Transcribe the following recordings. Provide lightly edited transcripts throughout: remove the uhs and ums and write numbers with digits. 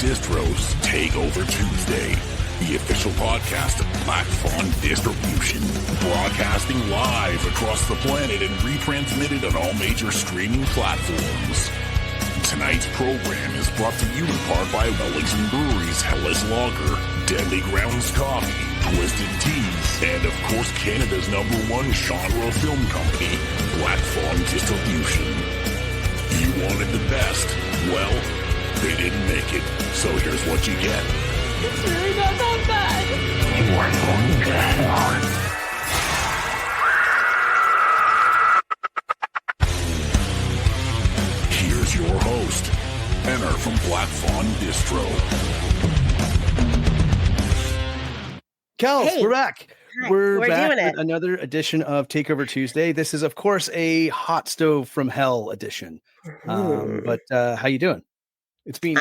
Distro's Takeover Tuesday, the official podcast of Black Fawn Distribution, broadcasting live across the planet and retransmitted on all major streaming platforms. Tonight's program is brought to you in part by Wellington Brewery's Hellas Lager, Deadly Grounds Coffee, Twisted Teas, and of course Canada's #1 genre film company, Black Fawn Distribution. You wanted the best? Well, they didn't make it, so here's what you get. It's really not that bad. You are going to hell. Here's your host, Benner from Black Fawn Distro. Kells, Hey. we're back. Hi, We're back doing with it. another edition of Takeover Tuesday. This is, of course, a Hotstove From Hell edition. But how you doing? It's been.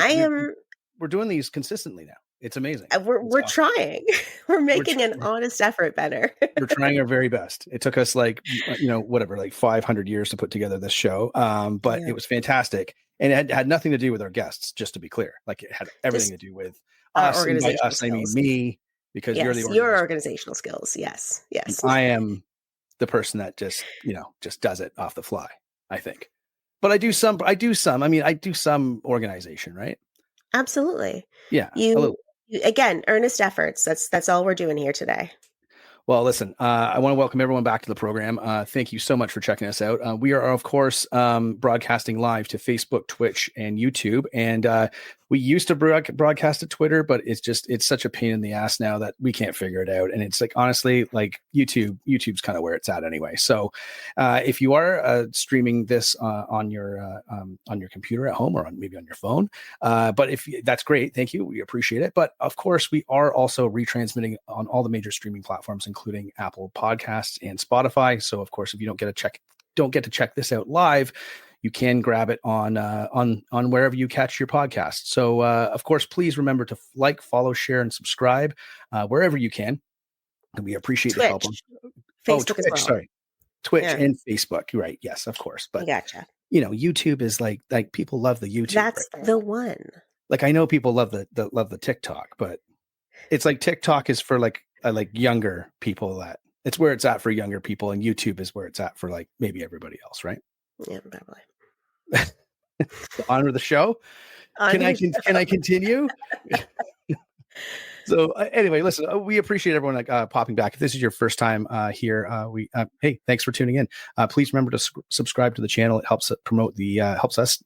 We're doing these consistently now. It's amazing. We're awesome. trying. We're making an honest effort, Benner. We're trying our very best. It took us like 500 years to put together this show. But Yeah. it was fantastic, and it had nothing to do with our guests. Just to be clear, like it had everything to do with our us. And by organizational us, I mean skills. me, because you're the your organizational skills. Yes. I am the person that just does it off the fly, I think. But I do some organization, right? Absolutely. Yeah. You again, earnest efforts. That's all we're doing here today. Well, listen, I want to welcome everyone back to the program. Thank you so much for checking us out. We are, of course, broadcasting live to Facebook, Twitch, and YouTube. And we used to broadcast to Twitter, but it's such a pain in the ass now that we can't figure it out. And it's like, honestly, like YouTube's kind of where it's at anyway. So if you are streaming this on your computer at home or maybe on your phone, but that's great. Thank you. We appreciate it. But of course, we are also retransmitting on all the major streaming platforms, including Apple Podcasts and Spotify. So of course, if you don't get to check this out live, you can grab it on wherever you catch your podcast. So of course, please remember to like, follow, share, and subscribe wherever you can. And we appreciate the help. Facebook Twitch, as well. sorry. Twitch Yeah. and Facebook. You're right. Yes, of course. But Gotcha. YouTube is like people love the YouTube. That's right the now. one. Like I know people love the TikTok, but it's like TikTok is for like younger people. That it's where it's at for younger people, and YouTube is where it's at for like maybe everybody else, right? Yeah, probably. Honor the show. Can I continue? So anyway, listen, we appreciate everyone popping back. If this is your first time here, hey, thanks for tuning in. Please remember to subscribe to the channel. It helps helps us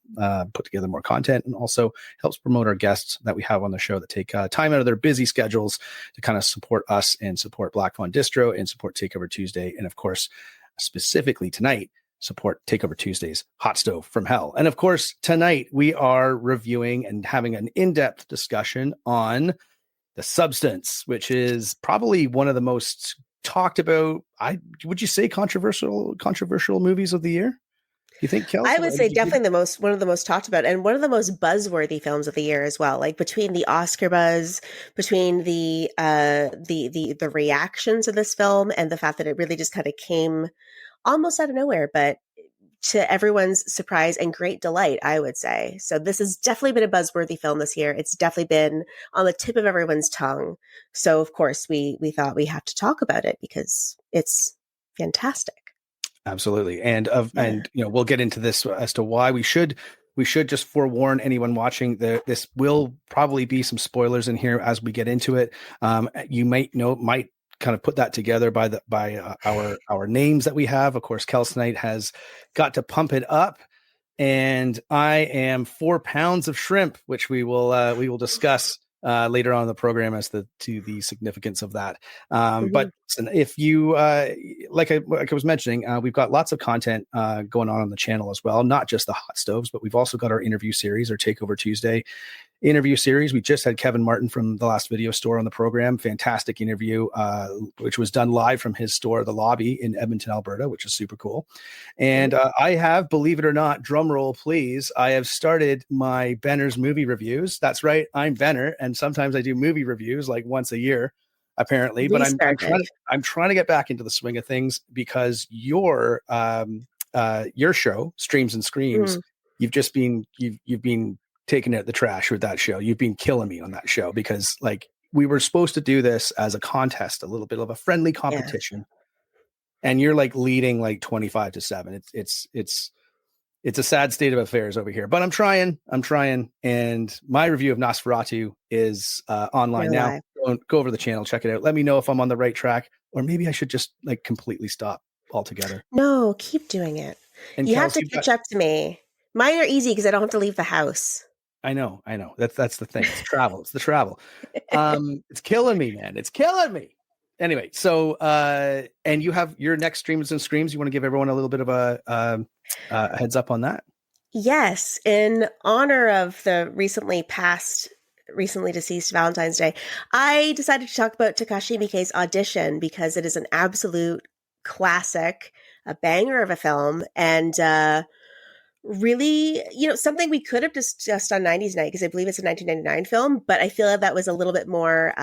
put together more content, and also helps promote our guests that we have on the show that take time out of their busy schedules to kind of support us and support Black Fawn Distro and support Takeover Tuesday. And of course, specifically tonight, support Takeover Tuesday's Hotstove From Hell. And of course, tonight we are reviewing and having an in-depth discussion on The Substance, which is probably one of the most talked about, would you say controversial movies of the year? You think, Kells? I would say definitely one of the most talked about, and one of the most buzzworthy films of the year as well. Like between the Oscar buzz, between the reactions of this film, and the fact that it really just kind of came almost out of nowhere, but to everyone's surprise and great delight, I would say. So this has definitely been a buzzworthy film this year. It's definitely been on the tip of everyone's tongue. So of course we thought we have to talk about it because it's fantastic. Absolutely. And we'll get into this as to why we should just forewarn anyone watching this will probably be some spoilers in here as we get into it. You might kind of put that together by our names that we have. Of course, Kells tonight has got to pump it up, and I am 4 pounds of shrimp, which we will discuss later on in the program as to the significance of that. But listen, if you like I was mentioning, we've got lots of content going on the channel as well, not just the hot stoves, but we've also got our interview series, our Takeover Tuesday interview series. We just had Kevin Martin from The Last Video Store on the program. Fantastic interview, which was done live from his store, The Lobby in Edmonton, Alberta, which is super cool. And I have, believe it or not, drum roll, please, I have started my Benner's movie reviews. That's right. I'm Benner. And sometimes I do movie reviews like once a year, apparently, but I'm trying to get back into the swing of things because your show, Streams and Screams, you've been taking out the trash with that show. You've been killing me on that show because like we were supposed to do this as a contest, a little bit of a friendly competition. And you're like leading like 25-7. It's a sad state of affairs over here, but I'm trying. And my review of Nosferatu is online now. Go over the channel, check it out. Let me know if I'm on the right track, or maybe I should just like completely stop altogether. No, keep doing it. And you have to catch up to me. Mine are easy because I don't have to leave the house. I know. That's the thing. It's travel. It's the travel. It's killing me, man. It's killing me. Anyway, so and you have your next Streams and Screams. You want to give everyone a little bit of a heads up on that? Yes, in honor of the recently deceased Valentine's Day, I decided to talk about Takashi Miike's Audition because it is an absolute classic, a banger of a film, and really, something we could have discussed on 90s Night because I believe it's a 1999 film, but I feel like that was a little bit more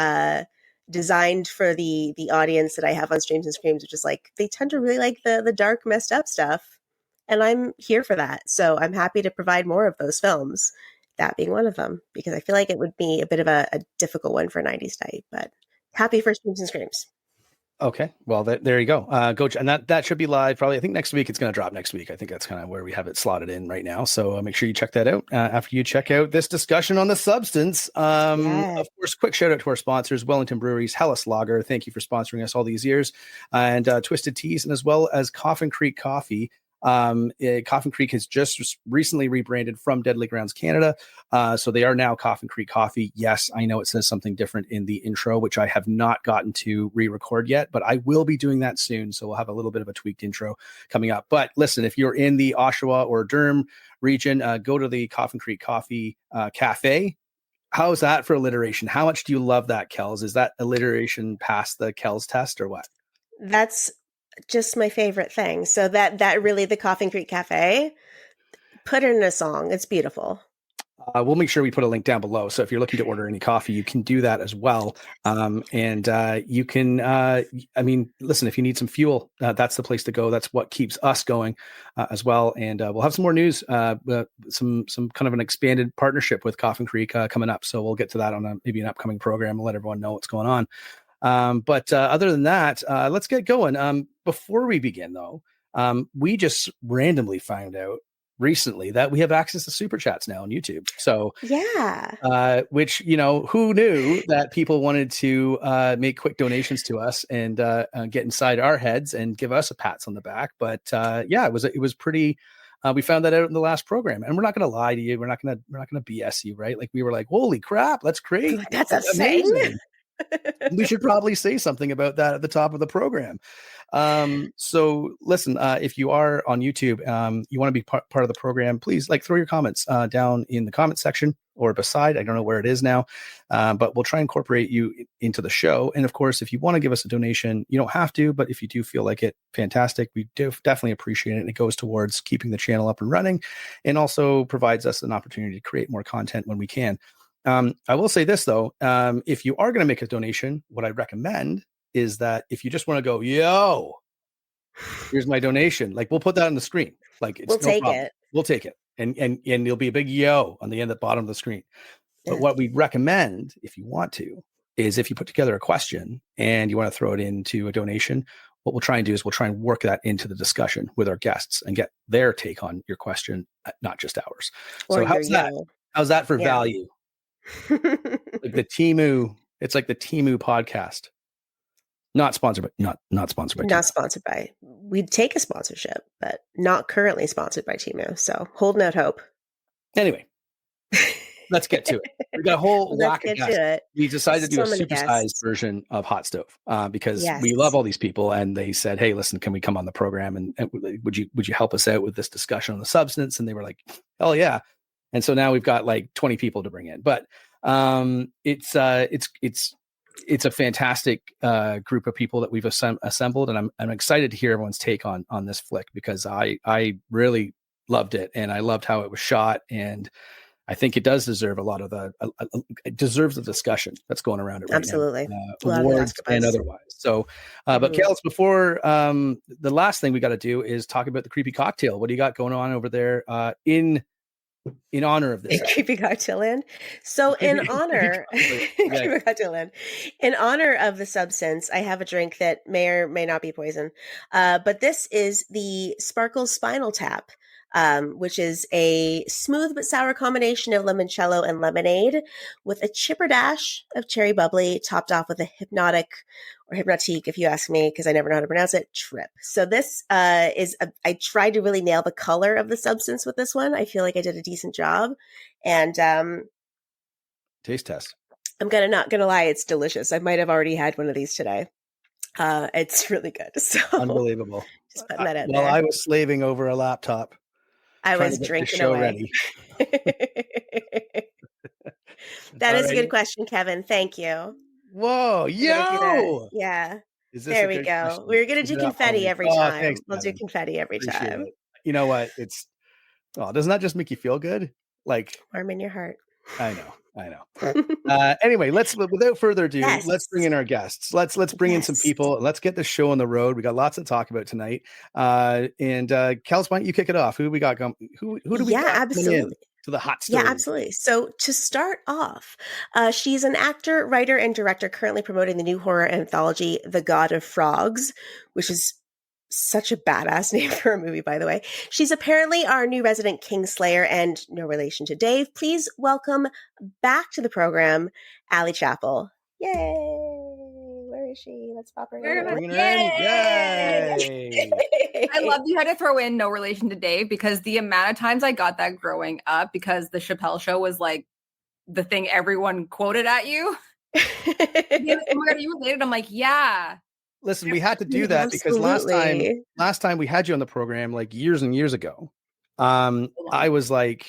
designed for the audience that I have on Streams and Screams, which is like they tend to really like the dark, messed up stuff, and I'm here for that. So I'm happy to provide more of those films, that being one of them, because I feel like it would be a bit of a difficult one for 90s Night, but happy for Streams and Screams. Okay, well, there you go. And that should be live probably. I think next week it's going to drop next week. I think that's kind of where we have it slotted in right now. So make sure you check that out after you check out this discussion on the substance. Of course, quick shout out to our sponsors, Wellington Breweries, Hellas Lager. Thank you for sponsoring us all these years, and Twisted Teas, and as well as Coffin Creek Coffee. Coffin Creek has just recently rebranded from Deadly Grounds Canada, so they are now Coffin Creek Coffee. Yes, I know it says something different in the intro, which I have not gotten to re-record yet, but I will be doing that soon, so we'll have a little bit of a tweaked intro coming up. But listen, if you're in the Oshawa or Durham region, go to the Coffin Creek Coffee Cafe. How's that for alliteration? How much do you love that, Kells? Is that alliteration past the Kells test or what? That's just my favorite thing. So that really, the Coffin Creek Cafe, put it in a song. It's beautiful. We'll make sure we put a link down below. So if you're looking to order any coffee, you can do that as well. And you can, listen, if you need some fuel, that's the place to go. That's what keeps us going as well. And we'll have some more news, some kind of an expanded partnership with Coffin Creek coming up. So we'll get to that on maybe an upcoming program and let everyone know what's going on. But other than that, let's get going. Before we begin, though, we just randomly found out recently that we have access to super chats now on YouTube. So yeah, which, who knew that people wanted to make quick donations to us and get inside our heads and give us a pats on the back. But it was pretty. We found that out in the last program, and we're not going to lie to you. We're not going to BS you, right? Like we were like, holy crap, that's great. That's amazing. We should probably say something about that at the top of the program. So listen, if you are on YouTube, you want to be part of the program, please throw your comments down in the comment section or beside. I don't know where it is now, but we'll try and incorporate you into the show. And of course, if you want to give us a donation, you don't have to, but if you do feel like it, fantastic. We do definitely appreciate it. And it goes towards keeping the channel up and running and also provides us an opportunity to create more content when we can. I will say this, though. If you are going to make a donation, what I recommend is that if you just want to go, yo, here's my donation, we'll put that on the screen. We'll take it. We'll take it. And there'll be a big yo on the end at the bottom of the screen. But what we recommend, if you want to, is if you put together a question and you want to throw it into a donation, what we'll try and do is we'll try and work that into the discussion with our guests and get their take on your question, not just ours. So how's that? How's that for value? The Temu, it's like the Temu podcast. Not sponsored by not sponsored by not Temu. Sponsored by. We'd take a sponsorship, but not currently sponsored by Temu. So holding out hope. Anyway, let's get to it. We got a whole whack of guests. We decided to do a supersized version of Hot Stove because we love all these people, and they said, "Hey, listen, can we come on the program and would you help us out with this discussion on the substance?" And they were like, "Hell yeah!" And so now we've got 20 people to bring in, but it's a fantastic group of people that we've assembled, and I'm excited to hear everyone's take on this flick because I really loved it, and I loved how it was shot, and I think it does deserve a lot of it deserves the discussion that's going around it right Absolutely. now, awards and otherwise. So, but Kells, before the last thing we got to do is talk about the creepy cocktail. What do you got going on over there in in honor of this. Creepy Cocktail Land. So in honor, Creepy Cocktail Land, in honor of the substance, I have a drink that may or may not be poison. But this is the Sparkle Spinal Tap, which is a smooth but sour combination of limoncello and lemonade with a chipper dash of cherry bubbly, topped off with a hypnotic or hypnotique, if you ask me, because I never know how to pronounce it, trip. So this I tried to really nail the color of the substance with this one. I feel like I did a decent job. And taste test. I'm not gonna lie, it's delicious. I might have already had one of these today. It's really good. So unbelievable. Just putting that out While there. I was slaving over a laptop. I was drinking away. Ready. That is a good question, Kevin. Thank you. Whoa, yo! Yeah. There we go. Question? We're going to do confetti every time. Thanks, we'll do confetti every time. It. You know what? Doesn't that just make you feel good? Like warm in your heart. I know. Anyway, without further ado, let's bring in our guests. Let's bring in some people. Let's get the show on the road. We got lots to talk about tonight. And Kells, why don't you kick it off? Who do we got? Who do we got? Absolutely. To the hot story. Yeah, absolutely. So to start off, she's an actor, writer, and director currently promoting the new horror anthology, The God of Frogs, which is such a badass name for a movie, by the way. She's apparently our new resident Kingslayer and no relation to Dave. Please welcome back to the program, Ali Chappell. Yay! Where is she? Let's pop her in. Bringing her in. Yay! I love you had to throw in no relation to Dave because the amount of times I got that growing up because the Chappelle show was like the thing everyone quoted at you. Oh my God, you related? I'm like, yeah. Listen, we had to do that because last time we had you on the program, like years and years ago, I was like,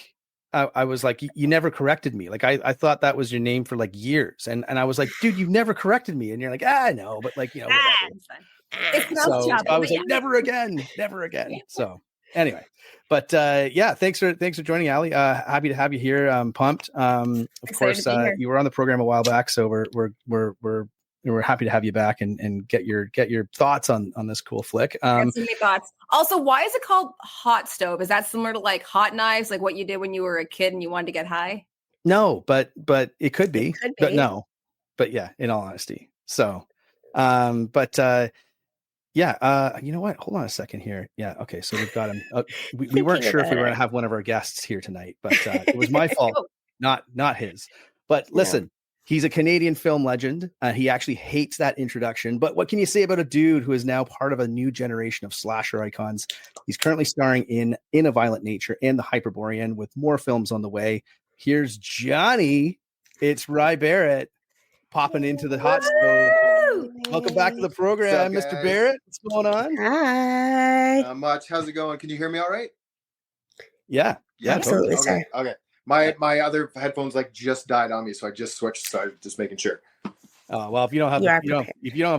you never corrected me. Like I thought that was your name for like years, and I was like, dude, you've never corrected me, and you're like, I know, but like whatever. So I was like, never again. So anyway, but thanks for joining, Ali. Happy to have you here. Pumped. Of course, you were on the program a while back, so we're happy to have you back and get your thoughts on this cool flick. So many thoughts. Also, why is it called Hotstove? Is that similar to like Hot Knives, like what you did when you were a kid and you wanted to get high? No, but it could be. But no. But yeah, in all honesty. So, you know what? Hold on a second here. Yeah. Okay. So we've got him. We weren't sure if we were going to have one of our guests here tonight, but it was my fault, not his. But listen, he's a Canadian film legend. He actually hates that introduction. But what can you say about a dude who is now part of a new generation of slasher icons? He's currently starring in A Violent Nature and The Hyperborean, with more films on the way. Here's Johnny. It's Ry Barrett popping into the hot stove. Welcome back to the program, What's up, Mr. Barrett. What's going on? Hi. Not much. How's it going? Can you hear me all right? Yeah, absolutely, totally. sir. Okay. My other headphones like just died on me, so I just switched. So I'm just making sure. Oh well, if you don't have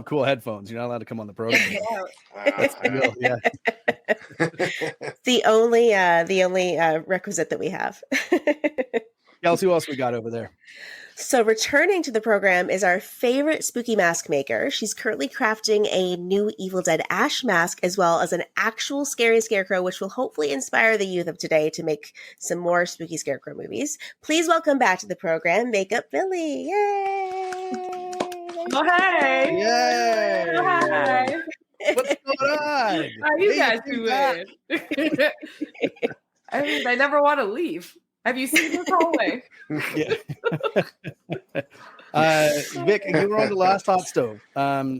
cool headphones, you're not allowed to come on the program. It's the only requisite that we have. Kells, who else we got over there? So returning to the program is our favorite spooky mask maker. She's currently crafting a new Evil Dead Ash mask, as well as an actual scary scarecrow, which will hopefully inspire the youth of today to make some more spooky scarecrow movies. Please welcome back to the program, Makeup Billy. Yay! Oh, hey! Yay! Oh, hi! What's going on? How you guys doing? I never want to leave. Have you seen this hallway? Yeah. Vic, you were on the last hot stove.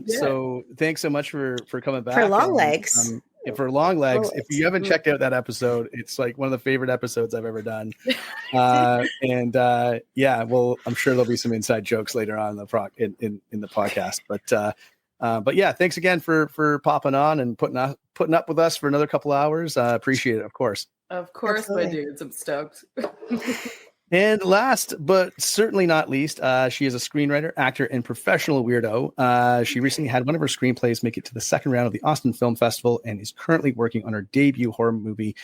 So thanks so much for coming back. For long legs. For long legs. If you haven't checked out that episode, it's like one of the favorite episodes I've ever done. Well, I'm sure there'll be some inside jokes later on in the podcast. But yeah, thanks again for popping on and putting up with us for another couple hours. Appreciate it, of course. Of course, my dudes. I'm stoked. And last, but certainly not least, she is a screenwriter, actor, and professional weirdo. She recently had one of her screenplays make it to the second round of the Austin Film Festival and is currently working on her debut horror movie.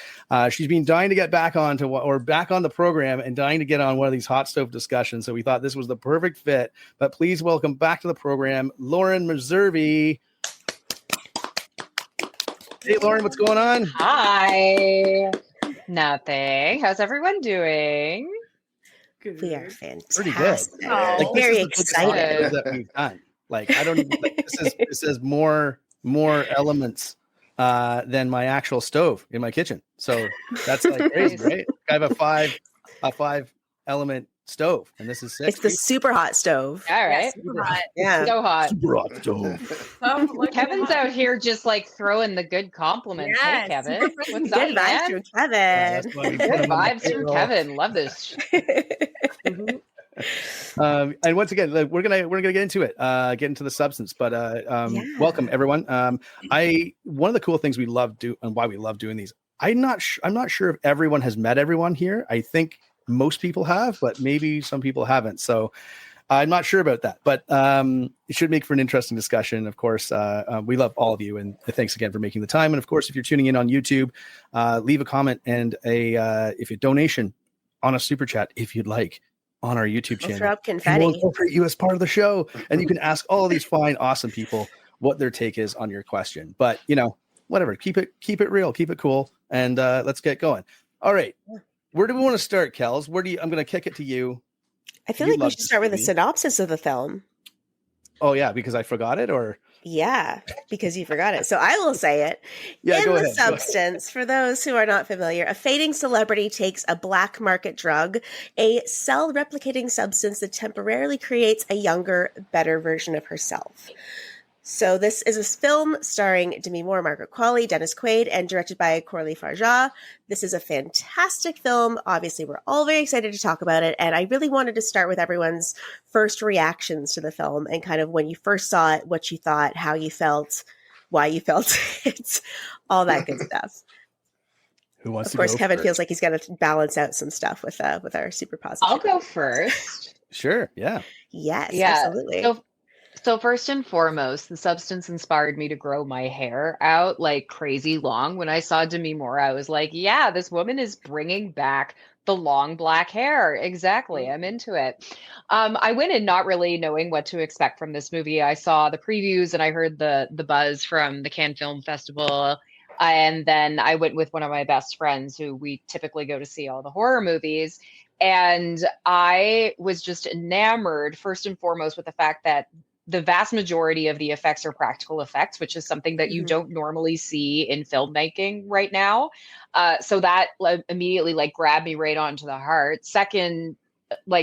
She's been dying to get back on the program and dying to get on one of these hot stove discussions. So we thought this was the perfect fit. But please welcome back to the program, Lauren Messervey. Hey, Lauren, what's going on? Hi. Nothing. How's everyone doing? We are fantastic. Pretty good. Oh. Like, this Very is the biggest excited. episode that we've done. Like, I don't even like this is more elements than my actual stove in my kitchen. So that's like crazy, right? I have a five element stove, and this is 6. It's the super hot stove. All right. Super hot. Yeah. So hot. Super hot stove. Kevin's out here just like throwing the good compliments. Yes, Hey, Kevin. super What's Good up, vibes man? from Yeah, Kevin. that's why we Good put him on the vibes from payroll. Kevin. Love this. And once again, like, we're gonna get into it, get into the substance. But welcome everyone. One of the cool things we love and why we love doing these. I'm not sure if everyone has met everyone here. I think most people have, but maybe some people haven't. So I'm not sure about that. But it should make for an interesting discussion. Of course, we love all of you, and thanks again for making the time. And of course, if you're tuning in on YouTube, leave a comment and if a donation on a super chat if you'd like on our YouTube We'll channel. throw up And we'll confetti. incorporate you as part of the show, and you can ask all of these fine, awesome people what their take is on your question. But whatever, keep it real, keep it cool, and let's get going. All right, where do we want to start, Kells? I'm going to kick it to you. I feel You like we love should this start with a movie. synopsis of the film. Oh yeah, because I forgot it, or Yeah, because you forgot it. So I will say it. yeah, In go the ahead. substance, for those who are not familiar, a fading celebrity takes a black market drug, a cell-replicating substance that temporarily creates a younger, better version of herself. So this is a film starring Demi Moore, Margaret Qualley, Dennis Quaid, and directed by Coralie Farjah. This is a fantastic film. Obviously, we're all very excited to talk about it, and I really wanted to start with everyone's first reactions to the film and kind of when you first saw it, what you thought, how you felt, why you felt it, all that good stuff. Who wants Of to course, go Kevin first? feels like he's got to balance out some stuff with our super positive. I'll go first. Sure, yeah. Yes, Yeah. absolutely. So first and foremost, the substance inspired me to grow my hair out like crazy long. When I saw Demi Moore, I was like, yeah, this woman is bringing back the long black hair. Exactly. I'm into it. I went in not really knowing what to expect from this movie. I saw the previews and I heard the buzz from the Cannes Film Festival. And then I went with one of my best friends who we typically go to see all the horror movies. And I was just enamored, first and foremost, with the fact that the vast majority of the effects are practical effects, which is something that you don't normally see in filmmaking right now. So that immediately grabbed me right onto the heart. Second,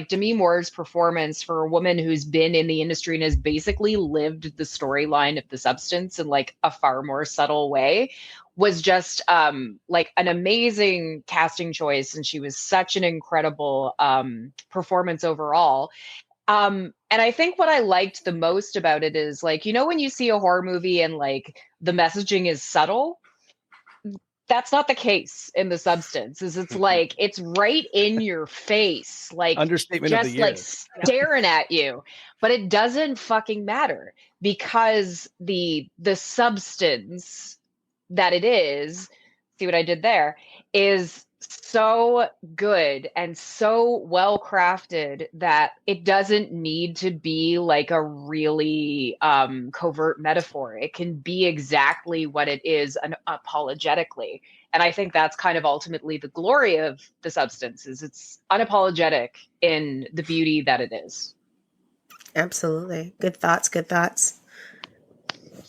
Demi Moore's performance for a woman who's been in the industry and has basically lived the storyline of The Substance in a far more subtle way was just an amazing casting choice. And she was such an incredible performance overall. And I think what I liked the most about it is when you see a horror movie and the messaging is subtle, that's not the case in The Substance. It's right in your face, Understatement just of the year. staring at you, but it doesn't fucking matter because the substance that it is, see what I did there, is so good and so well crafted that it doesn't need to be a really covert metaphor. It can be exactly what it is unapologetically. And I think that's kind of ultimately the glory of The Substance, is it's unapologetic in the beauty that it is. Absolutely. Good thoughts. Good thoughts.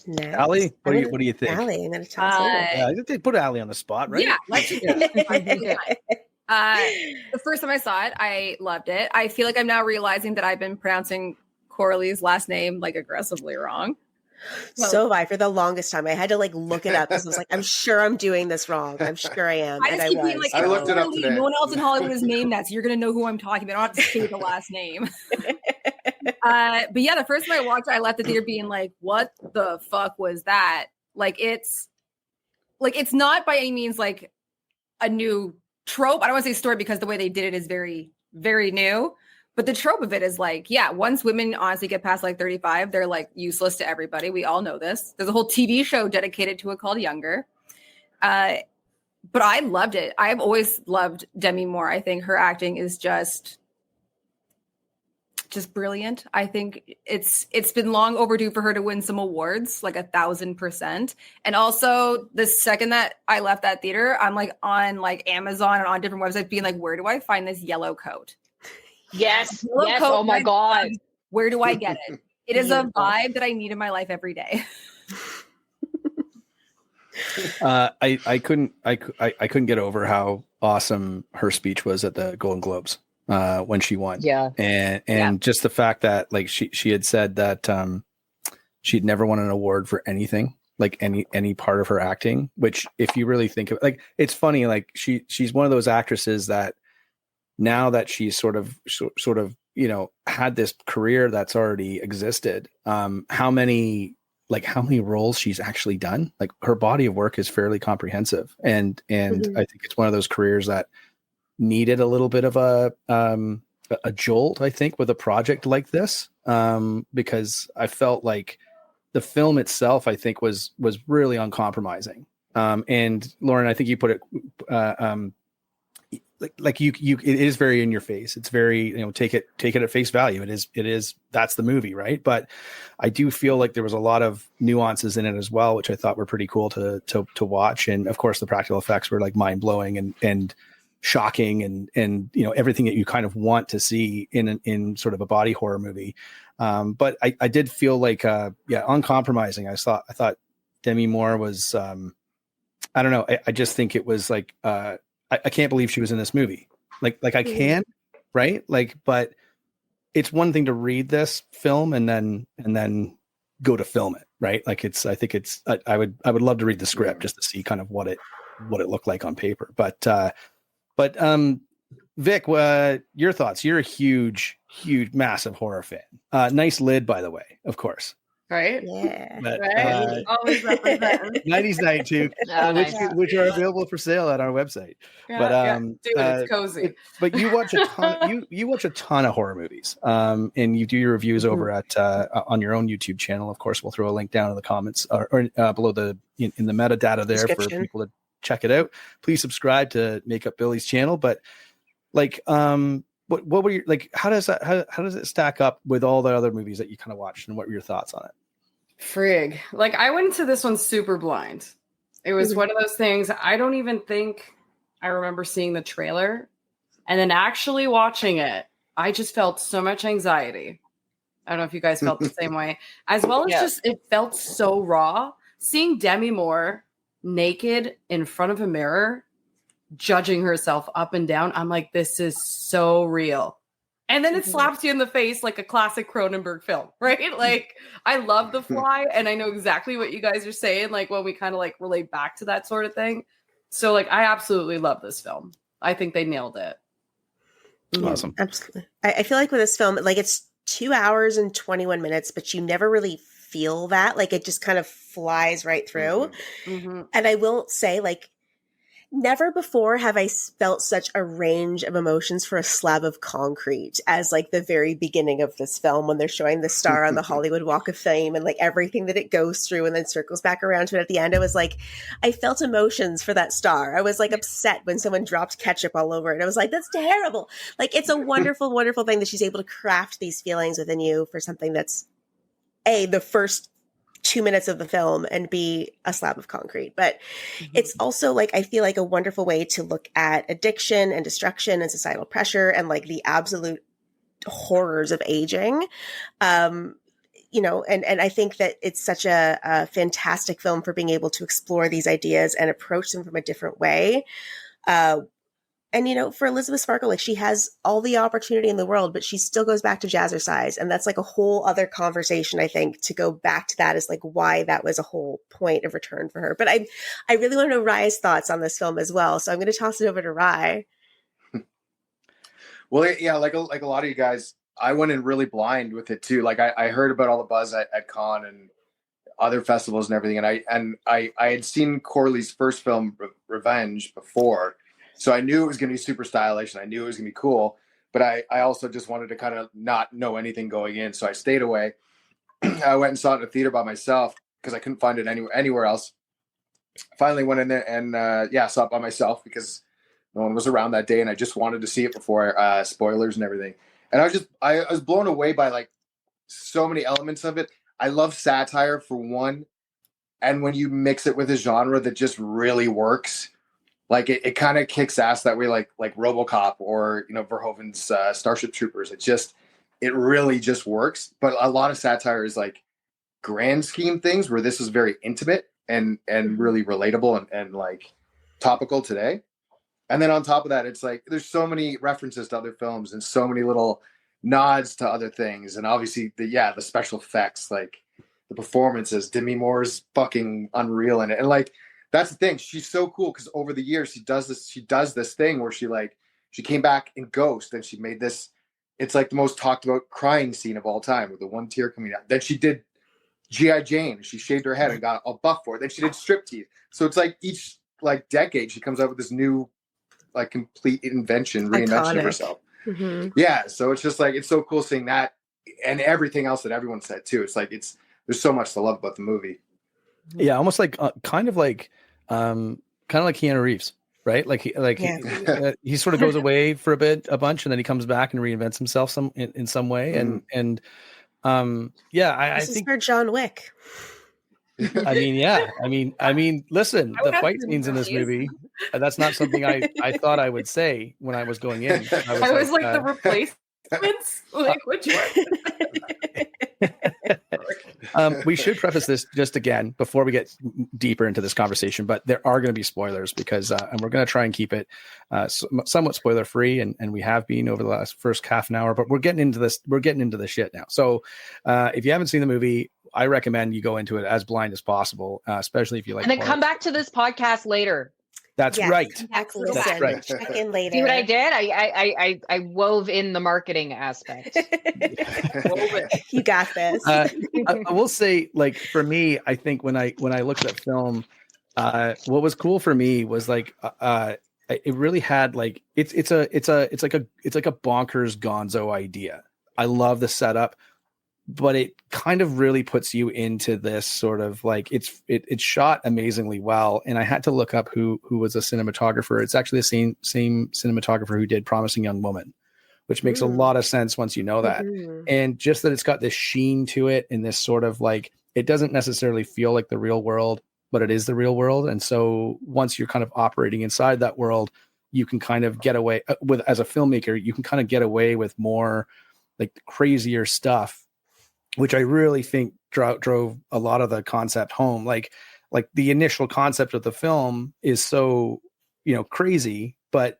Next. Ali, what do you think? Ali, I'm going to toss over. Yeah, they put Ali on the spot, right? Yeah, let's just the first time I saw it, I loved it. I feel like I'm now realizing that I've been pronouncing Coralie's last name aggressively wrong. So have I. For the longest time, I had to look it up because I was I'm sure I'm doing this wrong. I'm sure I am. I just keep being I looked it up today. No one else in Hollywood is named that, so you're gonna know who I'm talking about. I don't have to say the last name. But yeah, the first time I watched it, I left the theater being what the fuck was that? It's not by any means a new trope. I don't want to say story because the way they did it is very, very new. But the trope of it is once women honestly get past 35, they're useless to everybody. We all know this. There's a whole TV show dedicated to it called Younger. But I loved it. I've always loved Demi Moore. I think her acting is just just brilliant. I think it's been long overdue for her to win some awards, like 1,000%. And also, the second that I left that theater, I'm like on like Amazon and on different websites being like, where do I find this yellow coat? Yes. Yellow Yes. coat, Oh my God. where do I get it? It is a vibe that I need in my life every day. I couldn't get over how awesome her speech was at the Golden Globes when she won. Yeah. And just the fact that like she had said that she'd never won an award for anything, like any part of her acting, which if you really think of like, it's funny, like she's one of those actresses that now that she's sort of, you know, had this career that's already existed, how many roles she's actually done. Like her body of work is fairly comprehensive. And I think it's one of those careers that needed a little bit of a jolt, I think, with a project like this. Because I felt like the film itself, I think was really uncompromising. And Lauren, I think you put it, like you it is very in your face. It's very, you know, take it at face value. It is that's the movie, right? But I do feel like there was a lot of nuances in it as well, which I thought were pretty cool to watch. And of course the practical effects were like mind blowing and shocking and you know, everything that you kind of want to see in sort of a body horror movie. But I did feel like uncompromising. I thought Demi Moore was I don't know. I just think it was like I can't believe she was in this movie. Like I can, right? Like, but it's one thing to read this film and then go to film it, right? Like I would love to read the script just to see kind of what it looked like on paper. But Vic, your thoughts? You're a huge, massive horror fan. Nice lid, by the way, of course. Right? Yeah. But, Right? Always represent. 90s night too, which are available for sale at our website. Yeah, But dude, it's cozy. But you watch a ton. you watch a ton of horror movies, and you do your reviews over at on your own YouTube channel. Of course, we'll throw a link down in the comments or below in the metadata there for people to check it out. Please subscribe to Make Up Billy's channel. But like, what were your like? How does it stack up with all the other movies that you kind of watched, and what were your thoughts on it? Frig. Like I went into this one super blind. It was one of those things. I don't even think I remember seeing the trailer, and then actually watching it. I just felt so much anxiety. I don't know if you guys felt the same way, as well as just it felt so raw. Seeing Demi Moore naked in front of a mirror, judging herself up and down. I'm like, this is so real. And then it slaps you in the face like a classic Cronenberg film, right? Like, I love The Fly, and I know exactly what you guys are saying, like when we kind of like relate back to that sort of thing. So like, I absolutely love this film. I think they nailed it. Awesome. Absolutely. I feel like with this film, like it's 2 hours and 21 minutes, but you never really feel that. Like it just kind of flies right through. And I will say, like, never before have I felt such a range of emotions for a slab of concrete as like the very beginning of this film when they're showing the star on the Hollywood Walk of Fame and like everything that it goes through and then circles back around to it at the end. I was like, I felt emotions for that star. I was like upset when someone dropped ketchup all over it. I was like, that's terrible. Like it's a wonderful, wonderful thing that she's able to craft these feelings within you for something that's the first 2 minutes of the film and be a slab of concrete. But it's also like, I feel like a wonderful way to look at addiction and destruction and societal pressure and like the absolute horrors of aging. You know, and I think that it's such a fantastic film for being able to explore these ideas and approach them from a different way. And, you know, for Elizabeth Sparkle, like she has all the opportunity in the world, but she still goes back to jazzercise. And that's like a whole other conversation, I think, to go back to that is like why that was a whole point of return for her. But I really want to know Ry's thoughts on this film as well. So I'm going to toss it over to Ry. Well, yeah, like a lot of you guys, I went in really blind with it too. Like I heard about all the buzz at Con and other festivals and everything. And I had seen Corley's first film, Revenge, before. So I knew it was going to be super stylish and I knew it was going to be cool, but I also just wanted to kind of not know anything going in. So I stayed away. I went and saw it in a theater by myself because I couldn't find it anywhere else. Finally went in there and saw it by myself because no one was around that day and I just wanted to see it before spoilers and everything. And I was blown away by like so many elements of it. I love satire for one. And when you mix it with a genre that just really works, like it kind of kicks ass that way, like RoboCop or, Verhoeven's Starship Troopers. It really just works. But a lot of satire is like grand scheme things where this is very intimate and really relatable and like topical today. And then on top of that, it's like there's so many references to other films and so many little nods to other things. And obviously the special effects, like the performances, Demi Moore's fucking unreal in it. And like, that's the thing. She's so cool because over the years she does this thing where she came back in Ghost and she made this, it's like the most talked about crying scene of all time with the one tear coming out. Then she did G.I. Jane. She shaved her head and got a buff for it. Then she did Striptease. So it's like each like decade she comes out with this new like complete reinvention of herself. Mm-hmm. Yeah. So it's just like, it's so cool seeing that and everything else that everyone said too. It's like, there's so much to love about the movie. Yeah. Almost like kind of like Keanu Reeves, right? He sort of goes away for a bunch and then he comes back and reinvents himself in some way. And I This is think for John Wick. I mean, listen, the fight scenes in this movie, that's not something I thought I would say when I was going in. I was like the replacements, like which one? We should preface this just again before we get deeper into this conversation, but there are going to be spoilers because, and we're going to try and keep it somewhat spoiler free, and we have been over the first half an hour, but we're getting into this. We're getting into the shit now. So if you haven't seen the movie, I recommend you go into it as blind as possible, especially if you like. And then come back to this podcast later. That's right. That's right. Check in later. See what I did? I wove in the marketing aspect. You got this. I will say, like for me, I think when I looked at film, what was cool for me was like it really had like it's like a bonkers gonzo idea. I love the setup, but it kind of really puts you into this sort of like it's shot amazingly well. And I had to look up who was a cinematographer. It's actually the same cinematographer who did Promising Young Woman, which makes a lot of sense once you know that. Mm-hmm. And just that it's got this sheen to it and this sort of like, it doesn't necessarily feel like the real world, but it is the real world. And so once you're kind of operating inside that world, you can kind of get away with, as a filmmaker, you can kind of get away with more like crazier stuff, which I really think drove a lot of the concept home. Like the initial concept of the film is so, crazy, but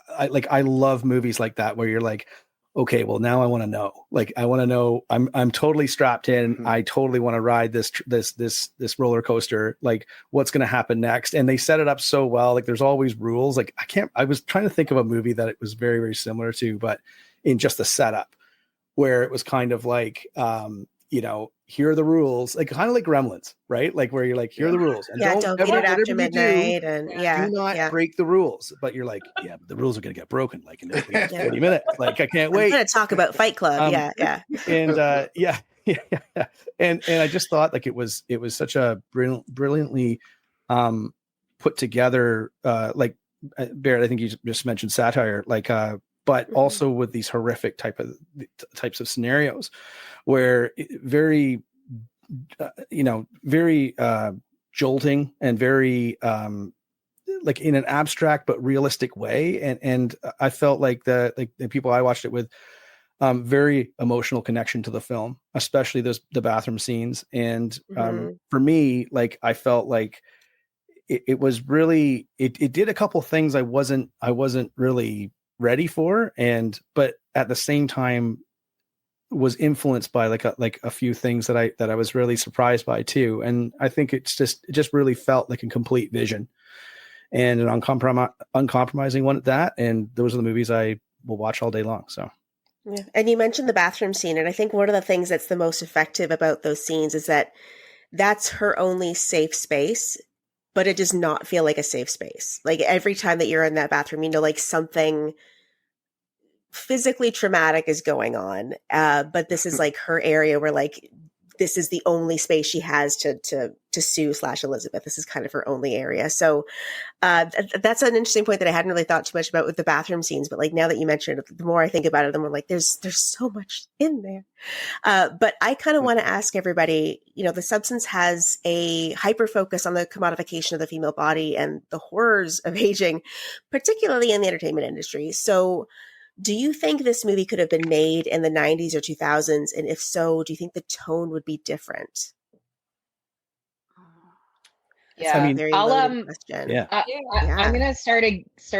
I love movies like that where you're like, okay, well now I want to know. Like I want to know. I'm totally strapped in. Mm-hmm. I totally want to ride this roller coaster. Like what's going to happen next? And they set it up so well. Like there's always rules. Like I was trying to think of a movie that it was very, very similar to, but in just the setup, where it was kind of like, here are the rules, like kind of like Gremlins, right? Like where you're like, here are the rules. And don't eat it after midnight. Do not break the rules. But you're like, but the rules are going to get broken like in 40 minutes. Like, I can't wait. I'm going to talk about Fight Club. And and I just thought like it was such a brilliantly put together, like Barrett, I think you just mentioned satire, like, but also with these horrific types of scenarios where very jolting and very like in an abstract but realistic way. And I felt like the people I watched it with, very emotional connection to the film, especially the bathroom scenes. And for me, like I felt like it was really, it did a couple things I wasn't really ready for, but at the same time was influenced by like a few things that I was really surprised by too. And I think it just really felt like a complete vision and an uncompromising one at that. And those are the movies I will watch all day long. So. Yeah. And you mentioned the bathroom scene. And I think one of the things that's the most effective about those scenes is that that's her only safe space, but it does not feel like a safe space. Like every time that you're in that bathroom, like something physically traumatic is going on. But this is like her area where like this is the only space she has to sue / Elizabeth. This is kind of her only area. So that's an interesting point that I hadn't really thought too much about with the bathroom scenes. But like now that you mentioned it, the more I think about it, the more like there's so much in there. But I kind of want to ask everybody, the Substance has a hyper focus on the commodification of the female body and the horrors of aging, particularly in the entertainment industry. So do you think this movie could have been made in the 90s or 2000s? And if so, do you think the tone would be different? Yeah, I mean, very loaded question. Yeah. I'm gonna start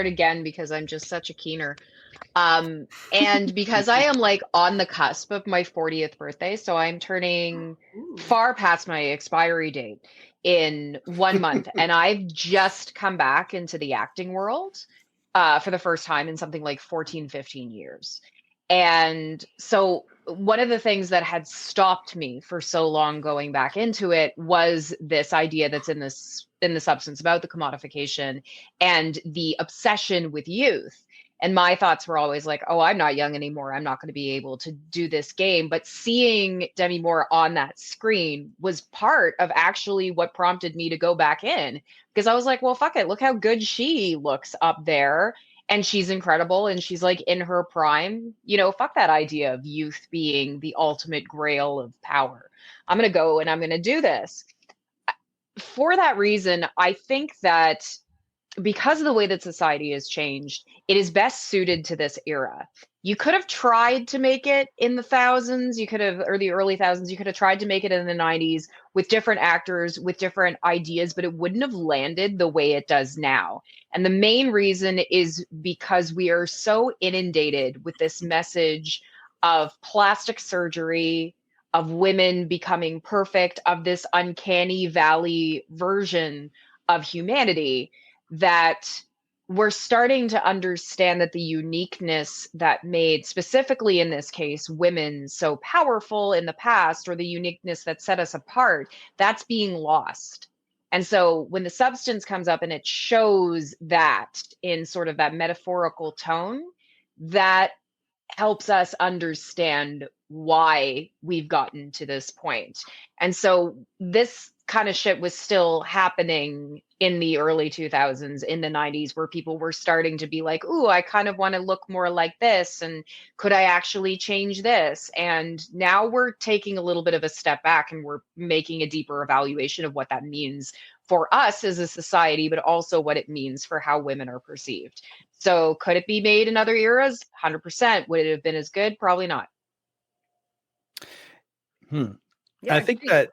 again because I'm just such a keener, and because I am like on the cusp of my 40th birthday, so I'm turning far past my expiry date in 1 month, and I've just come back into the acting world for the first time in something like 14, 15 years. And so one of the things that had stopped me for so long going back into it was this idea that's in the Substance about the commodification and the obsession with youth. And my thoughts were always like, oh, I'm not young anymore. I'm not going to be able to do this game. But seeing Demi Moore on that screen was part of actually what prompted me to go back in, because I was like, well, fuck it. Look how good she looks up there. And she's incredible. And she's like in her prime. Fuck that idea of youth being the ultimate grail of power. I'm going to go and I'm going to do this. For that reason, I think that because of the way that society has changed, it is best suited to this era. You could have tried to make it in the thousands, or the early thousands, you could have tried to make it in the 90s with different actors, with different ideas, but it wouldn't have landed the way it does now. And the main reason is because we are so inundated with this message of plastic surgery, of women becoming perfect, of this uncanny valley version of humanity, that we're starting to understand that the uniqueness that made, specifically in this case, women so powerful in the past, or the uniqueness that set us apart, that's being lost. And so when the Substance comes up and it shows that in sort of that metaphorical tone, that helps us understand why we've gotten to this point. And so this kind of shit was still happening in the early 2000s, in the 90s, where people were starting to be like, ooh, I kind of want to look more like this. And could I actually change this? And now we're taking a little bit of a step back and we're making a deeper evaluation of what that means for us as a society, but also what it means for how women are perceived. So could it be made in other eras? 100%. Would it have been as good? Probably not. Yeah, I think that,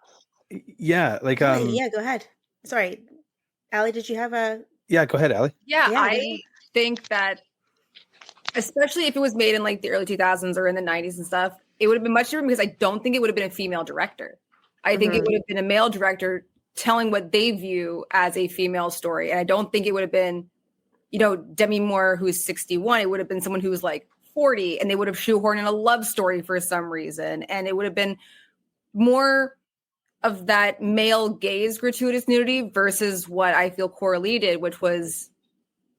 like, yeah, go ahead. Sorry, Ali, did you have a? Yeah, go ahead, Ali. Yeah, I think that, especially if it was made in like the early 2000s or in the 90s and stuff, it would have been much different, because I don't think it would have been a female director. I think it would have been a male director telling what they view as a female story. And I don't think it would have been, Demi Moore, who's 61. It would have been someone who was like 40, and they would have shoehorned in a love story for some reason. And it would have been more of that male gaze gratuitous nudity versus what I feel Coralie did, which was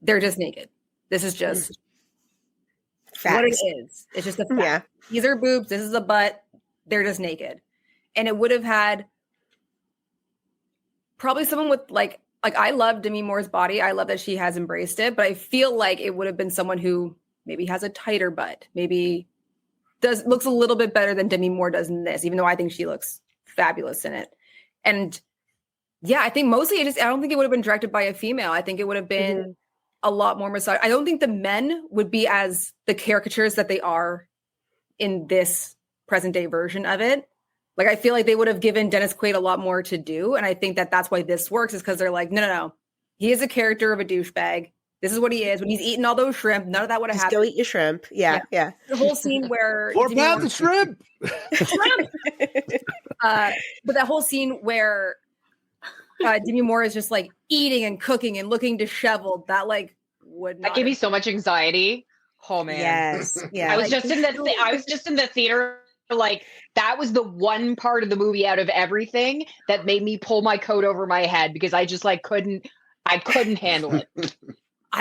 they're just naked. This is just what it is. It's just a fact. Yeah. These are boobs. This is a butt. They're just naked. And it would have had probably someone with like I love Demi Moore's body. I love that she has embraced it, but I feel like it would have been someone who maybe has a tighter butt, maybe looks a little bit better than Demi Moore does in this, even though I think she looks fabulous in it. And yeah, I think mostly I don't think it would have been directed by a female. I think it would have been a lot more massage. I don't think the men would be as the caricatures that they are in this present day version of it. Like, I feel like they would have given Dennis Quaid a lot more to do. And I think that that's why this works, is because they're like, no. He is a character of a douchebag. This is what he is. When he's eating all those shrimp, none of that would have happened. Go eat your shrimp. Yeah. The whole scene where 4 pounds of shrimp. But that whole scene where Demi Moore is just like eating and cooking and looking disheveled, that like would not. That gave me so much anxiety. Oh man. Yes. Yeah. I was just in the theater. Like, that was the one part of the movie out of everything that made me pull my coat over my head, because I just like couldn't handle it.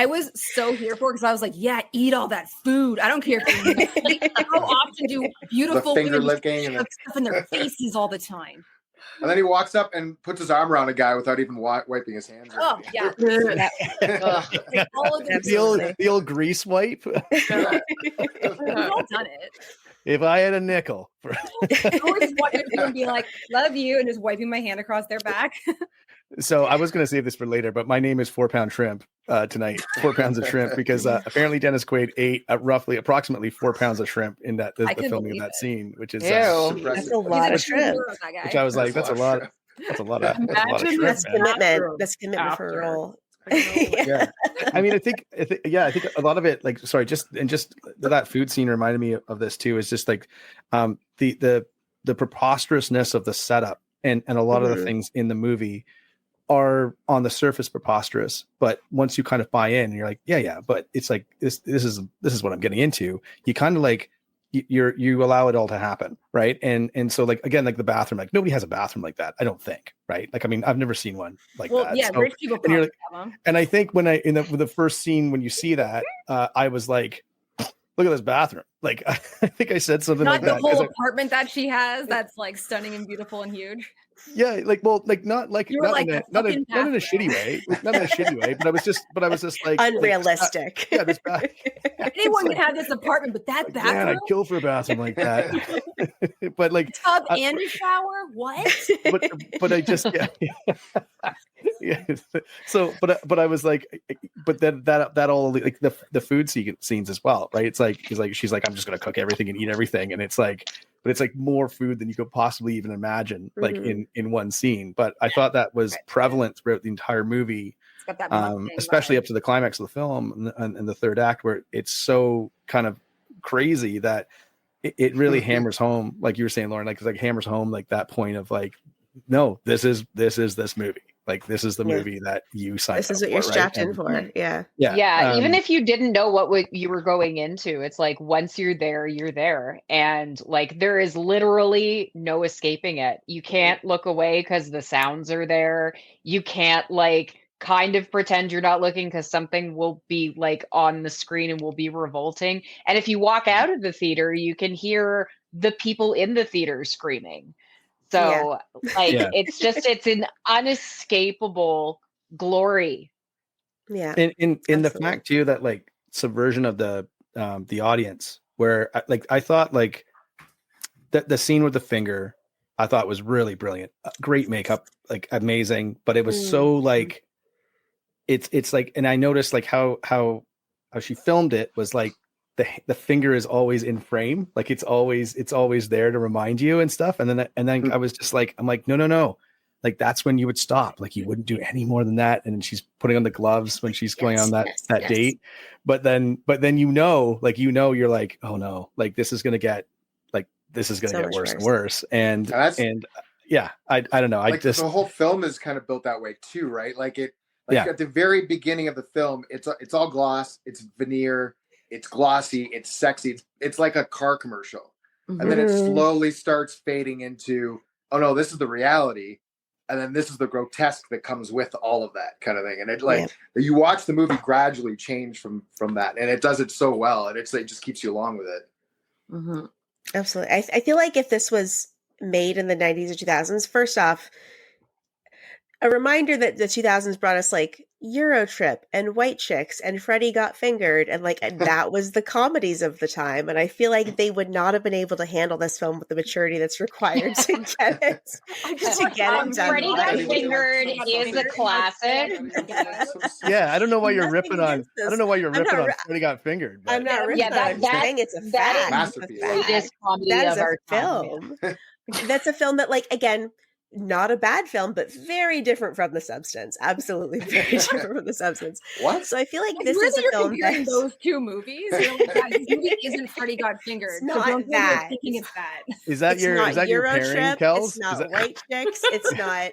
I was so here for it because I was like, yeah, eat all that food. I don't care if how often do beautiful The finger women licking and shove stuff in their faces all the time. And then he walks up and puts his arm around a guy without even wiping his hands. Oh, yeah. Like, all of the old grease wipe. We've all done it. If I had a nickel. I always wanted to be like, love you, and just wiping my hand across their back. So I was going to save this for later, but my name is 4 Pound Shrimp tonight. 4 pounds of shrimp, because apparently Dennis Quaid ate approximately 4 pounds of shrimp in the filming of that scene, which is that's a lot of shrimp. Which I was like, that's a lot of shrimp. That's commitment. That's commitment for a role. Yeah, I mean, I think a lot of it, like, sorry, just that food scene reminded me of this too. Is just like the preposterousness of the setup and a lot of the things in the movie are on the surface preposterous, but once you kind of buy in, you're like, yeah, but it's like this is what I'm getting into. You kind of like you allow it all to happen, right? And so, like, again, like the bathroom, like nobody has a bathroom like that, I don't think, right? Like, I mean, I've never seen one like that. Yeah, rich people probably have them. And I think when in the first scene when you see that, I was like, look at this bathroom. Like, I think I said something not like that. Not the whole apartment that she has that's like stunning and beautiful and huge. Yeah, like, well, like not in a shitty way, not in a shitty way, but I was just like unrealistic. Like, this anyone can have this apartment, but that bathroom, yeah, I'd kill for a bathroom like that. But like tub and a shower, what? But I just yeah. So, but I was like, but then that all, like the food scenes as well, right? It's like she's like, I'm just gonna cook everything and eat everything, and it's like. But it's like more food than you could possibly even imagine, like in one scene. But I thought that was prevalent throughout the entire movie, especially up to the climax of the film and the third act, where it's so kind of crazy that it really hammers home, like you were saying, Lauren, like it's like hammers home like that point of like, no, this is this movie. Like, this is the movie that you signed up for. This is what you're strapped in for. Yeah. Even if you didn't know what you were going into, it's like, once you're there, you're there. And like, there is literally no escaping it. You can't look away because the sounds are there. You can't like kind of pretend you're not looking because something will be like on the screen and will be revolting. And if you walk out of the theater, you can hear the people in the theater screaming. So it's an unescapable glory. Yeah. In the fact too, that like subversion of the audience, where I thought like the scene with the finger, I thought was really brilliant. Great makeup, like amazing, but it was so like, it's like, and I noticed like how she filmed it was like, the finger is always in frame, like it's always there to remind you and stuff. And then I was just like, I'm like, no, like that's when you would stop. Like you wouldn't do any more than that. And then she's putting on the gloves when she's going on that date. But then you're like, oh no, like this is gonna get worse and worse. And yeah, I don't know. Like, the whole film is kind of built that way too, right? Like at the very beginning of the film, it's all gloss, it's veneer. It's glossy, it's sexy. It's like a car commercial. Mm-hmm. And then it slowly starts fading into, oh no, this is the reality. And then this is the grotesque that comes with all of that kind of thing. And you watch the movie gradually change from that. And it does it so well. And it just keeps you along with it. Mm-hmm. Absolutely. I feel like if this was made in the 90s or 2000s, first off, a reminder that the 2000s brought us like Euro Trip and White Chicks and Freddie Got Fingered, and like that was the comedies of the time. And I feel like they would not have been able to handle this film with the maturity that's required to get it done. Freddie Got Fingered is a classic. Yeah, I don't know why you're ripping on. I don't know why you're ripping on Freddie Got Fingered. But. I'm not ripping on. I'm saying it's a fact. That is a film. That's a film that, like, again, not a bad film, but very different from The Substance. Absolutely very different from The Substance. What? So I feel like this is a film that those two movies. You're like, this movie isn't Freddie Got Fingered. It's not that. Thinking it's that. Is that your pairing, Kells? It's not White Chicks. It's not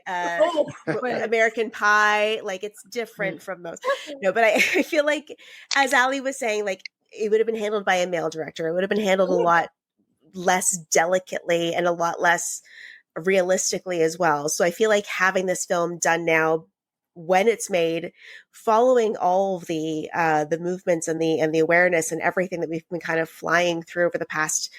American Pie. Like, it's different from those. No, but I feel like, as Ali was saying, like, it would have been handled by a male director. It would have been handled a lot less delicately and a lot less realistically as well. So I feel like having this film done now when it's made, following all of the movements and the awareness and everything that we've been kind of flying through over the past,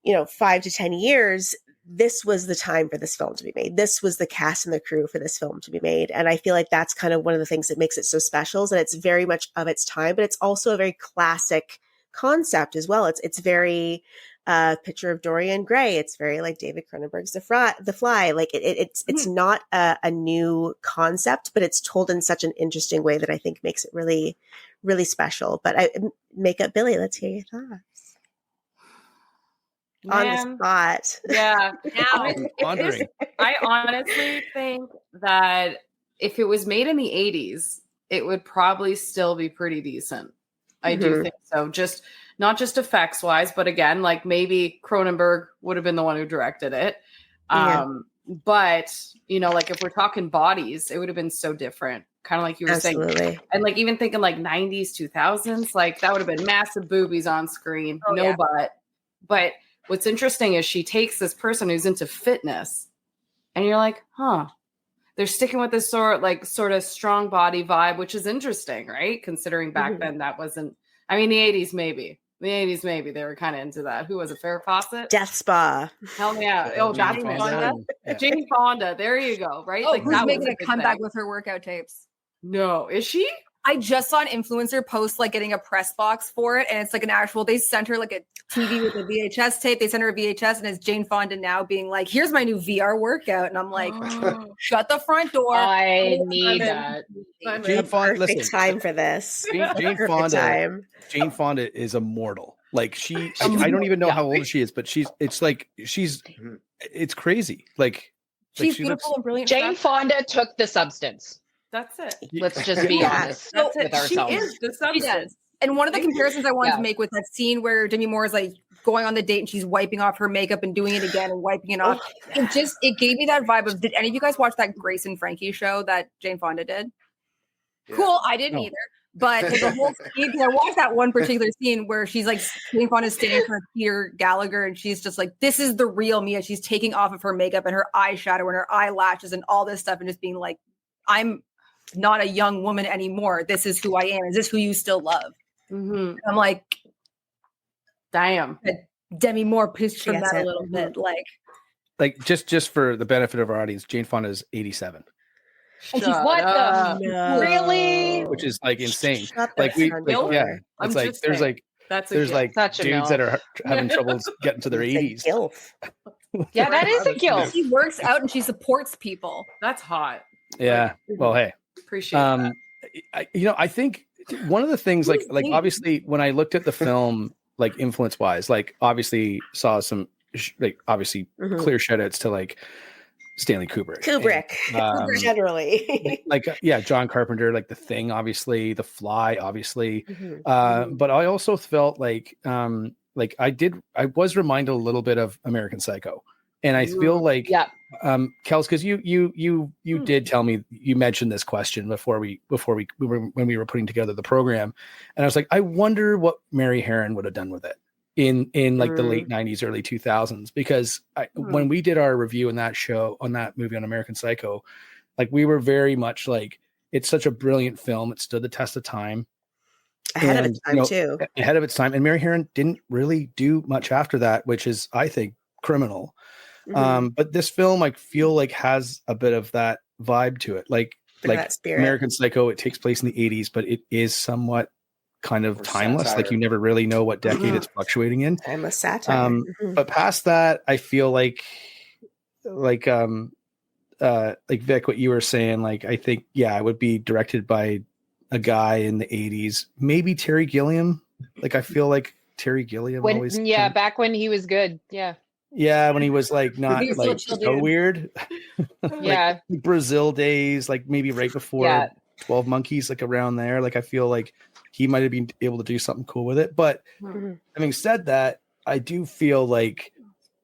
5 to 10 years, this was the time for this film to be made. This was the cast and the crew for this film to be made. And I feel like that's kind of one of the things that makes it so special, is that it's very much of its time, but it's also a very classic concept as well. It's very Picture of Dorian Gray. It's very like David Cronenberg's The Fly. Like it's not a new concept, but it's told in such an interesting way that I think makes it really, really special. But Makeup Billy, let's hear your thoughts. On the spot. Yeah. I I honestly think that if it was made in the 80s, it would probably still be pretty decent. I do think so. Just not just effects wise, but again, like maybe Cronenberg would have been the one who directed it. But, like if we're talking bodies, it would have been so different. Kind of like you were saying. And like even thinking like 90s, 2000s, like that would have been massive boobies on screen, butt. But what's interesting is she takes this person who's into fitness and you're like, they're sticking with this sort of strong body vibe, which is interesting, right? Considering back then that wasn't, the 80s maybe. The 80s maybe they were kind of into that. Who was it? Farrah Fawcett? Death Spa. Hell yeah. Oh, Jane Fonda. Jane Fonda. There you go. Right? Oh, who's making a comeback with her workout tapes? No. Is she? I just saw an influencer post like getting a press box for it, and it's like an actual. They sent her like a TV with a VHS tape. They sent her a VHS, and it's Jane Fonda now being like, "Here's my new VR workout," and I'm like, "Shut the front door." I need that. Jane Fonda, perfect time for this. Jane Fonda is immortal. Like I don't even know how old she is, but it's crazy. Like she's beautiful and brilliant. Jane Fonda took the substance. That's it. Let's just be honest with ourselves. She is the substance. She does. And one of the comparisons I wanted to make with that scene where Demi Moore is like going on the date and she's wiping off her makeup and doing it again and wiping it off. It gave me that vibe of, did any of you guys watch that Grace and Frankie show that Jane Fonda did? Yeah. Cool. I didn't either. But the whole scene, I watched that one particular scene where she's like, Jane Fonda's standing for Peter Gallagher and she's just like, this is the real me. And she's taking off of her makeup and her eyeshadow and her eyelashes and all this stuff and just being like, I'm not a young woman anymore. This is who I am. Is this who you still love? I'm like, damn. Demi Moore pushed from that a little bit. Like just for the benefit of our audience, Jane Fonda is 87. And she's really? Which is like insane. It's like there's like dudes that are having trouble getting to their 80s. Yeah, that is a guilt. She works out and she supports people. That's hot. Yeah. Well, hey. Appreciate that. I think one of the things like obviously when I looked at the film, like influence wise, like obviously saw some clear shout outs to like Stanley Kubrick. Kubrick generally. John Carpenter, like The Thing, obviously, The Fly, obviously. But I also felt like I was reminded a little bit of American Psycho. And I feel like, Kells, because you did tell me, you mentioned this question when we were putting together the program, and I was like, I wonder what Mary Harron would have done with it in like the late 90s, early 2000s, because when we did our review on that movie on American Psycho, like we were very much like, it's such a brilliant film. It stood the test of time. Ahead of its time too. Ahead of its time. And Mary Harron didn't really do much after that, which is, I think, criminal. But this film, I feel like, has a bit of that vibe to it. Like American Psycho, it takes place in the 80s, but it is somewhat kind of timeless. Satire. Like you never really know what decade it's fluctuating in. Timeless satire. But past that, I feel like Vic, what you were saying, like, I think, I would be directed by a guy in the 80s, maybe Terry Gilliam. Like, I feel like Terry Gilliam back when he was good. Yeah, when he was like not like so weird. Like Brazil days, like maybe right before 12 Monkeys, like around there. Like I feel like he might have been able to do something cool with it. But having said that, I do feel like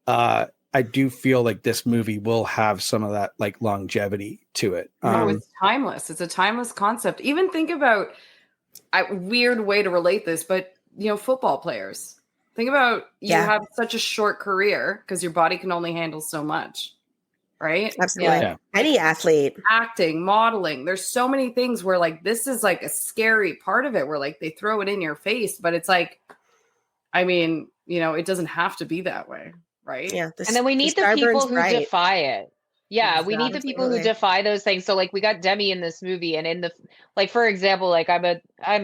this movie will have some of that like longevity to it. It's timeless. It's a timeless concept. Even think about a weird way to relate this, but football players. Think about you have such a short career because your body can only handle so much. right? Absolutely. Like, Yeah. Any athlete. acting, modeling. There's so many things where like this is like a scary part of it where like they throw it in your face, but it's like, I mean, you know, it doesn't have to be that way, right? Yeah. And then we need the people who defy it. Yeah, we need the people who Absolutely. defy those things. So like we got Demi in this movie, and in the like, for example, like I'm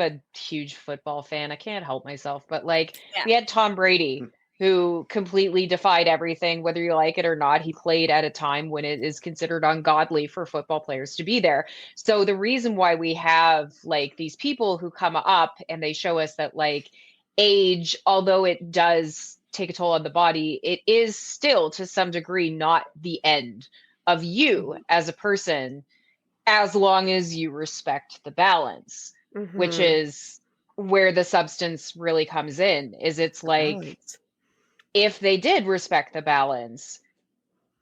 a huge football fan. I can't help myself, but like we had Tom Brady who completely defied everything, whether you like it or not. He played at a time when it is considered ungodly for football players to be there. So the reason why we have like these people who come up and they show us that like age, although it does take a toll on the body, it is still to some degree not the end of you as a person, as long as you respect the balance, which is where the substance really comes in. Is it's like, if they did respect the balance,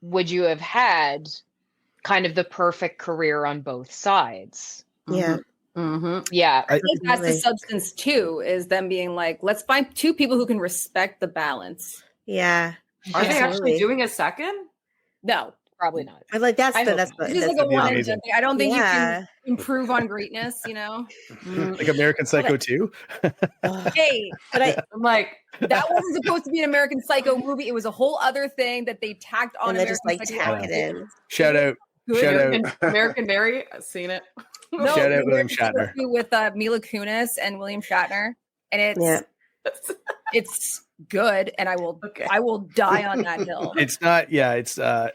would you have had kind of the perfect career on both sides? Yeah. Yeah. I think that's the substance too, is them being like, let's find two people who can respect the balance. Yeah. Are they actually doing a second? No, probably not. I like that's it's like a one and done thing. I don't think you can improve on greatness, you know. Like American Psycho 2. Hey, but I'm like, that wasn't supposed to be an American Psycho movie. It was a whole other thing that they tacked on. And they American just like Psycho. tack it in. Shout out. Shout out. American Mary. I've seen it. No, Shout out William Shatner. With Mila Kunis and William Shatner, and it's good, and I will die on that hill. It's not. Yeah, it's a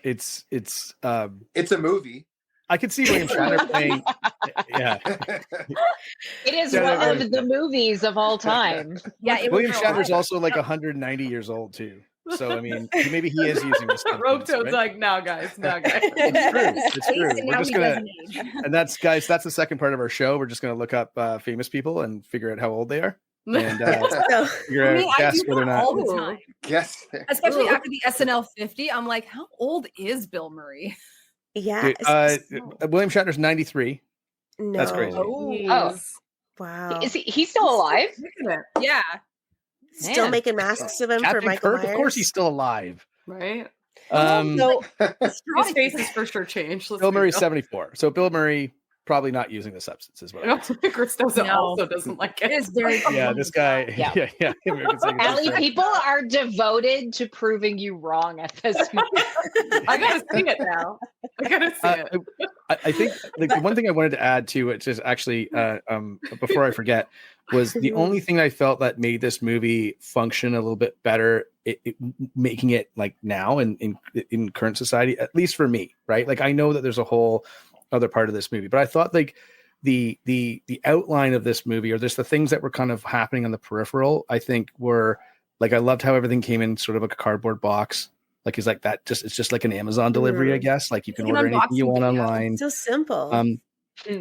movie. I could see William Shatner playing. Yeah, it is one of the movies of all time. Yeah, William Shatner's also like 190 years old too. So I mean, maybe he is using this. Rogue Toad's like, no, guys. It's true. It's true. We're just gonna, and that's the second part of our show. We're just gonna look up famous people and figure out how old they are, and figure out guess whether or not. All the time. Yes, especially after the SNL 50, I'm like, how old is Bill Murray? Yeah, William Shatner's 93. No. That's crazy. Oh, wow. Is he's still alive? Yeah. Still making masks of him for Michael Myers. Of course, he's still alive, right? So his face is for sure changed. Bill Murray's 74. So Bill Murray probably not using the substance is what I would say. Chris also doesn't like it. It is very this guy. Yeah. Ali, people are devoted to proving you wrong at this moment. I gotta see it now. I think like the one thing I wanted to add to it is actually before I forget was the only thing I felt that made this movie function a little bit better, making it like now in current society, at least for me, right? Like I know that there's a whole other part of this movie, but I thought like the outline of this movie, or just the things that were kind of happening on the peripheral, I think were like, I loved how everything came in sort of like a cardboard box. Like, it's like that, it's just like an Amazon delivery, I guess. Like you can order anything you want online. So simple.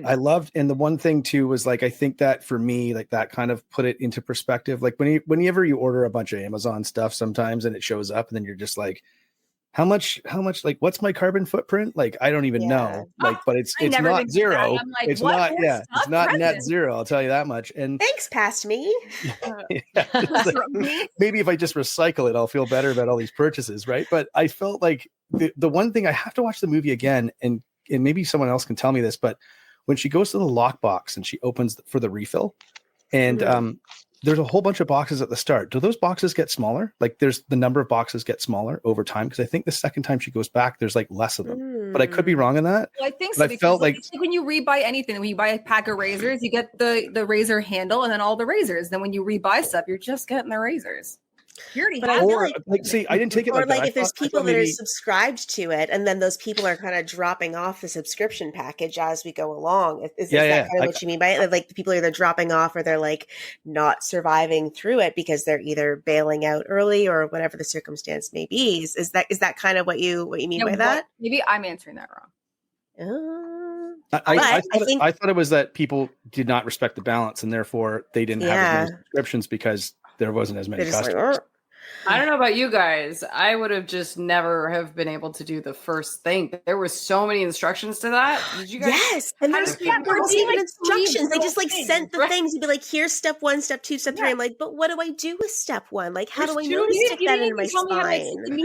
I loved, and the one thing too was like, I think that for me, like that kind of put it into perspective. Like whenever you order a bunch of Amazon stuff sometimes and it shows up and then you're just like, how much, like, what's my carbon footprint? Like, I don't even know. Like, but it's not zero. Like, it's not, it's not net zero. I'll tell you that much. And thanks, past me. Like, maybe if I just recycle it, I'll feel better about all these purchases. Right. But I felt like the one thing, I have to watch the movie again, and maybe someone else can tell me this, but when she goes to the lockbox and she opens for the refill, and there's a whole bunch of boxes at the start. Do those boxes get smaller? Like the number of boxes get smaller over time? Because I think the second time she goes back, there's like less of them. But I could be wrong on that. Well, I think so. But I felt like when you rebuy anything, when you buy a pack of razors, you get the razor handle and then all the razors. Then when you rebuy stuff, you're just getting the razors. You already have like, see, I didn't take it or like that. If there's people that are subscribed to it, and then those people are kind of dropping off the subscription package as we go along. Is that kind of what you mean by it? Like the people are either dropping off or they're like not surviving through it because they're either bailing out early or whatever the circumstance may be. Is that kind of what you mean by that? Maybe I'm answering that wrong. I thought it was that people did not respect the balance and therefore they didn't have as many subscriptions because there wasn't as many customers. Like, I don't know about you guys. I would have just never have been able to do the first thing. There were so many instructions to that. Did you guys? Yes, and there's instructions. They just like sent the things and be like, "Here's step 1, step 2, step 3." I'm like, but what do I do with step 1? Like, how do I know to stick that into my spine?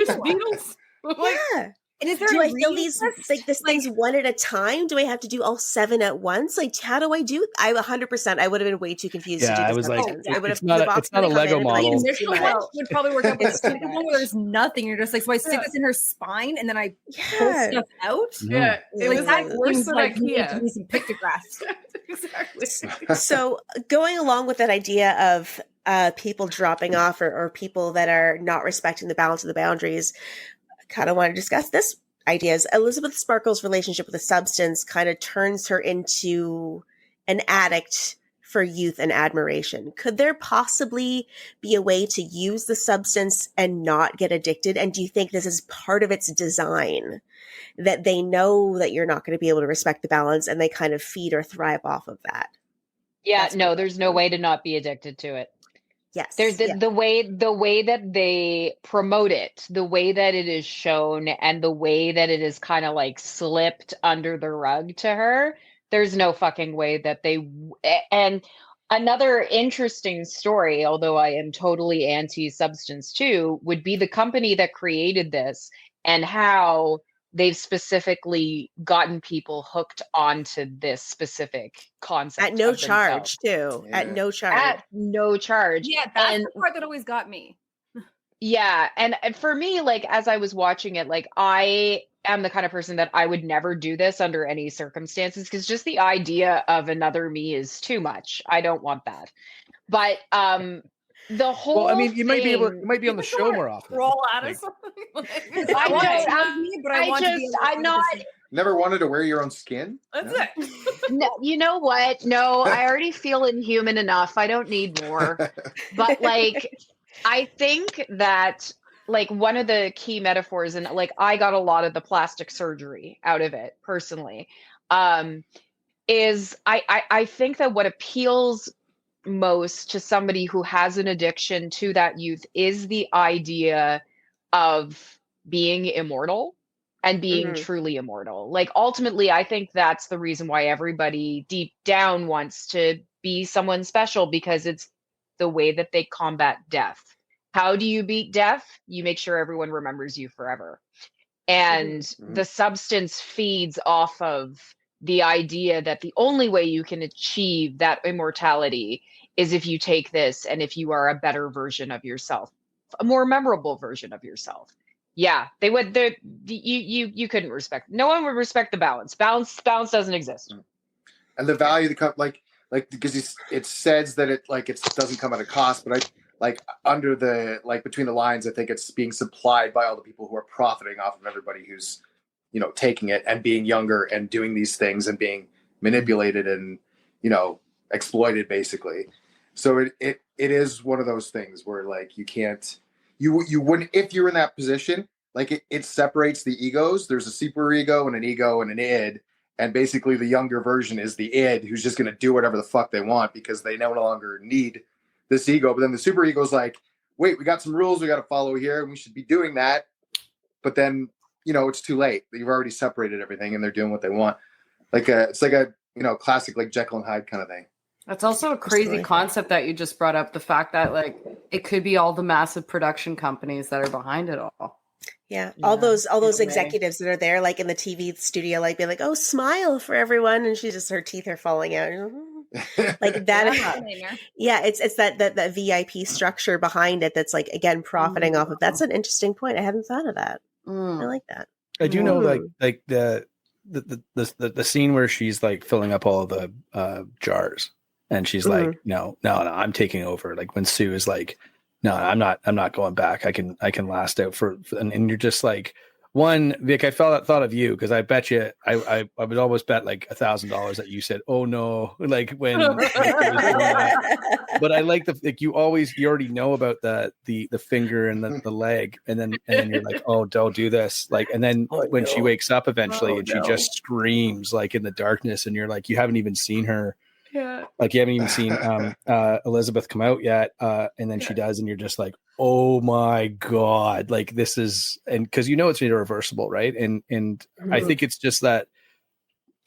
Yeah. And is there do a I fill reading these list? like this things one at a time? Do I have to do all 7 at once? Like, how do I do? I 100%. I would have been way too confused to Yeah, do I the was like, substance. I would have it's not the a, box it's not a would have come Lego in and been like, model. "This is The too initial much." one would probably work out, but It's the too second much. one where there's nothing, you're just like, so I stick this in her spine and then I pull Yeah. stuff out. Yeah, it Like was that like worse seems than like me to IKEA. do some pictographs. Exactly. So going along with that idea of people dropping off or people that are not respecting the balance of the boundaries, I kind of want to discuss this idea. Is Elizabeth Sparkle's relationship with a substance kind of turns her into an addict for youth and admiration. Could there possibly be a way to use the substance and not get addicted? And do you think this is part of its design, that they know that you're not going to be able to respect the balance and they kind of feed or thrive off of that? Yeah, That's no, my there's no question. way to not be addicted to it. Yes. There's Yeah. the way that they promote it, the way that it is shown, and the way that it is kind of like slipped under the rug to her. There's no fucking way that and another interesting story, although I am totally anti-substance too, would be the company that created this and how they've specifically gotten people hooked onto this specific concept At no of charge, themselves. too. At Yeah. no charge. At no charge. Yeah, that's And the part that always got me. yeah, and for me, like as I was watching it, like I am the kind of person that I would never do this under any circumstances because just the idea of another me is too much. I don't want that. But the whole Well, I mean, you might be thing, on the show more often. Roll at Like- us. I want don't- to love me, but I want to be I'm not. Never wanted to wear your own skin? That's No? it. No, you know what? No, I already feel inhuman enough. I don't need more. But like I think that like one of the key metaphors, and like I got a lot of the plastic surgery out of it personally, is I think that what appeals most to somebody who has an addiction to that youth is the idea of being immortal and being Mhm. truly immortal. Like ultimately, I think that's the reason why everybody deep down wants to be someone special, because it's the way that they combat death. How do you beat death? You make sure everyone remembers you forever. And the substance feeds off of the idea that the only way you can achieve that immortality is if you take this and if you are a better version of yourself, a more memorable version of yourself. Yeah, they would. You couldn't respect. No one would respect the balance. Balance doesn't exist. And the value that come like because it says that it doesn't come at a cost, but under the between the lines, I think it's being supplied by all the people who are profiting off of everybody who's taking it and being younger and doing these things and being manipulated and exploited basically. So it is one of those things where you can't. You wouldn't, if you're in that position, it separates the egos. There's a super ego and an id. And basically the younger version is the id who's just going to do whatever the fuck they want because they no longer need this ego. But then the super ego is like, wait, we got some rules we got to follow here and we should be doing that. But then, it's too late. You've already separated everything and they're doing what they want. It's like a classic Jekyll and Hyde kind of thing. That's also a crazy concept that you just brought up. The fact that it could be all the massive production companies that are behind it all. Yeah. All those executives that are there, in the TV studio, being like, oh, smile for everyone. And her teeth are falling out. Like that. Yeah. It's that VIP structure behind it. That's again, profiting off of. That's an interesting point. I hadn't thought of that. I like that. I do know the scene where she's filling up all the jars. And she's like, no, I'm taking over. When Sue is like, no, I'm not going back. I can last out and you're just like, one, Vic, I thought of you because I bet you, I would almost bet $1,000 that you said, oh no, when. But I like you already know about the finger and the leg, and then you're like, oh, don't do this, and then when she wakes up eventually and she just screams in the darkness, and you're like, you haven't even seen her. Yeah. You haven't even seen Elizabeth come out yet. And then she does, and you're just like, oh my God. This is, and because it's irreversible, right? And I think it's just that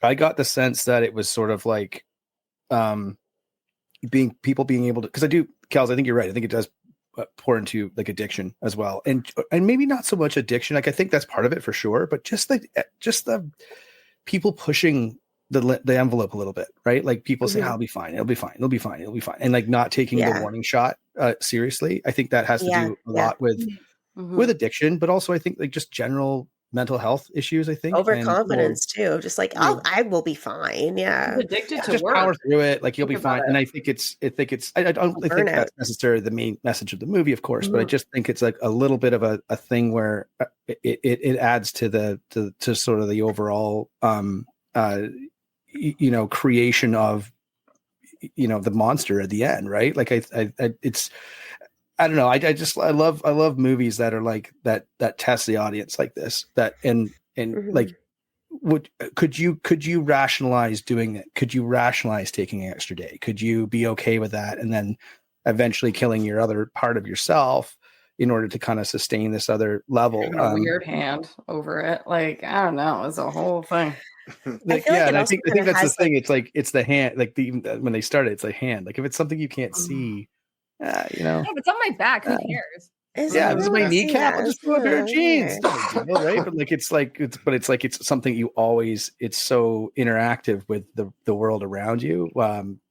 I got the sense that it was sort of people being able to, because Kells, I think you're right. I think it does pour into like addiction as well, and maybe not so much addiction. Like I think that's part of it for sure, but just the people pushing the envelope a little bit, right? Like people say, "I'll be fine. It'll be fine. It'll be fine. It'll be fine," and like not taking the warning shot seriously. I think that has to do a lot with addiction, but also I think like just general mental health issues. I think overconfidence too, just like I will be fine. Yeah, addicted to just work. power through it. Like you'll be fine. And I think I don't think that's necessarily the main message of the movie, of course, but I just think it's like a little bit of a thing where it adds to to sort of the overall creation of the monster at the end, right? Like it's I don't know. I love movies that are like that test the audience like this. That and like, could you rationalize doing it? Could you rationalize taking an extra day? Could you be okay with that? And then eventually killing your other part of yourself in order to kind of sustain this other level. A weird hand over it. Like, I don't know. It's a whole thing. I think that's the thing. It's like, it's the hand, like when they started, it's like hand. Like if it's something you can't see, if it's on my back, who cares? This is my kneecap. I'll just throw a pair of jeans, right? But like it's something you always. It's so interactive with the world around you.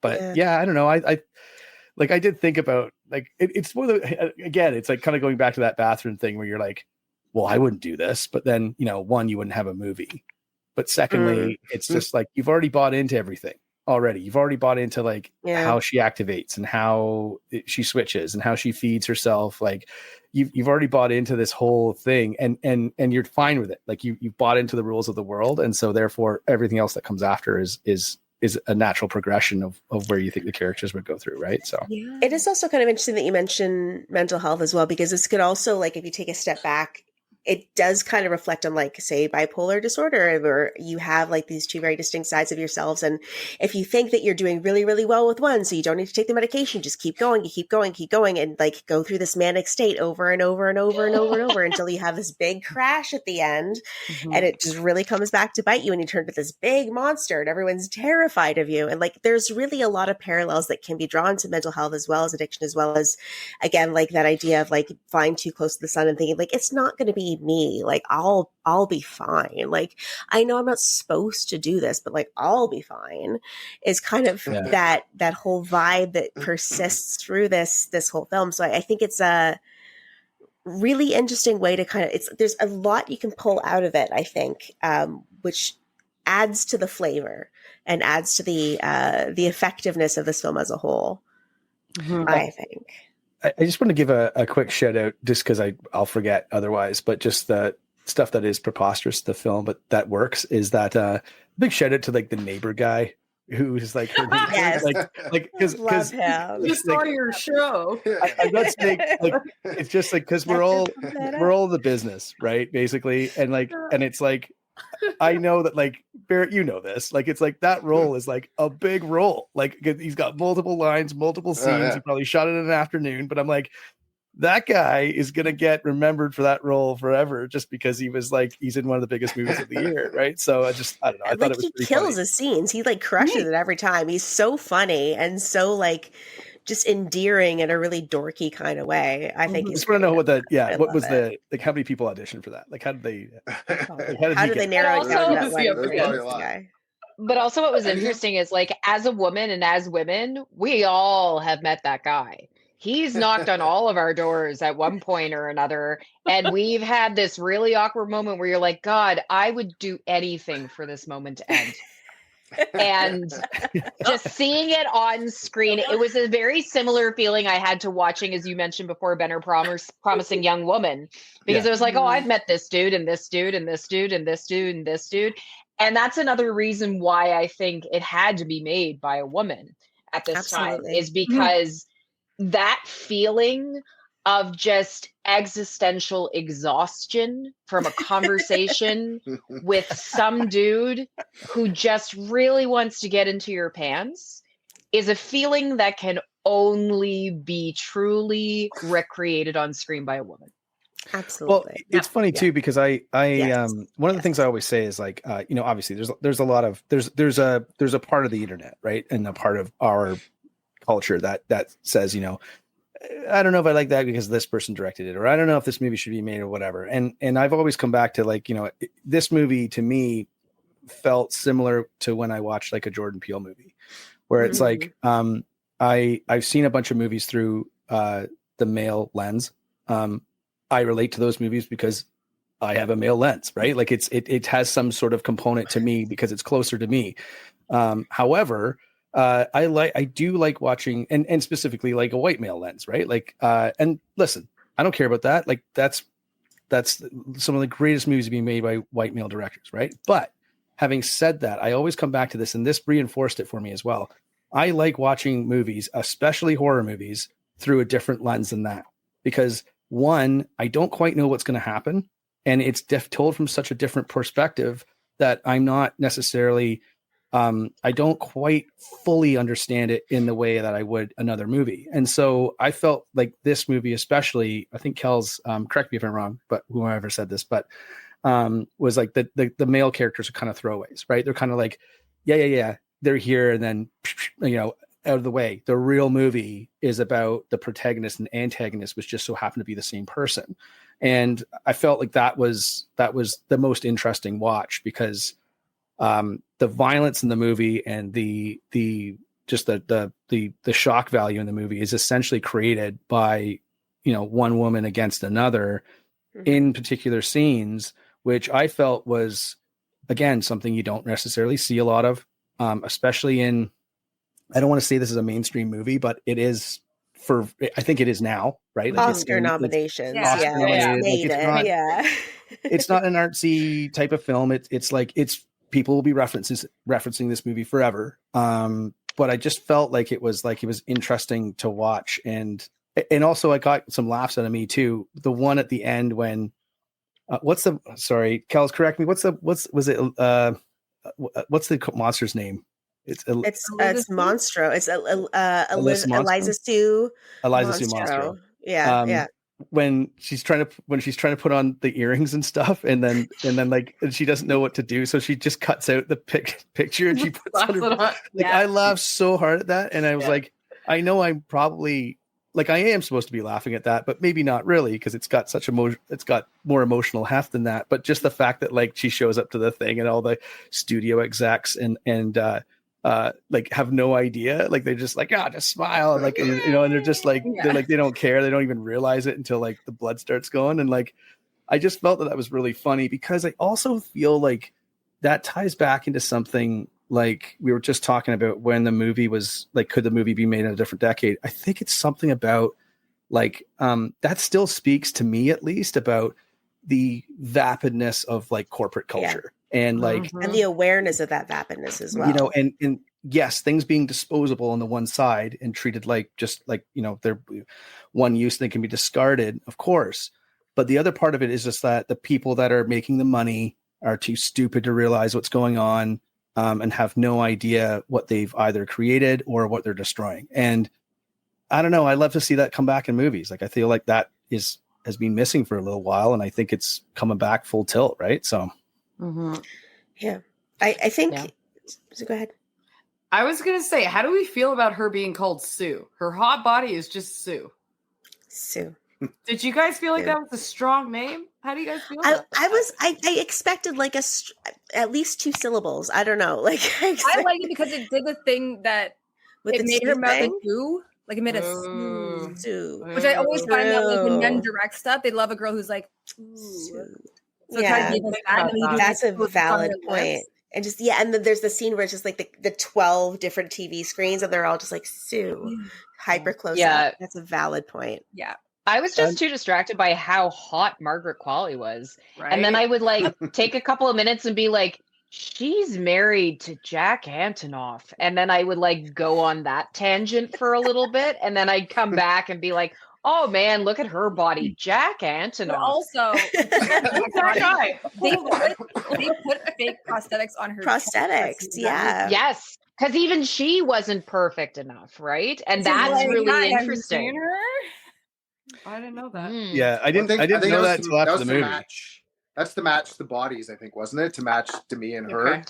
But yeah, I don't know. I did think about like it's one of the again. It's like kind of going back to that bathroom thing where you're like, well, I wouldn't do this, but then one, you wouldn't have a movie, but secondly, it's just like you've already bought into everything. Already you've already bought into like how she activates and how she switches and how she feeds herself. Like you've already bought into this whole thing and you're fine with it. Like you've bought into the rules of the world. And so therefore everything else that comes after is a natural progression of where you think the characters would go through. Right. So it is also kind of interesting that you mentioned mental health as well, because this could also, like, if you take a step back, it does kind of reflect on, like, say, bipolar disorder, where you have like these two very distinct sides of yourselves. And if you think that you're doing really, really well with one, so you don't need to take the medication, just keep going, and like go through this manic state over and over and over and over and over until you have this big crash at the end. And it just really comes back to bite you and you turn to this big monster and everyone's terrified of you. And like, there's really a lot of parallels that can be drawn to mental health as well as addiction, as well as, again, like that idea of like flying too close to the sun and thinking like, it's not going to be me, like I'll be fine, like I know I'm not supposed to do this, but like I'll be fine, is kind of that whole vibe that persists through this whole film. So I think it's a really interesting way to kind of, there's a lot you can pull out of it, I think, which adds to the flavor and adds to the effectiveness of this film as a whole. I think I just want to give a quick shout out, just because I'll forget otherwise, but just the stuff that is preposterous to the film, but that works, is that big shout out to like the neighbor guy who's like her like because just saw your show. I'm not saying like it's just like because we're all the business, right? Basically, and it's like I know that like Barrett, this, like it's like that role is like a big role. Like he's got multiple lines, multiple scenes. He probably shot it in an afternoon, but I'm like, that guy is gonna get remembered for that role forever, just because he's in one of the biggest movies of the year, right? So I don't know. I thought it was he kills his scenes. He like crushes it every time. He's so funny and so like just endearing in a really dorky kind of way. I think I just want to know what was how many people auditioned for that? Like how did they how did they narrow it down that way? But also what was interesting is like as a woman and as women, we all have met that guy. He's knocked on all of our doors at one point or another. And we've had this really awkward moment where you're like, God, I would do anything for this moment to end. And just seeing it on screen, it was a very similar feeling I had to watching, as you mentioned before, Ben, Promising Young Woman, because it was like, oh, I've met this dude and this dude and this dude and this dude and this dude. And that's another reason why I think it had to be made by a woman at this time, is because that feeling of just existential exhaustion from a conversation with some dude who just really wants to get into your pants is a feeling that can only be truly recreated on screen by a woman. Absolutely. Well, it's funny too, because I one of the things I always say is like, obviously there's a lot of, there's a part of the internet, right? And a part of our culture that says, I don't know if I like that because this person directed it, or I don't know if this movie should be made or whatever. And I've always come back to like, this movie to me felt similar to when I watched like a Jordan Peele movie, where it's like, I've seen a bunch of movies through the male lens. I relate to those movies because I have a male lens, right? Like it has some sort of component to me because it's closer to me. However, I do like watching and specifically like a white male lens, right? Like, and listen, I don't care about that. Like that's some of the greatest movies being made by white male directors, right? But having said that, I always come back to this, and this reinforced it for me as well. I like watching movies, especially horror movies, through a different lens than that, because one, I don't quite know what's going to happen. And it's told from such a different perspective that I'm not necessarily, I don't quite fully understand it in the way that I would another movie. And so I felt like this movie, especially, I think Kells, correct me if I'm wrong, but whoever said this, but was like the male characters are kind of throwaways, right? They're kind of like, yeah, they're here. And then, out of the way. The real movie is about the protagonist and antagonist, which just so happened to be the same person. And I felt like that was the most interesting watch, because the violence in the movie and the shock value in the movie is essentially created by, one woman against another in particular scenes, which I felt was, again, something you don't necessarily see a lot of, especially in, I don't want to say this is a mainstream movie, but it is I think it is now, right? Like Oscar nominations. Oscar nominated. It's not an artsy type of film. It's people will be referencing this movie forever. But I just felt like it was interesting to watch. And also I got some laughs out of me too. The one at the end when, sorry, Kells, correct me. What's the monster's name? It's Monstro. It's Eliza Sue. Monstro. Yeah. When she's trying to put on the earrings and stuff, and then she doesn't know what to do, so she just cuts out the picture and she puts on her. I laughed so hard at that, and I was like, I know I'm probably I am supposed to be laughing at that, but maybe not really, because it's got such it's got more emotional heft than that. But just the fact that she shows up to the thing and all the studio execs and have no idea, they're just just smile, and they're just they don't care, they don't even realize it until the blood starts going. And I just felt that was really funny, because I also feel like that ties back into something we were just talking about when the movie was could the movie be made in a different decade. I think it's something about that still speaks to me, at least, about the vapidness of corporate culture. And and the awareness of that vapidness as well. And yes, things being disposable on the one side and treated they're one use, they can be discarded, of course. But the other part of it is just that the people that are making the money are too stupid to realize what's going on, and have no idea what they've either created or what they're destroying. And I don't know, I love to see that come back in movies. I feel like that has been missing for a little while, and I think it's coming back full tilt, right? So yeah, I think so go ahead. I was gonna say, how do we feel about her being called Sue? Her hot body is just Sue. Did you guys feel like that was a strong name? How do you guys feel about that? I expected at least 2 syllables. I don't know. I like it because it did the thing that it made her mouth a Sue. It made a Sue. Which I always find that when men direct stuff, they love a girl who's Sue. So that's a valid point. And just and then there's the scene where it's just the 12 different TV screens, and they're all just Sue, hyper close up. That's a valid point. Yeah. I was just too distracted by how hot Margaret Qualley was. Right? And then I would take a couple of minutes and be like, she's married to Jack Antonoff. And then I would go on that tangent for a little bit. And then I'd come back and be like, oh man, look at her body. Jack Antonoff. But also, they put fake prosthetics on her. Prosthetics, yeah. Yes. Because even she wasn't perfect enough, right? And that's really interesting. I didn't know that. Yeah, I didn't know that until after the movie. That's to match the bodies, I think, wasn't it? To match Demi and her.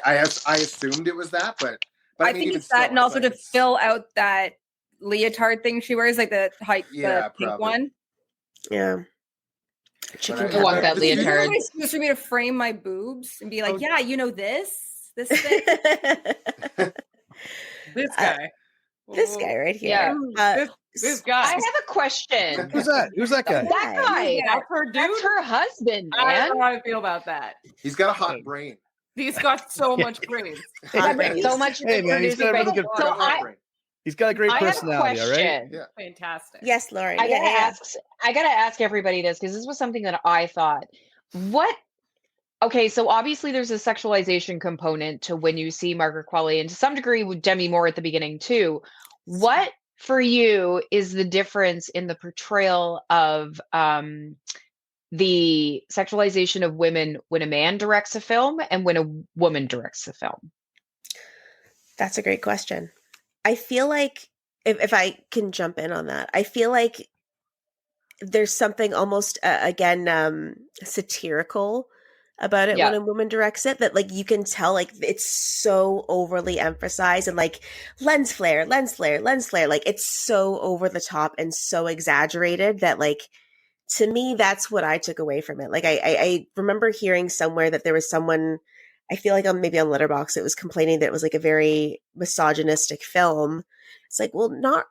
I assumed it was that, but I think it's that, and also to fill out that leotard thing she wears, like the pink probably. one. Yeah. Chicken I want cutlet. that This is leotard. an excuse for me to frame my boobs and be like, yeah, you know this thing. This guy. This guy right here. This guy. I have a question. Who's that? Who's that guy? That guy. That's her dude. That's her husband, I don't man. know how I feel about that. He's got a hot brain. He's got so much brains. Hot brains. So much. Hey, man, he's got a really good. So hot brain. He's got a great I have a personality. All right. question. Yeah. Fantastic. Yes, Lauren. I gotta ask everybody this because this was something that I thought. Okay, so obviously there's a sexualization component to when you see Margaret Qualley, and to some degree with Demi Moore at the beginning too. What for you is the difference in the portrayal of the sexualization of women when a man directs a film and when a woman directs a film? That's a great question. I feel like if I can jump in on that, I feel like there's something almost satirical about it when a woman directs it, that like you can tell like it's so overly emphasized and like lens flare, like it's so over the top and so exaggerated that like to me that's what I took away from it. Like I remember hearing somewhere that there was someone, I feel like maybe on Letterboxd, it was complaining that it was like a very misogynistic film. It's like, well, not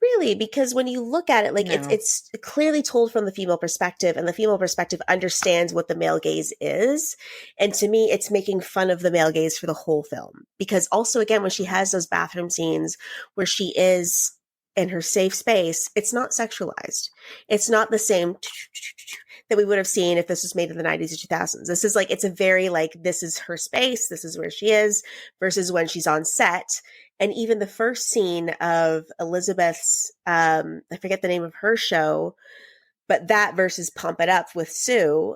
really, because when you look at it, like it's clearly told from the female perspective, and the female perspective understands what the male gaze is. And to me, it's making fun of the male gaze for the whole film. Because also, again, when she has those bathroom scenes where she is in her safe space, it's not sexualized. It's not the same that we would have seen if this was made in the 90s or 2000s. This is like, it's a very like, this is her space, this is where she is, versus when she's on set. And even the first scene of Elizabeth's, I forget the name of her show, but that versus Pump It Up with Sue,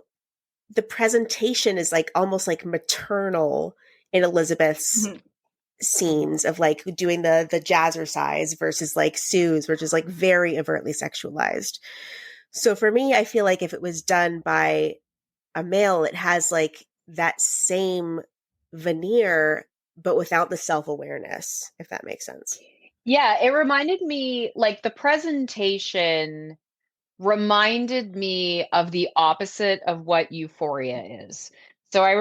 the presentation is like almost like maternal in Elizabeth's scenes of like doing the jazzercise versus like Sue's, which is like very overtly sexualized. So for me, I feel like if it was done by a male, it has like that same veneer, but without the self-awareness, if that makes sense. Yeah, it reminded me, like the presentation reminded me of the opposite of what Euphoria is. So I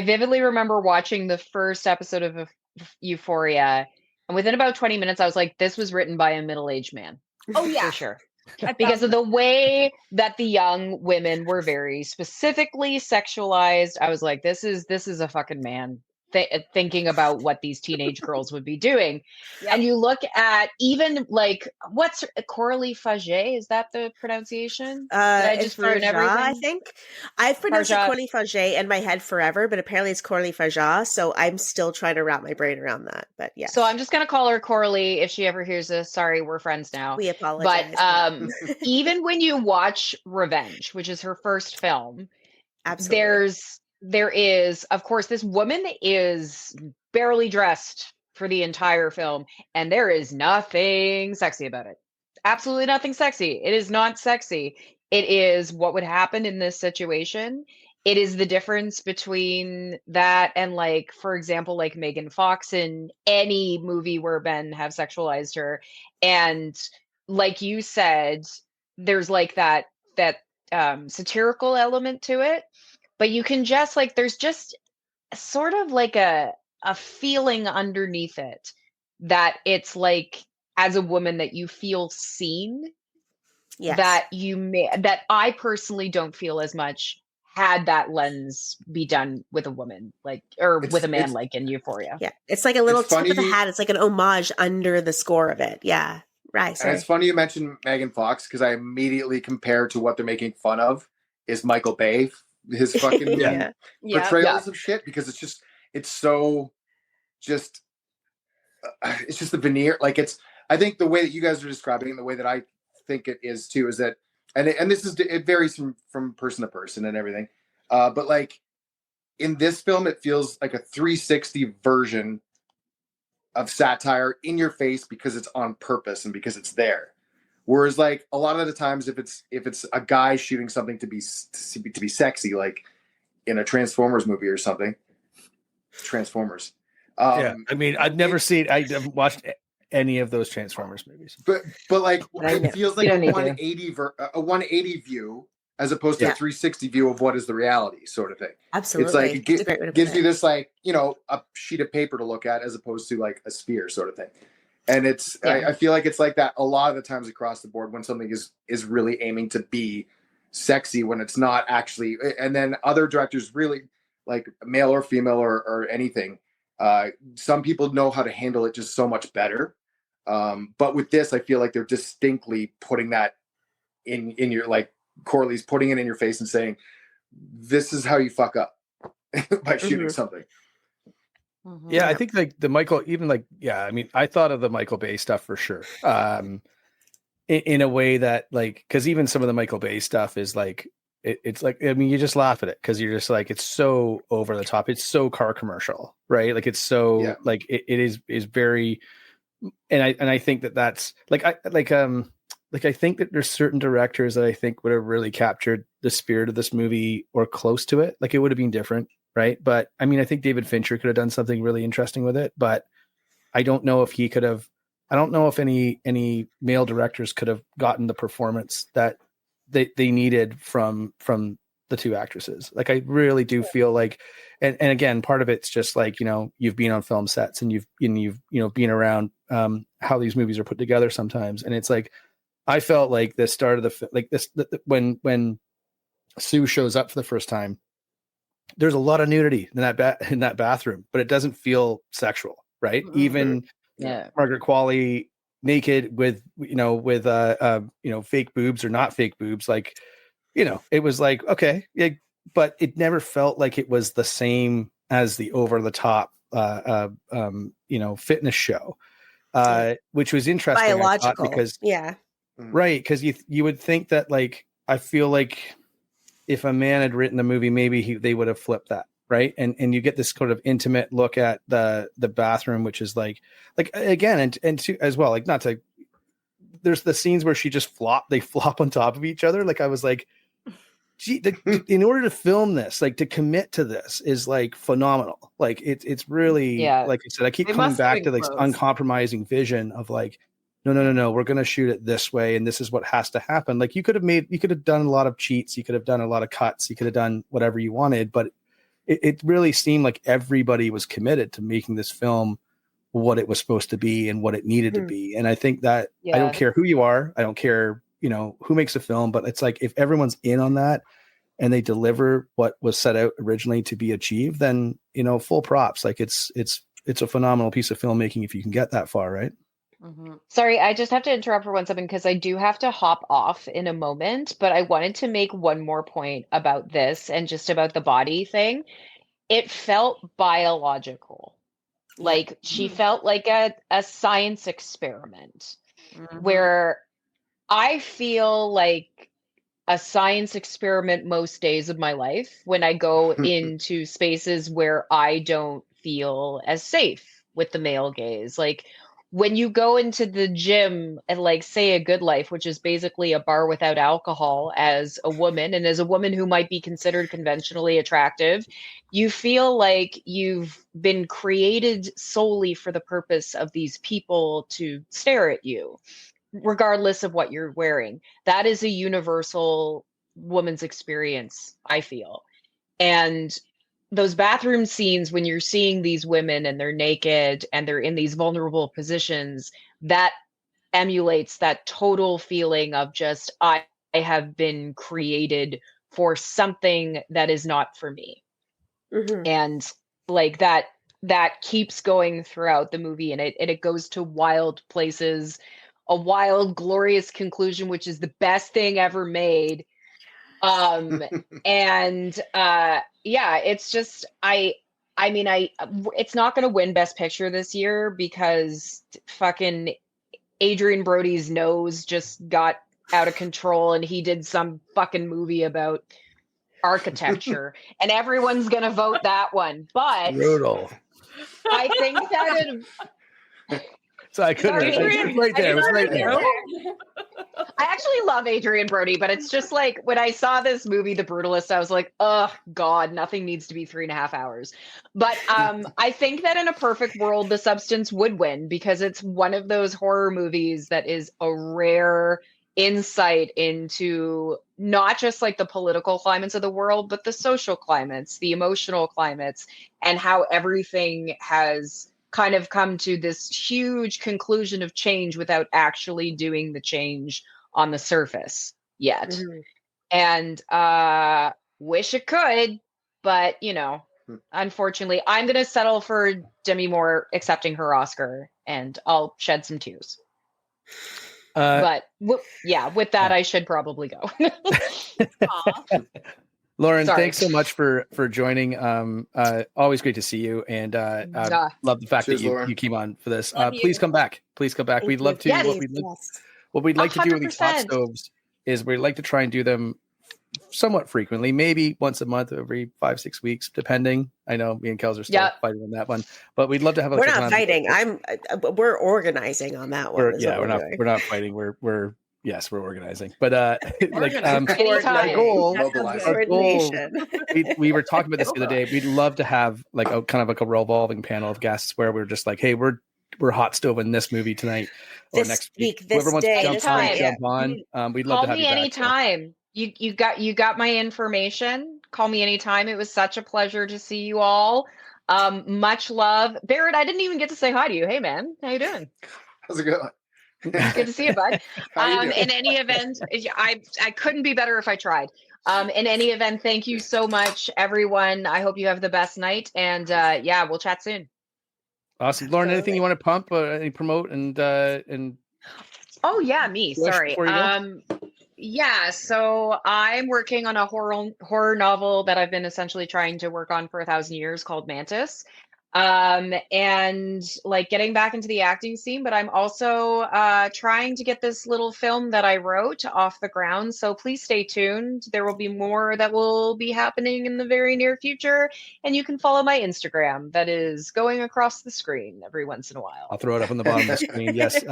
vividly remember watching the first episode of Euphoria, and within about 20 minutes, I was like, this was written by a middle-aged man. Oh, yeah. For sure. Because of the way that the young women were very specifically sexualized. I was like, this is a fucking man thinking about what these teenage girls would be doing. Yep. And you look at even like, what's Coralie Faget? Is that the pronunciation? Did I just ruin everything? I think I've pronounced Coralie Faget in my head forever, but apparently it's Coralie Faget. So I'm still trying to wrap my brain around that. But yeah. So I'm just going to call her Coralie if she ever hears this. Sorry, we're friends now. We apologize. But even when you watch Revenge, which is her first film, absolutely. There is, of course, this woman is barely dressed for the entire film, and there is nothing sexy about it. Absolutely nothing sexy. It is not sexy. It is what would happen in this situation. It is the difference between that and, like, for example, like Megan Fox in any movie where men have sexualized her. And like you said, there's like that satirical element to it. But you can just like, there's just sort of like a feeling underneath it that it's like, as a woman, that you feel seen. Yes. That I personally don't feel as much had that lens be done with a woman, like, or with a man, like in Euphoria. Yeah. It's like a little tip of the hat. It's like an homage under the score of it. Yeah. Right. And it's funny you mentioned Megan Fox, because I immediately compare to what they're making fun of is Michael Bay. His fucking portrayals of shit, because it's just the veneer. Like I think the way that you guys are describing it, the way that I think it is too, is that, and it varies from person to person and everything. But like in this film, it feels like a 360 version of satire in your face because it's on purpose and because it's there. Whereas, like, a lot of the times, if it's a guy shooting something to be sexy, like in a Transformers movie or something, Transformers. I mean, I've never seen. I've watched any of those Transformers movies. But like I know. it feels like a 180 view as opposed to a 360 view of what is the reality sort of thing. Absolutely. It's like That's a great way to gives put you it. this like, you know, a sheet of paper to look at as opposed to like a sphere sort of thing. And it's I feel like it's like that a lot of the times across the board when something is really aiming to be sexy when it's not actually. And then other directors really, like male or female or anything, some people know how to handle it just so much better. But with this, I feel like they're distinctly putting that in your, like Corley's putting it in your face and saying, this is how you fuck up by shooting something. Yeah, I think like the Michael, even like, I mean, I thought of the Michael Bay stuff for sure. In a way that like, because even some of the Michael Bay stuff is like, it's like, I mean, you just laugh at it because you're just like, it's so over the top. It's so car commercial, right? Like it's so like it is very, and I think that's like I think that there's certain directors that I think would have really captured the spirit of this movie or close to it. Like it would have been different. Right. But I mean, I think David Fincher could have done something really interesting with it, but I don't know if he could have, I don't know if any male directors could have gotten the performance that they needed from the two actresses. Like, I really do feel like, and again, part of it's just like, you know, you've been on film sets and you've been around how these movies are put together sometimes. And it's like, I felt like the start of when Sue shows up for the first time, there's a lot of nudity in that bathroom, but it doesn't feel sexual, right? Mm-hmm. Even Margaret Qualley naked with fake boobs or not fake boobs, like, you know, it was like, okay, yeah, but it never felt like it was the same as the over the top fitness show, which was interesting. Biological, because right, because you would think that, like, I feel like if a man had written the movie, maybe they would have flipped that, right? And you get this sort of intimate look at the bathroom, which is like again, and to, as well, like, not to. There's the scenes where they flop on top of each other. Like, I was like, gee, in order to film this, like, to commit to this is like phenomenal. Like, it's really, like I said, I keep coming back to this uncompromising vision of like, no, we're going to shoot it this way, and this is what has to happen. Like, you could have done a lot of cheats, you could have done a lot of cuts, you could have done whatever you wanted, but it really seemed like everybody was committed to making this film what it was supposed to be and what it needed to be. And I think that I don't care who you are, I don't care, who makes a film, but it's like, if everyone's in on that and they deliver what was set out originally to be achieved, then, full props. Like, it's a phenomenal piece of filmmaking if you can get that far, right? Mm-hmm. Sorry, I just have to interrupt for 1 second because I do have to hop off in a moment, but I wanted to make one more point about this and just about the body thing. It felt biological. Like, she felt like a science experiment, where I feel like a science experiment most days of my life when I go into spaces where I don't feel as safe with the male gaze. Like, when you go into the gym and, like, say a Good Life, which is basically a bar without alcohol, as a woman, and as a woman who might be considered conventionally attractive, you feel like you've been created solely for the purpose of these people to stare at you, regardless of what you're wearing. That is a universal woman's experience, I feel. And those bathroom scenes, when you're seeing these women and they're naked and they're in these vulnerable positions, that emulates that total feeling of just, I have been created for something that is not for me. And like that keeps going throughout the movie, and it goes to wild places, a wild, glorious conclusion, which is the best thing ever made. It's just, it's not going to win Best Picture this year because fucking Adrian Brody's nose just got out of control and he did some fucking movie about architecture and everyone's going to vote that one. But brutal. I think that So I couldn't. It was right there. I actually love Adrian Brody, but it's just like when I saw this movie, The Brutalist, I was like, oh God, nothing needs to be 3.5 hours. But I think that in a perfect world, The Substance would win because it's one of those horror movies that is a rare insight into not just like the political climates of the world, but the social climates, the emotional climates, and how everything has kind of come to this huge conclusion of change without actually doing the change on the surface yet. Mhm. And wish it could, but unfortunately, I'm going to settle for Demi Moore accepting her Oscar, and I'll shed some tears. But with that, I should probably go. Lauren, Sorry. thanks so much for joining. Always great to see you, and love the fact Cheers, that Lauren. you came on for this. Love Please you. come back. Please come back. Thank We'd you. love to. Yes. What we'd like to do with these hot 100%. stoves is we'd like to try and do them somewhat frequently, maybe once a month, every 5-6 weeks, depending. I know me and Kells are still fighting on that one, but we'd love to have. We're not fighting. We're organizing on that one. We're not fighting. We're organizing, but Anytime. our goal, we were talking about this the other day. We'd love to have like a kind of like a revolving panel of guests where we're just like, hey, we're hot stoving this movie tonight or This next week, week. this Whoever wants day, to this jump time, on. We'd love Call to have me you back. anytime. You got my information. Call me anytime. It was such a pleasure to see you all. Much love, Barrett. I didn't even get to say hi to you. Hey, man, how you doing? How's it going? Good to see you, bud. How you doing? In any event, I couldn't be better if I tried. In any event, thank you so much, everyone. I hope you have the best night, and we'll chat soon. Awesome, Lauren. Anything you want to pump, any promote, and Oh yeah, me. Sorry. before you go? Yeah, so I'm working on a horror novel that I've been essentially trying to work on for 1,000 years called Mantis. And like getting back into the acting scene, but I'm also trying to get this little film that I wrote off the ground. So please stay tuned. There will be more that will be happening in the very near future. And you can follow my Instagram that is going across the screen every once in a while. I'll throw it up on the bottom of the screen. Yes.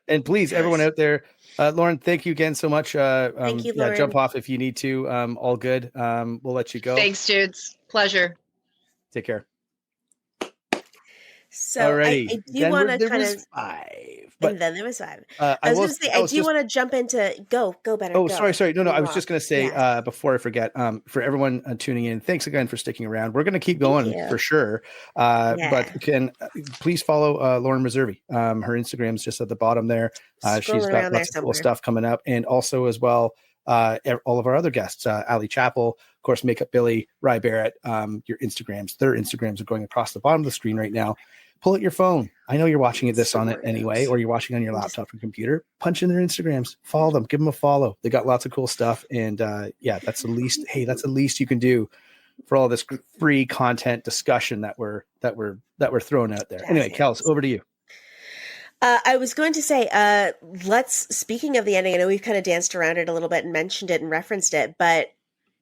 And please, everyone out there, Lauren, thank you again so much. Thank you, Lauren. Jump off if you need to. All good. We'll let you go. Thanks, dudes. Pleasure. Take care. So I do want to kind of 5. and then there was 5. I was going to say, I do want to jump into go better. Oh, go. sorry. No, I was just going to say before I forget, for everyone tuning in, thanks again for sticking around. We're going to keep going for sure. But please follow Lauren Messervey. Her Instagram's just at the bottom there. She's got lots of cool stuff coming up, and also as well, all of our other guests, Ali Chappell, of course, Makeup Billy, Ry Barrett. Their Instagrams are going across the bottom of the screen right now. Pull out your phone. I know you're watching this on it anyway, or you're watching on your laptop or computer. Punch in their Instagrams, follow them, give them a follow. They got lots of cool stuff, and that's the least. Hey, that's the least you can do for all this free content discussion that we're throwing out there. Anyway, Kells, over to you. I was going to say, speaking of the ending, I know we've kind of danced around it a little bit and mentioned it and referenced it, but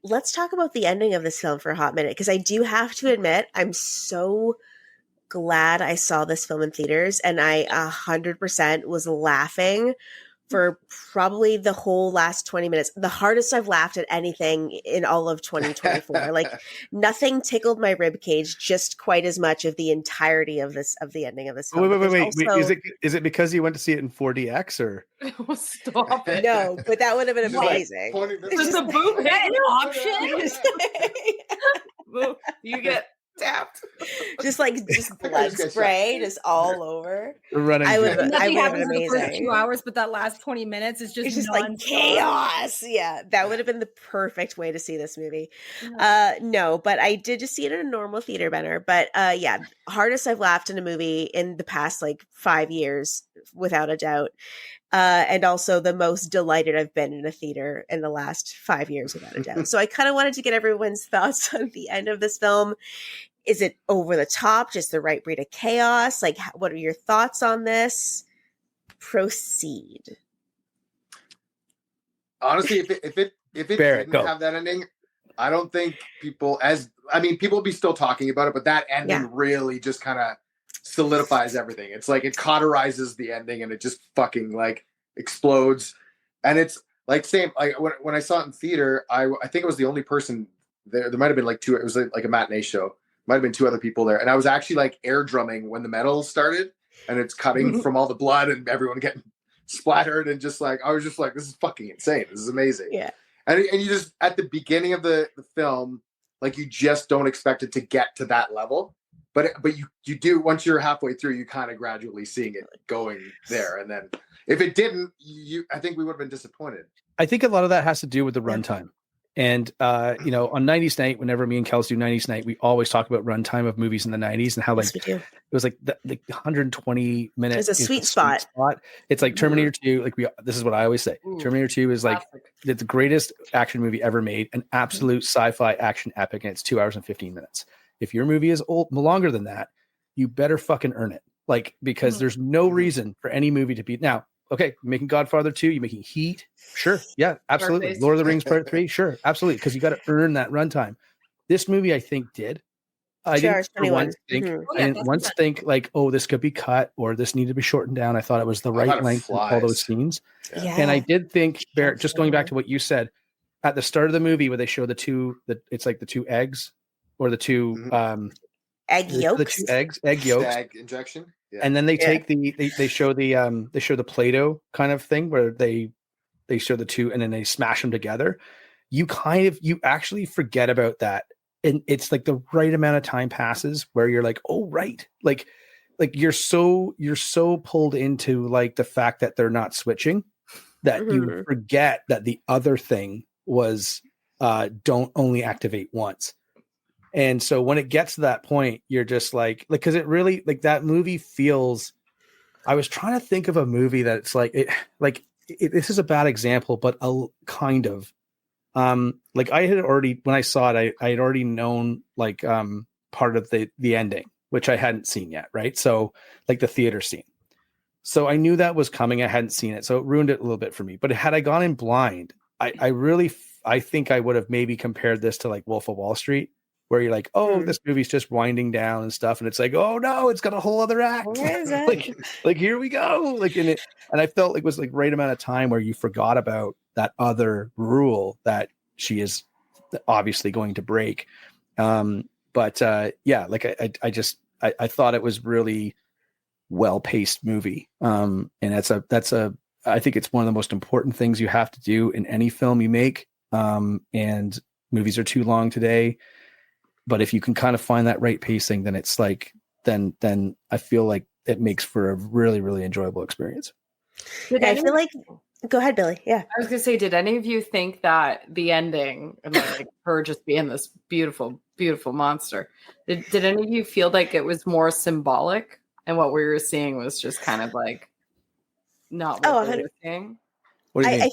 let's talk about the ending of this film for a hot minute, because I do have to admit, I'm so glad I saw this film in theaters, and I 100% was laughing for probably the whole last 20 minutes. The hardest I've laughed at anything in all of 2024. Like nothing tickled my rib cage just quite as much of the entirety of the ending of this film. Wait. Is it because you went to see it in 4DX or? Stop it. No, but that would have been amazing. Is the boob hit an option? You get tapped. just blood spray just all over. I would have been amazing. The first 2 hours, but that last 20 minutes is just like chaos. Yeah, that would have been the perfect way to see this movie. No, but I did just see it in a normal theater banner. But hardest I've laughed in a movie in the past like 5 years, without a doubt. And also the most delighted I've been in a theater in the last 5 years, without a doubt. So I kind of wanted to get everyone's thoughts on the end of this film. Is it over the top, just the right breed of chaos? Like, what are your thoughts on this? Proceed. Honestly, if it didn't have that ending, I don't think people will be still talking about it, but that ending really just kind of solidifies everything. It's like it cauterizes the ending and it just fucking like explodes. And it's like same like when I saw it in theater, I think I was the only person there. There might have been like two. It was like a matinee show. Might have been two other people there, and I was actually like air drumming when the metal started, and it's cutting from all the blood and everyone getting splattered, and just like I was just like, this is fucking insane. This is amazing. Yeah. And you just at the beginning of the film, like you just don't expect it to get to that level, but you do once you're halfway through, you kind of gradually seeing it going there, and then if it didn't, I think we would have been disappointed. I think a lot of that has to do with the runtime. And, on 90s Night, whenever me and Kells do 90s Night, we always talk about runtime of movies in the 90s and how like it was like the 120 minutes. It's a sweet spot. It's like Terminator 2. Like this is what I always say. Terminator 2 is like the greatest action movie ever made, an absolute sci-fi action epic, and it's 2 hours and 15 minutes. If your movie is longer than that, you better fucking earn it. Like, because there's no reason for any movie to be now. Okay, you're making Godfather 2, you're making Heat. Sure. Yeah, absolutely. Lord of the Rings Part 3. Sure, absolutely. Because you got to earn that runtime. This movie, I think, did. I didn't once think like, oh, this could be cut or this needed to be shortened down. I thought it was the right length for all those scenes. Yeah. And I did think, Barrett, just going back to what you said, at the start of the movie where they show it's like the two eggs or the two egg yolks. The two egg yolks. Egg injection. Yeah. And then they take they show the Play-Doh kind of thing where they show the two and then they smash them together. You actually forget about that. And it's like the right amount of time passes where you're like, oh, right. Like you're so pulled into like the fact that they're not switching that you forget that the other thing was don't only activate once. And so when it gets to that point, you're just like, because it really like that movie feels. I was trying to think of a movie that's like it. This is a bad example, but a kind of. Like I had already when I saw it, I had already known like part of the ending, which I hadn't seen yet, right? So like the theater scene. So I knew that was coming. I hadn't seen it, so it ruined it a little bit for me. But had I gone in blind, I think I would have maybe compared this to like Wolf of Wall Street. Where you're like, oh, this movie's just winding down and stuff, and it's like, oh no, it's got a whole other act. like here we go. Like and I felt like it was like right amount of time where you forgot about that other rule that she is obviously going to break. But like I thought it was really well-paced movie. And that's I think it's one of the most important things you have to do in any film you make. And movies are too long today. But if you can kind of find that right pacing, then it's like, then I feel like it makes for a really, really enjoyable experience. I feel like, go ahead, Billy. Yeah. I was going to say, did any of you think that the ending and like her just being this beautiful, beautiful monster, did any of you feel like it was more symbolic and what we were seeing was just kind of like not what we were seeing? What do you mean?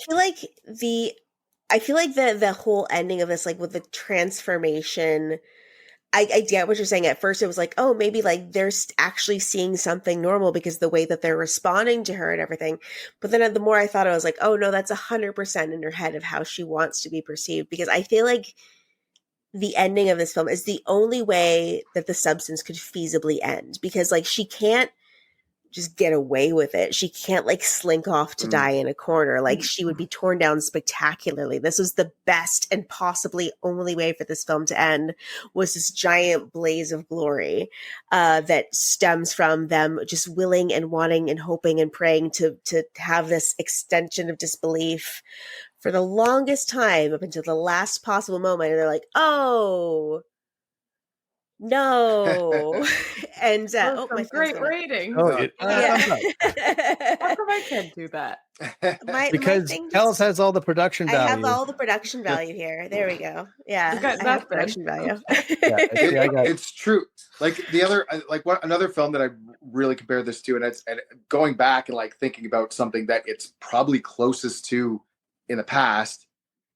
I feel like the whole ending of this, like with the transformation, I get what you're saying. At first it was like, oh, maybe like they're actually seeing something normal because the way that they're responding to her and everything. But then the more I thought, I was like, oh no, that's 100% in her head of how she wants to be perceived. Because I feel like the ending of this film is the only way that the substance could feasibly end, because like she can't just get away with it. She can't like slink off to die in a corner. Like she would be torn down spectacularly. This was the best and possibly only way for this film to end, was this giant blaze of glory that stems from them just willing and wanting and hoping and praying to have this extension of disbelief for the longest time up until the last possible moment. And they're like, oh, no. And my great rating. Yeah. How come I can't do that? Because Kells has all the production value. I have all the production value here. There we go. Yeah, I have production value. It's true. Like the other, another film that I really compare this to, and going back and like thinking about something that it's probably closest to in the past,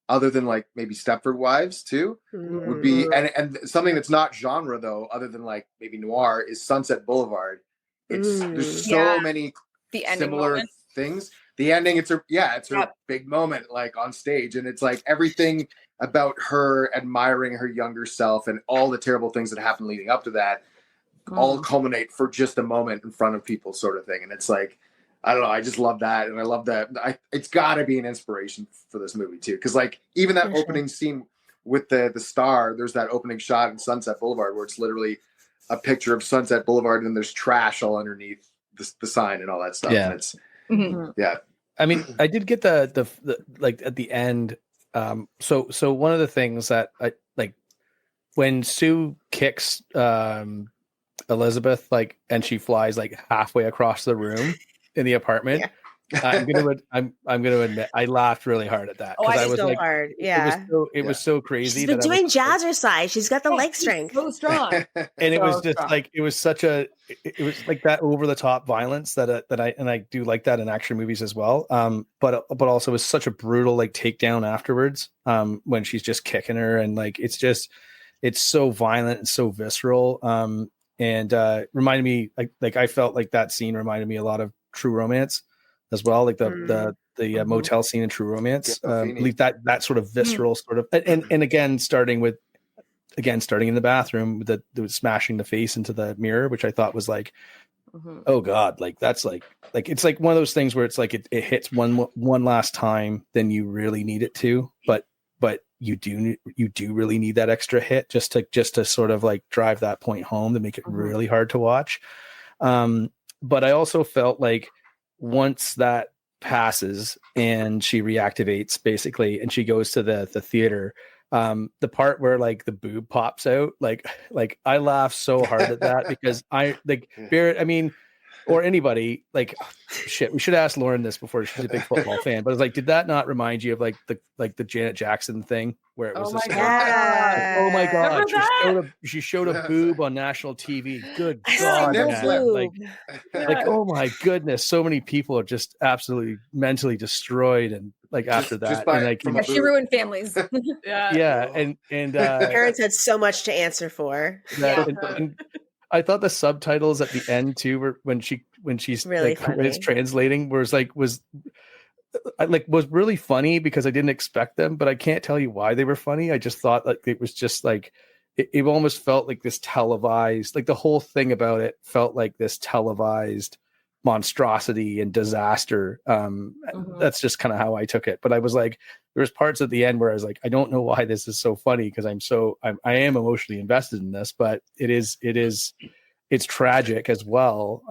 other than like maybe Stepford Wives too, would be, and something that's not genre though, other than like maybe noir, is Sunset Boulevard. There's so many similar things. The ending, it's her big moment like on stage, and it's like everything about her admiring her younger self and all the terrible things that happen leading up to that all culminate for just a moment in front of people, sort of thing. And it's like, I don't know. I just love that, and I love that. It's got to be an inspiration for this movie too, because like even that opening scene with the star, there's that opening shot in Sunset Boulevard where it's literally a picture of Sunset Boulevard, and there's trash all underneath the sign and all that stuff. Yeah, and it's yeah. I mean, I did get the like at the end. So one of the things that I like when Sue kicks Elizabeth, like, and she flies like halfway across the room in the apartment. I'm gonna admit I laughed really hard at that because I was so like, hard. Yeah, it was so crazy. She's been doing jazzercise. She's got the leg strength. So strong. And it was just like it was like that over the top violence that I do like that in action movies as well. But also it was such a brutal like takedown afterwards. When she's just kicking her, and like it's so violent and so visceral. And reminded me like I felt like that scene reminded me a lot of True Romance as well, like the motel scene in True Romance. I believe that sort of visceral sort of, and again starting in the bathroom with the smashing the face into the mirror, which I thought was like, oh God, like that's like it's like one of those things where it's like it hits one last time, then you really need it to, but you do really need that extra hit just to sort of like drive that point home to make it really hard to watch. But I also felt like once that passes and she reactivates basically, and she goes to the theater, the part where like the boob pops out, like I laughed so hard at that because I like Barrett, I mean, or anybody, like shit, we should ask Lauren this before, she's a big football fan, but it's like, did that not remind you of like the Janet Jackson thing where it was oh my God, she showed a boob on national TV. Good God, man. Like oh my goodness, so many people are just absolutely mentally destroyed, and like after that, and like she ruined families. and parents had so much to answer for. And I thought the subtitles at the end too were when she's really like funny. it's translating was really funny because I didn't expect them, but I can't tell you why they were funny. I just thought like it was just like it almost felt like this televised, like the whole thing about it felt like this televised monstrosity and disaster. That's just kind of how I took it. But I was like, there was parts at the end where I was like, I don't know why this is so funny because I am emotionally invested in this, but it's tragic as well.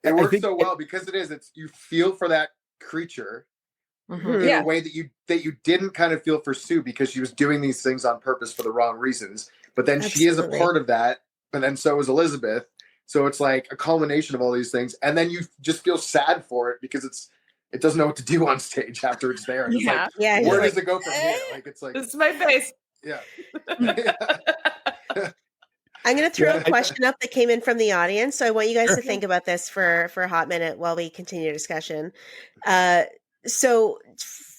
It works so well because it's you feel for that creature in a way that you didn't kind of feel for Sue because she was doing these things on purpose for the wrong reasons. But then she is a part of that, and then so is Elizabeth. So it's like a culmination of all these things, and then you just feel sad for it because it doesn't know what to do on stage after it's there. And it's like, where does it go from here? Like it's like, this is my face. Yeah. I'm going to throw a question up that came in from the audience. So I want you guys to think about this for a hot minute while we continue discussion. So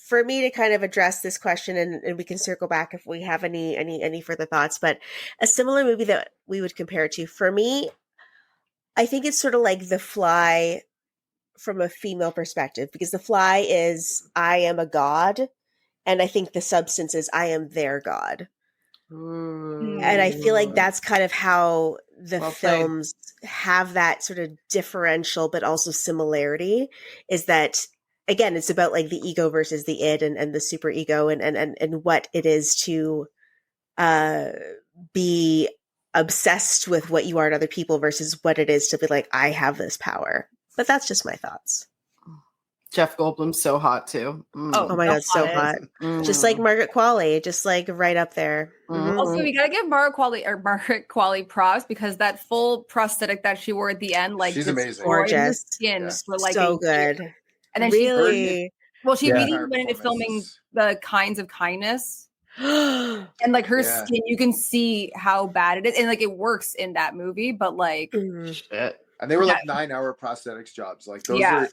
for me to kind of address this question, and we can circle back if we have any further thoughts, but a similar movie that we would compare it to, for me, I think it's sort of like The Fly from a female perspective, because The Fly is, I am a god. And I think The Substance is, I am their god. And I feel like that's kind of how the films have that sort of differential, but also similarity, is that, again, it's about like the ego versus the id and the super ego and what it is to be obsessed with what you are to other people versus what it is to be like, I have this power. But that's just my thoughts. Jeff Goldblum's so hot too. Oh my God, so hot. Just like Margaret Qualley, just like right up there. Also, we gotta give Margaret Qualley props because that full prosthetic that she wore at the end, like, she's amazing, gorgeous, skin for like so good. And then really, she immediately went into filming The Kinds of Kindness. And like her skin, you can see how bad it is, and like it works in that movie, but like shit. And they were like 9-hour prosthetics jobs. Like those are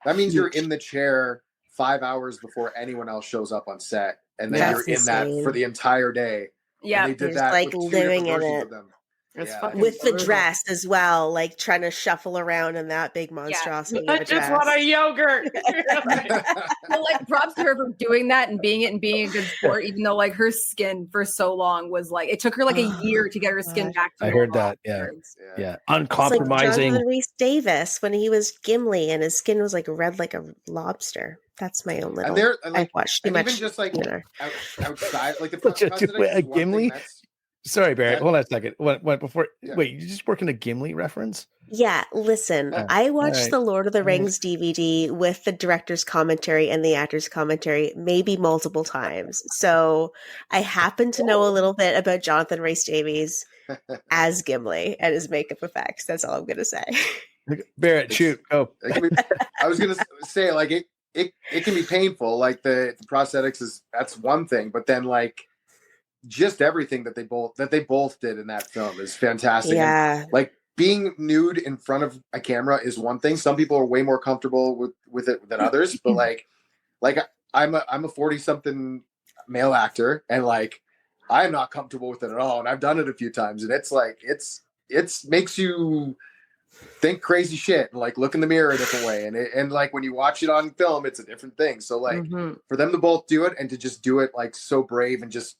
that means you're in the chair 5 hours before anyone else shows up on set, and then you're in that for the entire day. Yeah, and they did that like with living in it. of them. It's Yeah. fucking with the brutal. dress as well, like trying to shuffle around in that big monstrosity of I a just dress. want a yogurt. Well, like props to her for doing that and being a good sport, even though like her skin for so long was like it took her like a year to get her skin back to I normal heard that. Yeah. afterwards. Yeah. It's like Uncompromising. Jonathan Rhys Davis when he was Gimli and his skin was like red like a lobster. That's my own little. And they're like, I've watched too and much. even just like you know. outside, like the Such a- prosthetics a is one Gimli? thing that's Sorry, Barrett. Yeah. Hold on a second. What before? Yeah. Wait, you just working a Gimli reference? Yeah, listen, Yeah. I watched Alright. the Lord of the Alright. Rings DVD with the director's commentary and the actor's commentary maybe multiple times. So I happen to know a little bit about Jonathan Rhys Davies as Gimli and his makeup effects. That's all I'm going to say. Barrett, shoot, go. it can be, I was gonna say like it can be painful. Like the prosthetics that's one thing, but then like just everything that they both did in that film is fantastic. Yeah. And, like being nude in front of a camera is one thing. Some people are way more comfortable with it than others, but like I'm a 40-something male actor, and like I'm not comfortable with it at all. And I've done it a few times, and it's like it's makes you think crazy shit and like look in the mirror a different way. And like when you watch it on film, it's a different thing. So like for them to both do it and to just do it like so brave and just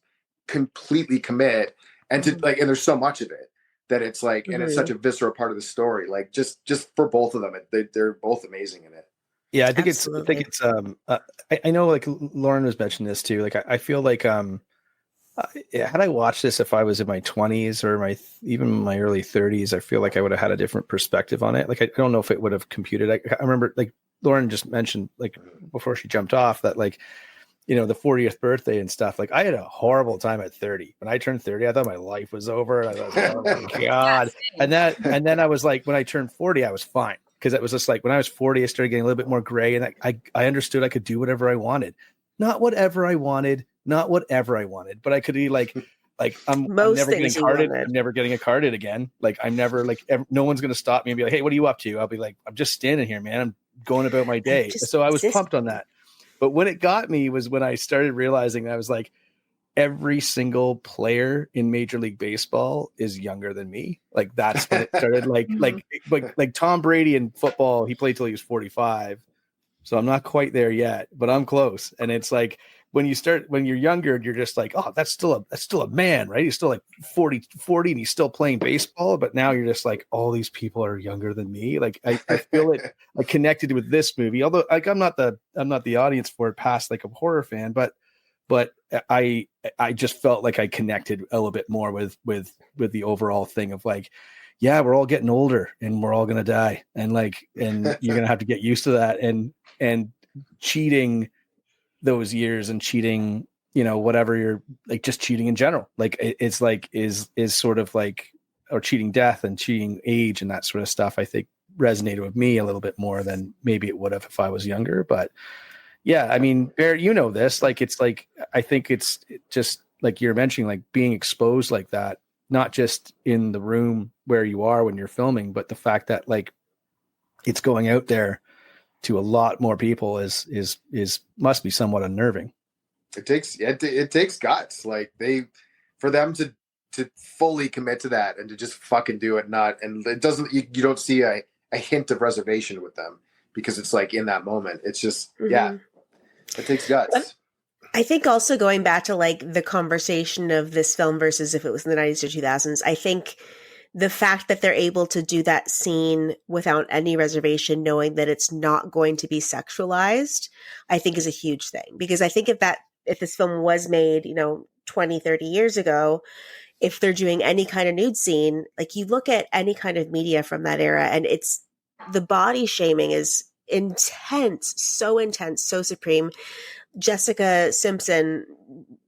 completely commit and to like, and there's so much of it that it's like, and it's such a visceral part of the story. Like just for both of them, they're both amazing in it. Yeah, I think Absolutely. it's I know like Lauren was mentioning this too. Like I feel like had I watched this if I was in my 20s or even my early 30s, I feel like I would have had a different perspective on it. Like I don't know if it would have computed. I remember like Lauren just mentioned like before she jumped off that like, you know, the 40th birthday and stuff. Like I had a horrible time at 30. When I turned 30, I thought my life was over. And I was like, oh my God. And then I was like, when I turned 40, I was fine. Because it was just like when I was 40, I started getting a little bit more gray, and I understood I could do whatever I wanted. Not whatever I wanted, but I could be like I'm never getting carded. I'm never getting a carded again. Like I'm never like no one's gonna stop me and be like, hey, what are you up to? I'll be like, I'm just standing here, man. I'm going about my day. So I was pumped on that. But when it got me was when I started realizing that I was like, every single player in Major League Baseball is younger than me. Like that's when it started. like Tom Brady in football, he played till he was 45. So I'm not quite there yet, but I'm close. And it's like when you're younger, you're just like, oh, that's still a man, right? He's still like 40 and he's still playing baseball. But now you're just like, all these people are younger than me. Like I feel it. I connected with this movie, although like I'm not the audience for it past like a horror fan, but I just felt like I connected a little bit more with the overall thing of like, yeah, we're all getting older and we're all going to die. And you're going to have to get used to that and cheating those years and cheating, you know, whatever you're like, just cheating in general. Like it's like, is sort of like, or cheating death and cheating age and that sort of stuff, I think resonated with me a little bit more than maybe it would have if I was younger. But yeah, I mean, Barrett, you know this, like, it's like, I think it's just like you're mentioning, like being exposed like that, not just in the room where you are when you're filming, but the fact that like it's going out there to a lot more people is must be somewhat unnerving. It takes guts. Like for them to fully commit to that and to just fucking do it. And it doesn't, you don't see a hint of reservation with them because it's like in that moment, it's just, yeah, it takes guts. I think also going back to like the conversation of this film versus if it was in the 90s or 2000s, I think the fact that they're able to do that scene without any reservation, knowing that it's not going to be sexualized, I think is a huge thing. Because I think if this film was made, 20, 30 years ago, if they're doing any kind of nude scene, like you look at any kind of media from that era and it's the body shaming is intense, so supreme. Jessica Simpson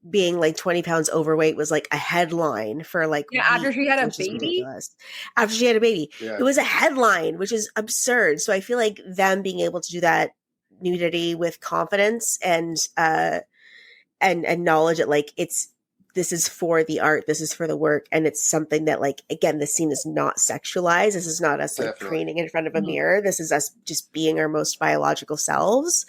being like 20 pounds overweight was like a headline for like after she had a baby. After she had a baby, it was a headline, which is absurd. So I feel like them being able to do that nudity with confidence and knowledge that like this is for the art, this is for the work, and it's something that like again, the scene is not sexualized. This is not us like preening in front of a mirror. This is us just being our most biological selves.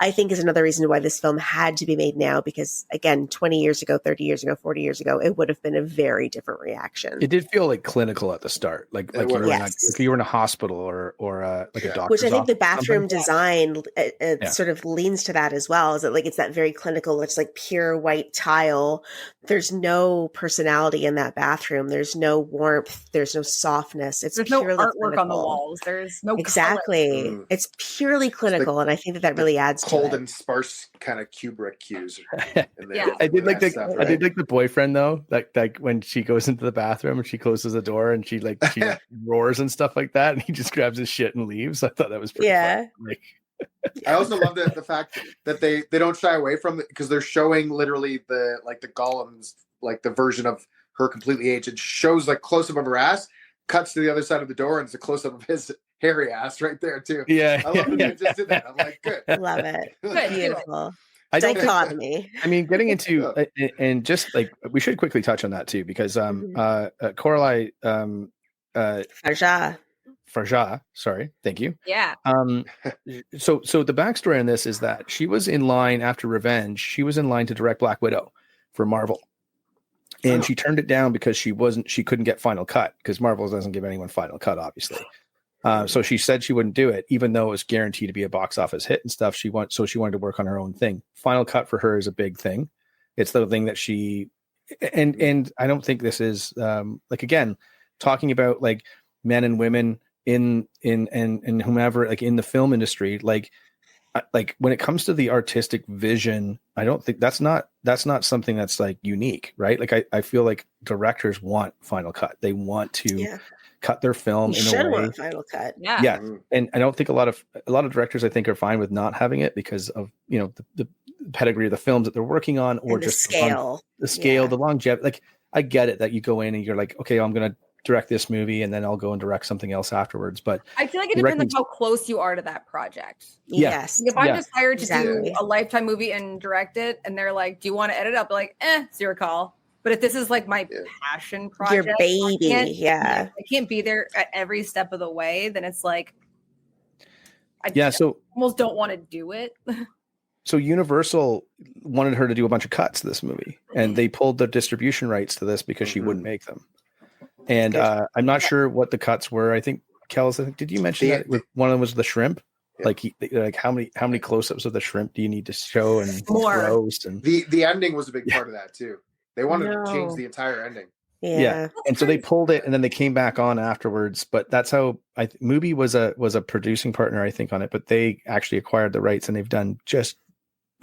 I think is another reason why this film had to be made now, because again, 20 years ago, 30 years ago, 40 years ago, it would have been a very different reaction. It did feel like clinical at the start, like you were like you were in a hospital or like a doctor's Which I think the office or bathroom something. design sort of leans to that as well. Is that like it's that very clinical? It's like pure white tile. There's no personality in that bathroom. There's no warmth. There's no softness. It's There's purely no artwork clinical. on the walls. There's no exactly. color. It's purely clinical, and I think that really adds to cold it. and sparse kind of Kubrick cues. Yeah. I did like the stuff, I did like the boyfriend though, like when she goes into the bathroom and she closes the door and she roars and stuff like that, and he just grabs his shit and leaves. I thought that was pretty fun. Like, I also love the fact that they don't shy away from it, because they're showing literally the Gollum's, like the version of her completely aged. It shows like close up of her ass, cuts to the other side of the door, and it's a close up of his hairy ass right there too. Yeah, I love that they just did that. I'm like, good, love it, Good. beautiful. I don't Dichotomy. I mean, getting into and just like we should quickly touch on that too, because Coralie Farja, sorry, thank you. Yeah. So the backstory on this is that she was in line after Revenge. She was in line to direct Black Widow for Marvel, and she turned it down because she couldn't get final cut, because Marvel doesn't give anyone final cut, obviously. So she said she wouldn't do it, even though it was guaranteed to be a box office hit and stuff. She wanted to work on her own thing. Final cut for her is a big thing. It's the thing that she and I don't think this is like, again, talking about like men and women in whomever, like in the film industry, like when it comes to the artistic vision, I don't think that's not something that's like unique, right? Like I feel like directors want final cut. They want to cut their film in a way. Want final cut. Yeah. And I don't think a lot of directors, I think, are fine with not having it because of, you know, the pedigree of the films that they're working on, or just the scale, the longevity. Like, I get it that you go in and you're like, okay, I'm going to direct this movie and then I'll go and direct something else afterwards. But I feel like it depends on how close you are to that project. Yes. Like if I'm just hired to do a Lifetime movie and direct it, and they're like, do you want to edit up? Like, it's your call. But if this is like my passion project, your baby, I can't be there at every step of the way, then it's like, so almost don't want to do it. So Universal wanted her to do a bunch of cuts to this movie, and they pulled the distribution rights to this because she wouldn't make them. And I'm not sure what the cuts were. I think Kells, did you mention that one of them was the shrimp? Yeah. Like how many close-ups of the shrimp do you need to show and roast? And the ending was a big part of that too. They wanted to change the entire ending. Yeah. And so they pulled it, and then they came back on afterwards. But that's how Mubi was a producing partner, I think, on it. But they actually acquired the rights, and they've done just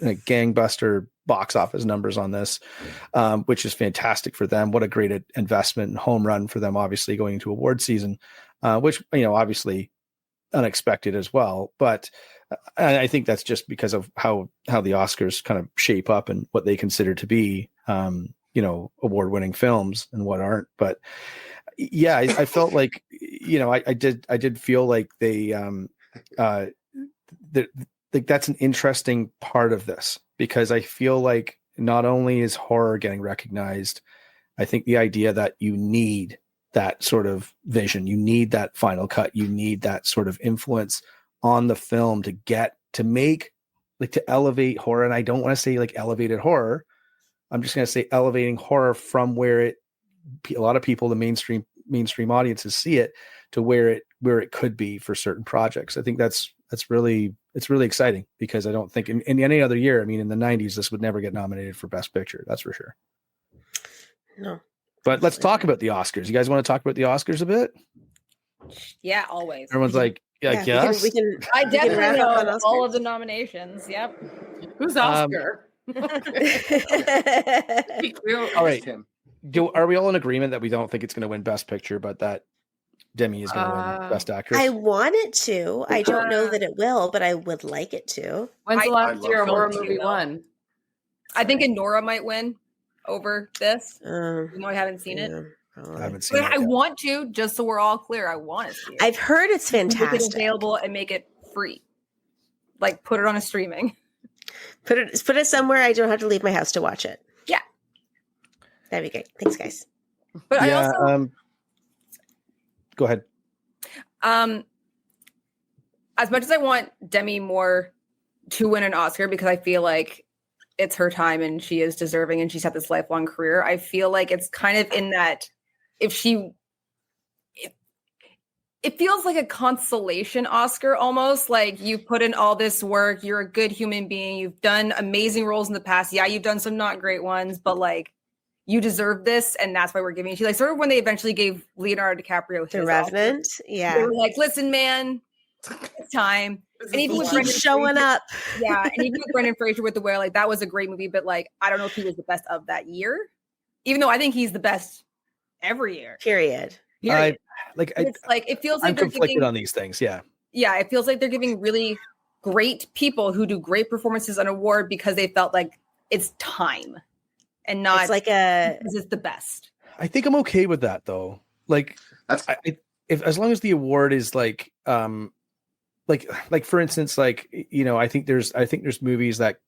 gangbuster box office numbers on this, which is fantastic for them. What a great investment and home run for them, obviously going into award season, which, you know, obviously unexpected as well. But I think that's just because of how the Oscars kind of shape up and what they consider to be, you know, award-winning films and what aren't. But yeah, I felt like, you know, I did feel like they, like that's an interesting part of this, because I feel like not only is horror getting recognized, I think the idea that you need that sort of vision, you need that final cut, you need that sort of influence on the film to make, like, to elevate horror. And I don't want to say like elevated horror. I'm just going to say elevating horror from where a lot of people, the mainstream audiences see it, to where it could be for certain projects. I think it's really exciting, because I don't think in any other year, I mean, in the 90s, this would never get nominated for Best Picture. That's for sure. No. But let's talk about the Oscars. You guys want to talk about the Oscars a bit? Yeah, always. Everyone's like, yes. We can I definitely know all of the nominations. Yep. Who's Oscar? All right. Are we all in agreement that we don't think it's going to win Best Picture, but that Demi is going to win Best Actress? I want it to. I don't know that it will, but I would like it to. When's the last year a horror movie won? I think Nora might win over this. I haven't seen it. I haven't seen it. I want to, just so we're all clear. I want to see it. I've heard it's fantastic. Make it available and make it free. Like, put it on a streaming. Put it somewhere I don't have to leave my house to watch it. Yeah. That'd be great. Thanks, guys. But I also go ahead. As much as I want Demi Moore to win an Oscar because I feel like it's her time and she is deserving and she's had this lifelong career. I feel like it's kind of in that it feels like a consolation Oscar almost. Like you put in all this work, you're a good human being, you've done amazing roles in the past. Yeah, you've done some not great ones, but like you deserve this, and that's why we're giving it to you. Like sort of when they eventually gave Leonardo DiCaprio The Revenant. Oscar, Yeah. they were like, listen, man, it's time. And even with Keep showing up. Yeah, and even with Brendan Fraser with The Whale, like that was a great movie, but like I don't know if he was the best of that year, even though I think he's the best every year. Period. It's like it feels like I'm conflicted on these things. Yeah, it feels like they're giving really great people who do great performances an award because they felt like it's time and not it's like because it's the best. I think I'm okay with that though. Like if as long as the award is like for instance, like, you know, I think there's movies that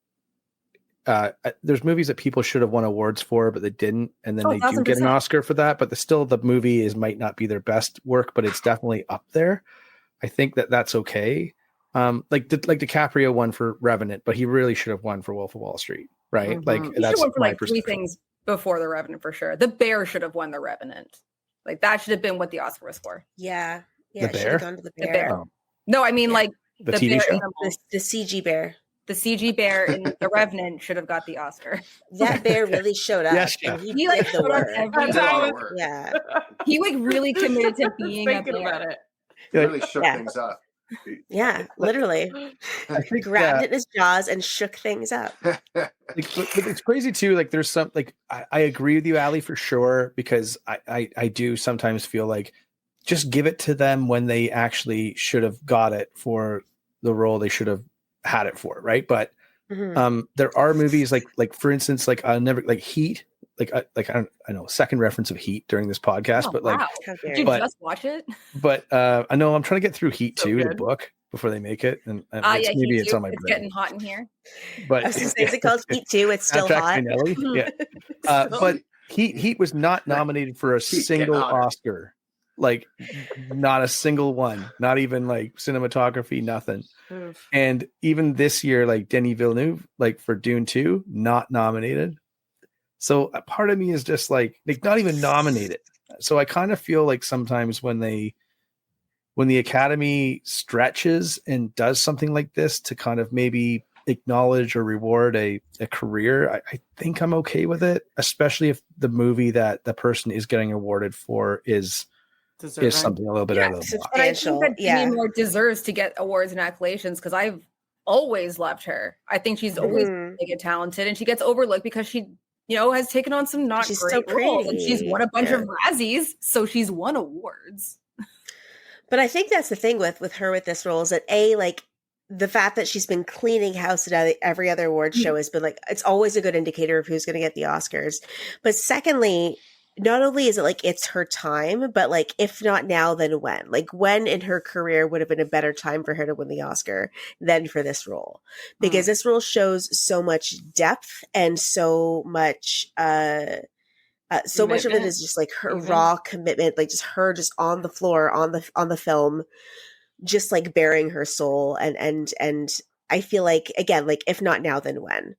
there's movies that people should have won awards for, but they didn't, and then they do get an Oscar for that. But the movie might not be their best work, but it's definitely up there. I think that's okay. Like DiCaprio won for Revenant, but he really should have won for Wolf of Wall Street, right? Mm-hmm. Like he that's won for my like three things before The Revenant for sure. The Bear should have won The Revenant. Like that should have been what the Oscar was for. Yeah. The Bear? Gone to the The Bear. Bear. Oh. No, I mean like the TV bear show. The CG bear. The CG bear in The Revenant should have got the Oscar. That bear really showed up. Yes, and he like showed up every time. Yeah. He like really committed to being a bear. about it. It really shook things up. Yeah, literally. I think grabbed it in his jaws and shook things up. But it's crazy too. Like there's some like I agree with you, Ali, for sure, because I do sometimes feel like just give it to them when they actually should have got it for the role they should have had it for, right? But there are movies like for instance, like Heat. I know second reference of Heat during this podcast, but like, did you just watch it? But I know I'm trying to get through Heat 2, the book, before they make it, and maybe it's on my brain. It's getting hot in here. But I was gonna say, is it called Heat 2? It's still hot. Yeah, but Heat was not nominated for a single Oscar. Like not a single one, not even like cinematography, nothing. And even this year, like Denis Villeneuve, like for Dune 2, not nominated. So a part of me is just like not even nominated. So I kind of feel like sometimes when the Academy stretches and does something like this to kind of maybe acknowledge or reward a career, I think I'm okay with it, especially if the movie that the person is getting awarded for is something a little bit out of the box. But I think that Demi Moore deserves to get awards and accolations because I've always loved her. I think she's always talented, and she gets overlooked because she, has taken on some not great roles, and she's won a bunch of Razzies, so she's won awards. But I think that's the thing with her with this role is that like the fact that she's been cleaning house at every other award show has been like, it's always a good indicator of who's going to get the Oscars. But secondly, not only is it like it's her time, but like if not now, then when? Like when in her career would have been a better time for her to win the Oscar than for this role? Because this role shows so much depth and so much much of it is just like her raw commitment, like just her just on the floor on the film, just like bearing her soul and I feel like again, like if not now, then when?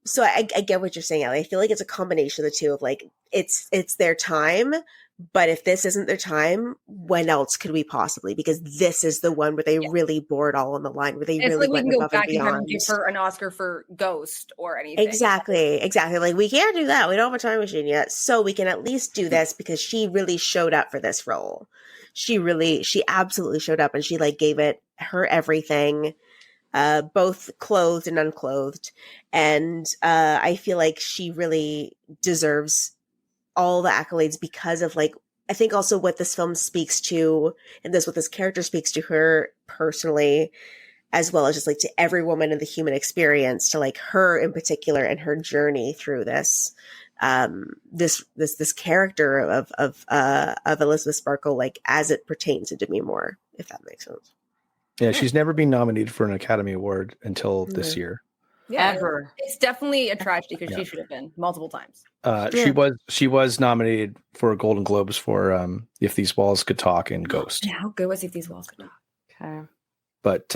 So I get what you're saying, Ali. I feel like it's a combination of the two of like, it's their time, but if this isn't their time, when else could we possibly? Because this is the one where they really bore it all on the line, where they really went above and beyond. And give her an Oscar for Ghost or anything. Exactly. Like we can't do that. We don't have a time machine yet. So we can at least do this because she really showed up for this role. She absolutely showed up and she like gave it her everything. Both clothed and unclothed. And I feel like she really deserves all the accolades because of like, I think also what this film speaks to and what this character speaks to her personally, as well as just like to every woman in the human experience, to like her in particular and her journey through this character of Elizabeth Sparkle, like as it pertains to Demi Moore, if that makes sense. Yeah, she's never been nominated for an Academy Award until this year. Yeah, ever. It's definitely a tragedy because she should have been multiple times. She was nominated for Golden Globes for If These Walls Could Talk and Ghost. Yeah, how good was If These Walls Could Talk? Okay. But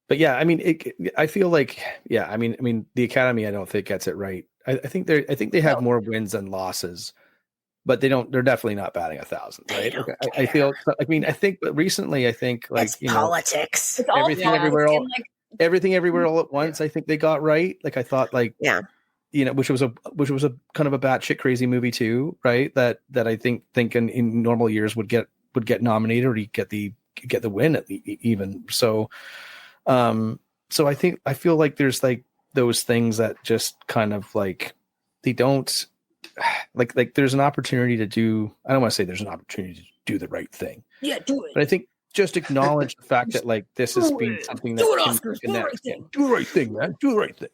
But yeah, I mean, I feel like, yeah, I mean, the Academy, I don't think gets it right. I think they have more wins than losses, but they're definitely not batting 1,000, right? Like, I feel, I mean, I think, but recently, I think like, It's politics. It's all everything everywhere, all, like, everything everywhere all at once. I think they got right. Like I thought, like, which was a kind of a batshit crazy movie too, right? That I think in normal years would get nominated or get the win at the even. So, so I feel like there's like those things that just kind of like they don't like there's an opportunity to do. I don't want to say there's an opportunity to do the right thing. Yeah, do it. But I think just acknowledge the fact that like this has been something that do the right thing, man. Do the right thing.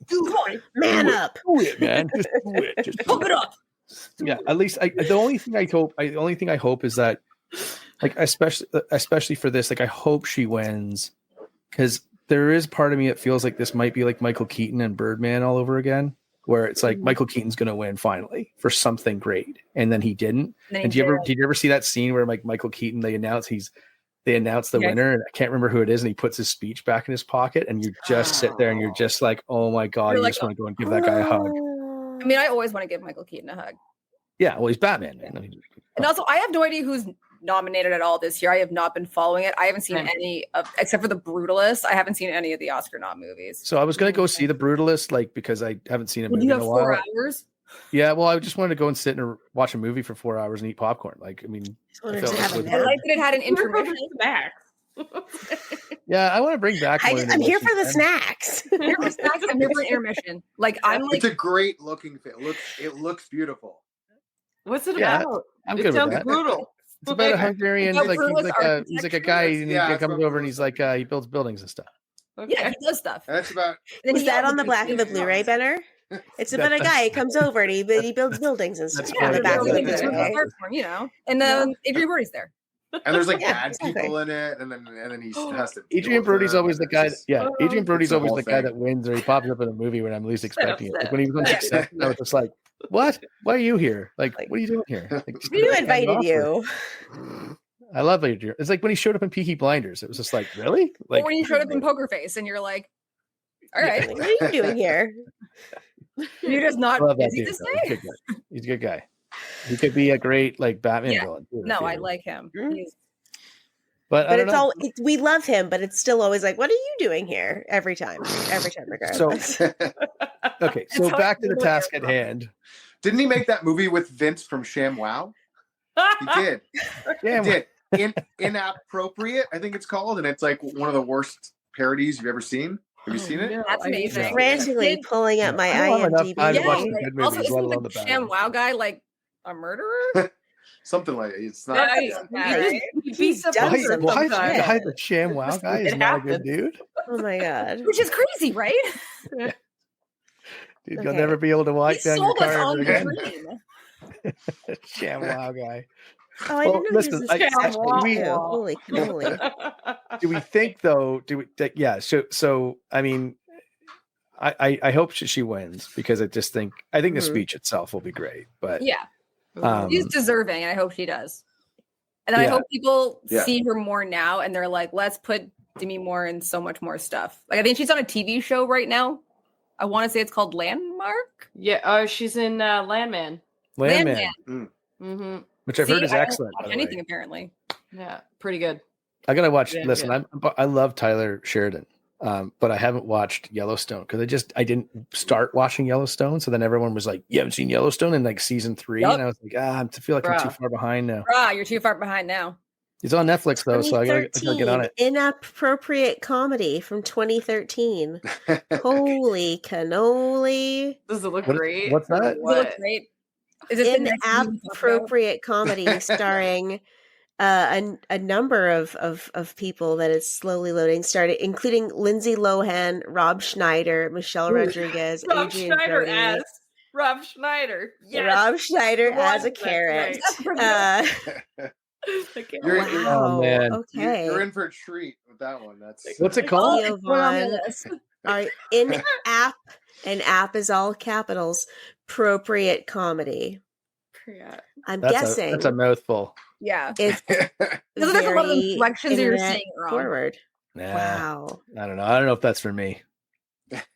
Man up. Do it, man. Just do it. Just pump it up. Yeah, at least the only thing I hope is that, like, especially for this, like, I hope she wins, because there is part of me that feels like this might be like Michael Keaton and Birdman all over again, where it's like Michael Keaton's going to win finally for something great, and then he didn't. Did you ever see that scene where like Michael Keaton, they announce the winner, and I can't remember who it is, and he puts his speech back in his pocket, and you just sit there and you're just like, oh my god, you just want to go and give that guy a hug. I mean, I always want to give Michael Keaton a hug. Yeah, well, he's Batman, man. And also, I have no idea who's nominated at all this year. I have not been following it. I haven't seen any of, except for The Brutalist. I haven't seen any of the Oscar nom movies. So I was going to go see The Brutalist, like, because I haven't seen a movie in a while. 4 hours? Yeah, well, I just wanted to go and sit and watch a movie for 4 hours and eat popcorn. Like, I mean, I like that it had an intermission. Yeah, I want to bring back. I'm here for the snacks. I'm here for snacks. I'm here for an intermission. Like, I'm like, it's a great looking film. It looks beautiful. What's it about? I'm it good sounds with that. brutal. It's about a Hungarian, like he's like a guy, and he comes over and he's like he builds buildings and stuff. Okay. Yeah, he does stuff. That's about. Was that on the back of the Blu-ray, Benner? It's about a guy who comes over and he builds buildings and stuff. On the back of the Blu-ray. You know, and Adrian Brody's there. And there's like bad people in it, and then he has to. Adrian Brody's always the guy. Adrian Brody's always the guy that wins, or he pops up in a movie when I'm least expecting it. Like when he was on Succession, I was just like, "What? Why are you here? Like, what are you doing here? Like, who invited you?" I love Adrian. It's like when he showed up in Peaky Blinders. It was just like, really? Like or when he showed up in Poker Face, and you're like, "All right, what are you doing here? You're just not busy to say." He's a good guy. He could be a great like Batman villain. No, I like him. But it's all we love him, but it's still always like, what are you doing here? Every time, regardless. So, okay, so back to the task at hand. Didn't he make that movie with Vince from ShamWow? He did. He did. Inappropriate, I think it's called, and it's like one of the worst parodies you've ever seen. Have you seen it? Yeah, that's amazing. Frantically pulling up my IMDb. Also, isn't the ShamWow guy like a murderer? Something like it. It's not. He's the ShamWow guy is not a good dude. Oh my god! Which is crazy, right? Dude, you'll never be able to walk down your car again. ShamWow guy. Oh, I didn't know this was holy cannoli. Do we think though? So I mean, I hope she wins, because I think the speech itself will be great. But she's deserving, and I hope she does. And I hope people see her more now, and they're like, let's put Demi Moore in so much more stuff. Like, I think she's on a TV show right now. I want to say it's called Landmark. Yeah, she's in Landman. Landman. Mm-hmm. Which I've heard is excellent. Anything apparently. Yeah, pretty good. I gotta watch. Listen, I love Tyler Sheridan, but I haven't watched Yellowstone because I didn't start watching Yellowstone. So then everyone was like, "You haven't seen Yellowstone in like season 3," and I was like, I feel like I'm too far behind now. You're too far behind now. It's on Netflix though, so I gotta get on it. Inappropriate comedy from 2013. Holy cannoli! Does it look great? What's that? Does it look great? Is it inappropriate comedy starring a number of people that is slowly loading, including Lindsay Lohan, Rob Schneider, Michelle Rodriguez, Adrian Brody. Rob Schneider. Yes. Rob Schneider as a carrot. Oh man! Okay, you're in for a treat with that one. What's it called? In-app, and app is all capitals. Appropriate comedy. I'm guessing that's a mouthful. Yeah, it's there's a lot of inflections you're saying wrong. Forward. Nah, Wow. I don't know. I don't know if that's for me.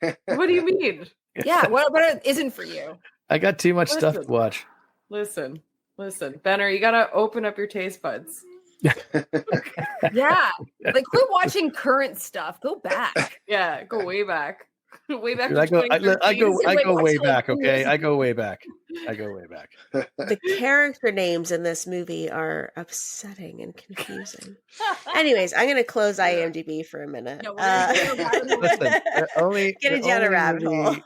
What do you mean? Yeah, what isn't for you? I got too much stuff to Listen. watch. Listen, Benner, you gotta open up your taste buds. Yeah, like quit watching current stuff. Go back. Yeah, go way back. Way back Dude, to I go 2013. way watch back. like Okay, years I go way back. I go way back. The character names in this movie are upsetting and confusing. Anyways, I'm going to close IMDb for a minute. No, we're gonna go down a Listen, Getting down a rabbit hole.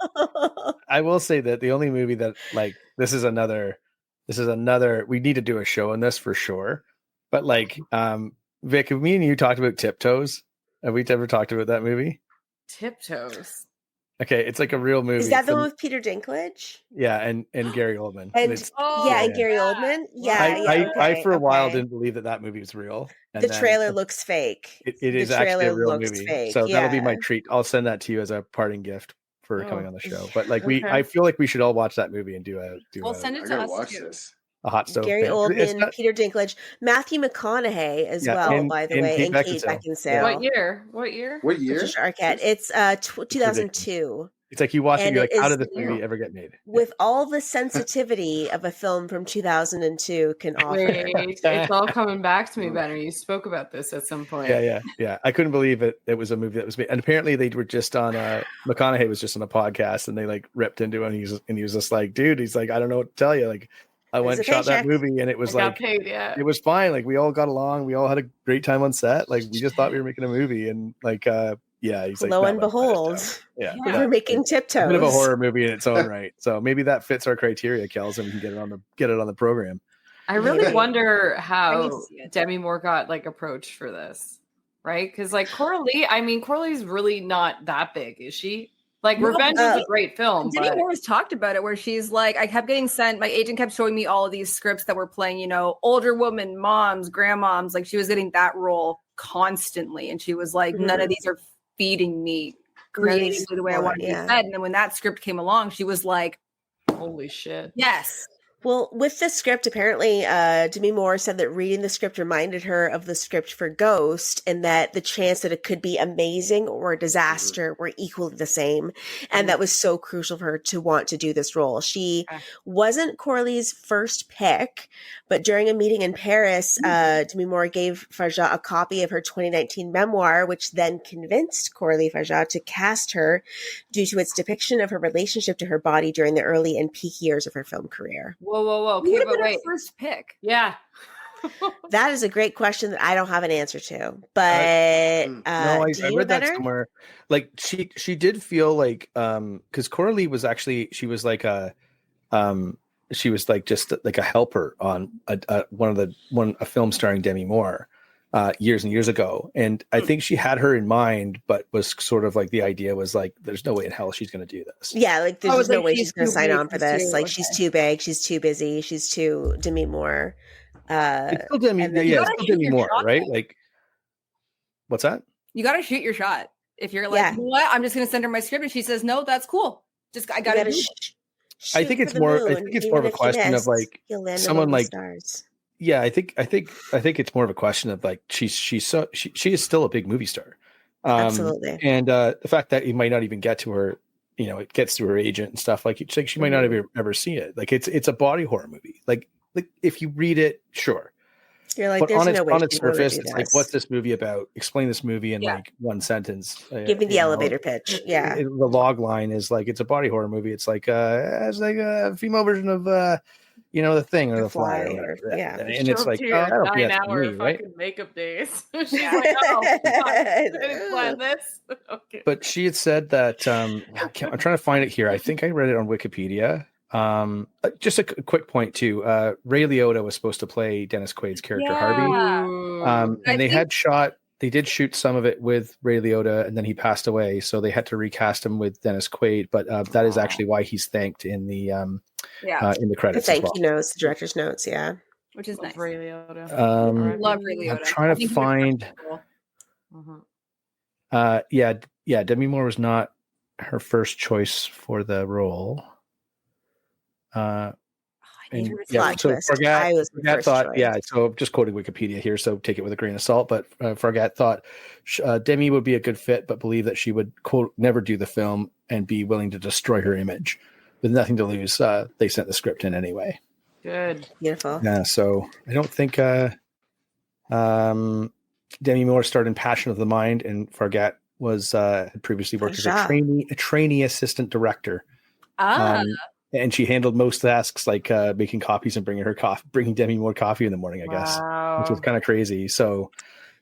I will say that the only movie that like this is another we need to do a show on this for sure. But like Vic, have me and you talked about Tiptoes? Have we ever talked about that movie? Tiptoes. Okay, it's like a real movie. Is that the one with Peter Dinklage? Yeah, and Gary Oldman. And it's, and Gary Oldman. Yeah, I for a while didn't believe that movie was real. And the trailer looks fake. It is actually a real movie. Fake, so that'll be my treat. I'll send that to you as a parting gift for coming on the show. But like I feel like we should all watch that movie and send it to us too. A hot stove. Gary Oldman, Peter Dinklage, Matthew McConaughey as well, by the way, and Kate Beckinsale. Yeah. What year? Patricia Arquette. It's 2002. It's like you watch it, and you're like, how did this movie ever get made? With all the sensitivity of a film from 2002 can offer. It's all coming back to me, Benner. You spoke about this at some point. Yeah. I couldn't believe it. It was a movie that was made. And apparently they were just on McConaughey was just on a podcast and they like ripped into him and he was just like, dude, he's like, I don't know what to tell you. Like I went and shot that movie and it was like paid, yeah. It was fine. Like we all got along. We all had a great time on set. Like we just thought we were making a movie and like he's like, lo and behold, we're making Tiptoes. A bit of a horror movie in its own right. So maybe that fits our criteria, Kells, and we can get it on the program. I really wonder how Demi Moore got like approached for this, right? Because like Coralie's really not that big, is she? Like Revenge is a great film. Demi Moore has talked about it where she's like, I kept getting sent, my agent kept showing me all of these scripts that were playing, older women, moms, grandmoms. Like she was getting that role constantly. And she was like, none of these are feeding me creatively the way I want to be fed. And then when that script came along, she was like, holy shit. Yes. Well, with the script, apparently, Demi Moore said that reading the script reminded her of the script for Ghost and that the chance that it could be amazing or a disaster were equally the same. And that was so crucial for her to want to do this role. She wasn't Coralie's first pick, but during a meeting in Paris, Demi Moore gave Farjah a copy of her 2019 memoir, which then convinced Coralie Farjah to cast her due to its depiction of her relationship to her body during the early and peak years of her film career. Whoa. Okay, but wait. First pick. Yeah. That is a great question that I don't have an answer to. But no, I read that somewhere. Like she did feel like because Coralie was actually she was like just like a helper on a film starring Demi Moore years and years ago, and I think she had her in mind, but was sort of like the idea was like, there's no way in hell she's going to do this. Yeah, like there's no way she's going to sign on for this. Like she's too big, she's too busy, she's too Demi Moore. It's still Demi, it's still Demi Moore, right? Like, what's that? You got to shoot your shot. If you're like, what? I'm just going to send her my script, and she says, no, that's cool. I got to. I think it's more. I think it's more of a question of like someone like. Stars. Yeah, I think it's more of a question of like she is still a big movie star, absolutely, and the fact that you might not even get to her, it gets through her agent and stuff. Like she might not ever see it. Like it's a body horror movie. Like if you read it, sure, you're like, but there's no way on its surface, it's like, what's this movie about? Explain this movie in like one sentence. Give me the elevator pitch. Yeah, the log line is like it's a body horror movie. It's like it's like a female version of The Thing or The Fly or whatever. Yeah. And it's like, 9-hour fucking makeup days. She's like, I didn't plan this. Okay. But she had said that I'm trying to find it here. I think I read it on Wikipedia. Just a quick point too. Ray Liotta was supposed to play Dennis Quaid's character Harvey. And they did shoot some of it with Ray Liotta, and then he passed away, so they had to recast him with Dennis Quaid. But that is actually why he's thanked in the credits. The thank you notes, the director's notes, which is nice. Ray Liotta. Love Ray Liotta. I'm trying to find. Demi Moore was not her first choice for the role. I and Plot so twist. Forget, I was the Forget first thought, choice. yeah. So just quoting Wikipedia here, so take it with a grain of salt. But Forget thought Demi would be a good fit, but believed that she would quote never do the film and be willing to destroy her image. With nothing to lose, they sent the script in anyway. Good. Beautiful. Yeah, so I don't think Demi Moore starred in Passion of the Mind, and Forget was had previously worked as a trainee assistant director. And she handled most tasks like making copies and bringing Demi Moore coffee in the morning, I guess, which was kind of crazy. So,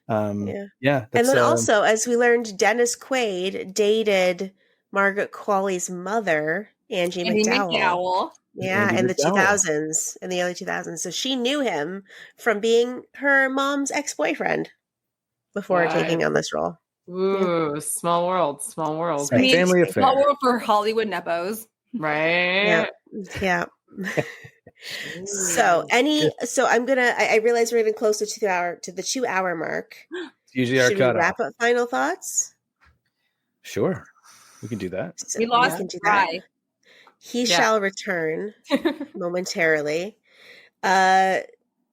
yeah. And then also, as we learned, Dennis Quaid dated Margaret Qualley's mother, Angie McDowell. Yeah, Andy in the McDowell. 2000s, in the early 2000s. So she knew him from being her mom's ex-boyfriend before taking on this role. Ooh, small world, small world. Family affair. Small world for Hollywood nepos. Right. Yeah. So I'm gonna. I realize we're getting closer to the 2 hour mark. Usually our Should we wrap up final thoughts? Sure, we can do that. We lost Ry. He shall return momentarily.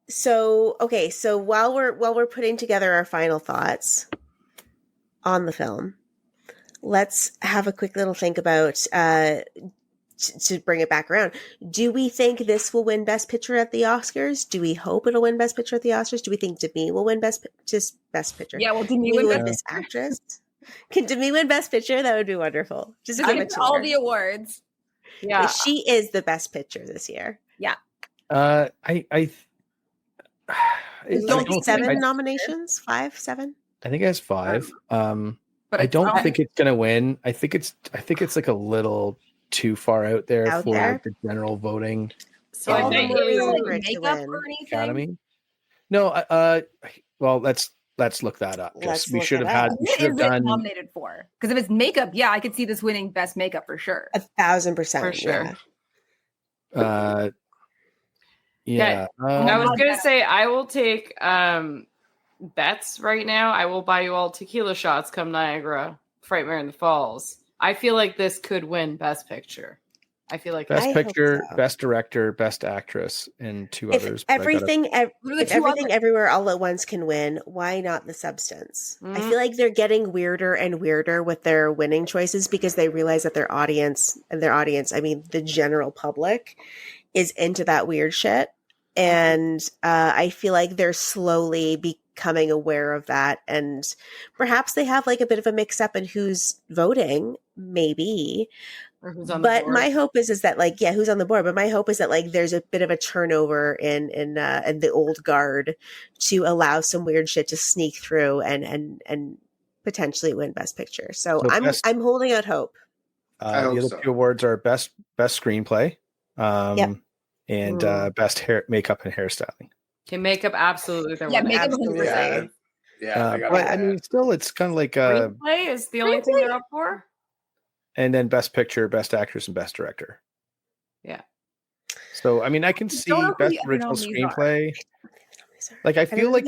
So while we're putting together our final thoughts on the film, let's have a quick little think about to bring it back around. Do we think this will win Best Picture at the Oscars? Do we hope it'll win Best Picture at the Oscars? Do we think Demi will win Best Picture? Yeah, well, Demi will win Best Actress. Can Demi win Best Picture? That would be wonderful. Just give it to all her. the awards. Yeah, she is the Best Picture this year. Yeah. I 7 nominations? 5, 7? I think it has 5. But I don't think it's gonna win. I think it's like a little too far out there for the general voting. So I think makeup or anything. Academy. No, well, let's look that up. We should have had. What is it nominated for? Because if it's makeup, yeah, I could see this winning Best Makeup for sure. 1,000%. For sure. Yeah. I was gonna say I will take bets right now. I will buy you all tequila shots come Niagara, Frightmare in the Falls. I feel like this could win Best Picture. I feel like Best Picture, Best Director, Best Actress, and 2 others. Everything Everywhere All at Once can win, why not The Substance? I feel like they're getting weirder and weirder with their winning choices because they realize that their audience, I mean the general public, is into that weird shit. And I feel like they're slowly becoming aware of that. And perhaps they have like a bit of a mix up in who's voting, maybe. Or who's on the board. My hope is that like, who's on the board. But my hope is that like there's a bit of a turnover in the old guard to allow some weird shit to sneak through and potentially win Best Picture. So I'm holding out hope. The other 2 awards are best screenplay. And best hair, makeup, and hairstyling. Okay, makeup absolutely. Makeup. But I mean, still, it's kind of like screenplay is the only thing they're up for. And then Best Picture, Best Actress, and Best Director. Yeah. So I mean, I can see Best Original Screenplay. Like I feel like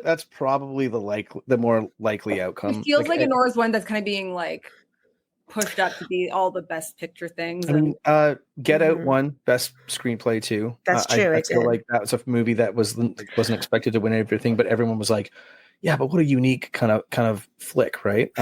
that's probably the more likely outcome. It feels like Anora's one that's kind of being like pushed up to be all the Best Picture things. I mean, Get Out won Best Screenplay too. That's true. I feel like that was a movie that wasn't expected to win everything, but everyone was like, "Yeah, but what a unique kind of flick, right?"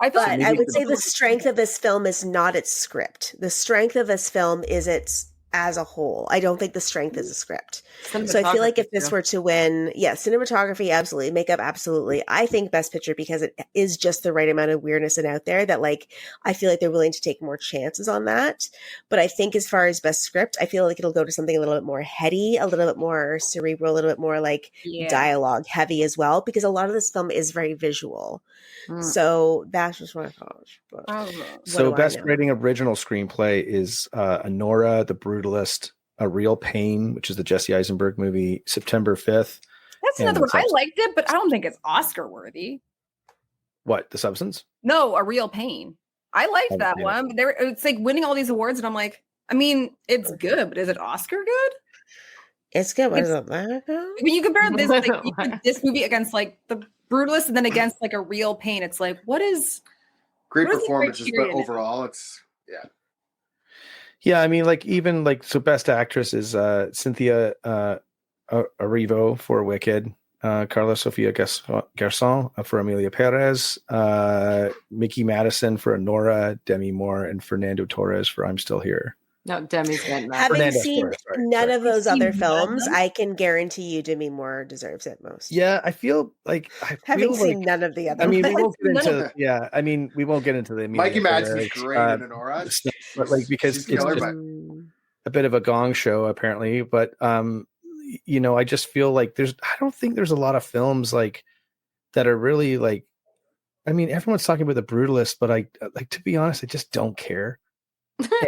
I would say the strength of this film is not its script. The strength of this film is its as a whole. I don't think the strength is a script. So I feel like if this were to win, cinematography, absolutely. Makeup, absolutely. I think Best Picture because it is just the right amount of weirdness and out there that like, I feel like they're willing to take more chances on that. But I think as far as Best Script, I feel like it'll go to something a little bit more heady, a little bit more cerebral, a little bit more like dialogue heavy as well, because a lot of this film is very visual. So that's just my thoughts. So best rating original screenplay is Anora, The Brutalist, A Real Pain, which is the Jesse Eisenberg movie, September 5th. That's another one. I liked it, but I don't think it's Oscar worthy. What, The Substance? No, A Real Pain. I liked that one, but it's like winning all these awards, and I'm like, I mean, it's good, but is it Oscar good? It's good. What is it? When you compare this movie against like The Brutalist and then against like A Real Pain, it's like, what is great performances, but overall, it's Yeah, I mean, like even like so, best actress is Cynthia Erivo for Wicked, Carla Sofia Garçon for Amelia Perez, Mickey Madison for Nora, Demi Moore, and Fernando Torres for I'm Still Here. No, Demi's getting that. Having Fernando seen Torres, sorry. none of those You've other seen none of films, them? I can guarantee you Demi Moore deserves it most. Yeah, I feel like Having seen none of the other I mean, we ones. won't get None of into. Yeah, I mean, we won't get into the Mikey Amelia Madsen's Perez, great in Honora. stuff, but like because She's it's killer, just but a bit of a gong show apparently. But you know, I just feel like I don't think there's a lot of films like that are really like. I mean, everyone's talking about The Brutalist, but I like to be honest, I just don't care.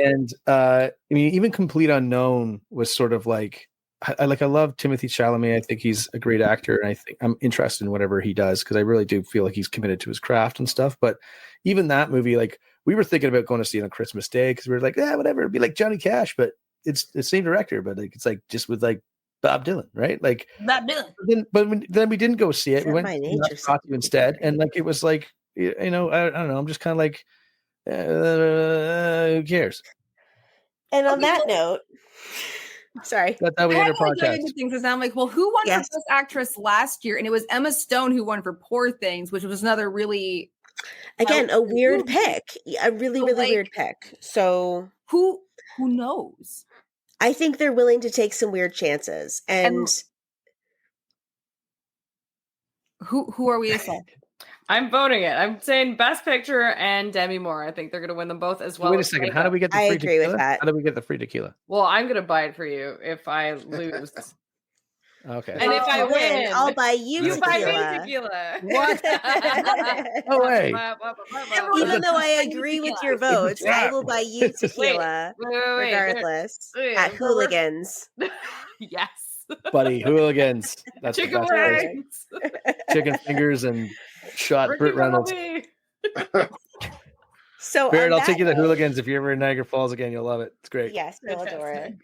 And I mean, even Complete Unknown was sort of like I love Timothée Chalamet. I think he's a great actor, and I think I'm interested in whatever he does because I really do feel like he's committed to his craft and stuff. But even that movie, like we were thinking about going to see it on Christmas Day because we were like, yeah, whatever, it'd be like Johnny Cash, but it's the same director, but like it's like just with like Bob Dylan, right? Like Bob Dylan. Then we didn't go see it. Is We that went my to age or Nosferatu something? instead, and like it was like you know, I don't know. I'm just kind of like, who cares? And on Okay, that note, sorry. That's how we I end had our to like, podcast. into things because I'm like, well, who won Yes. for Best Actress last year? And it was Emma Stone who won for Poor Things, which was another really Again, a weird Who- pick. A really, So, really like- weird pick. So who knows? I think they're willing to take some weird chances. And Who are we to say? I'm voting it. I'm saying Best Picture and Demi Moore. I think they're going to win them both as well. Wait a as second. makeup. How do we get the I free agree with tequila? that. How do we get the free tequila? Well, I'm going to buy it for you if I lose. Okay. And if I win, I'll buy you you buy tequila. me tequila. What? No way. Even though I agree with your votes, I will buy you tequila Wait. regardless Wait, at we're- Hooligans. Yes. Buddy, hooligans. That's Chicken the best place. wings. Chicken fingers and shot Ricky Burt Reynolds. Bobby. So Barrett, on I'll take you to that note- hooligans if you're ever in Niagara Falls again. You'll love it. It's great. Yes, you'll adore it.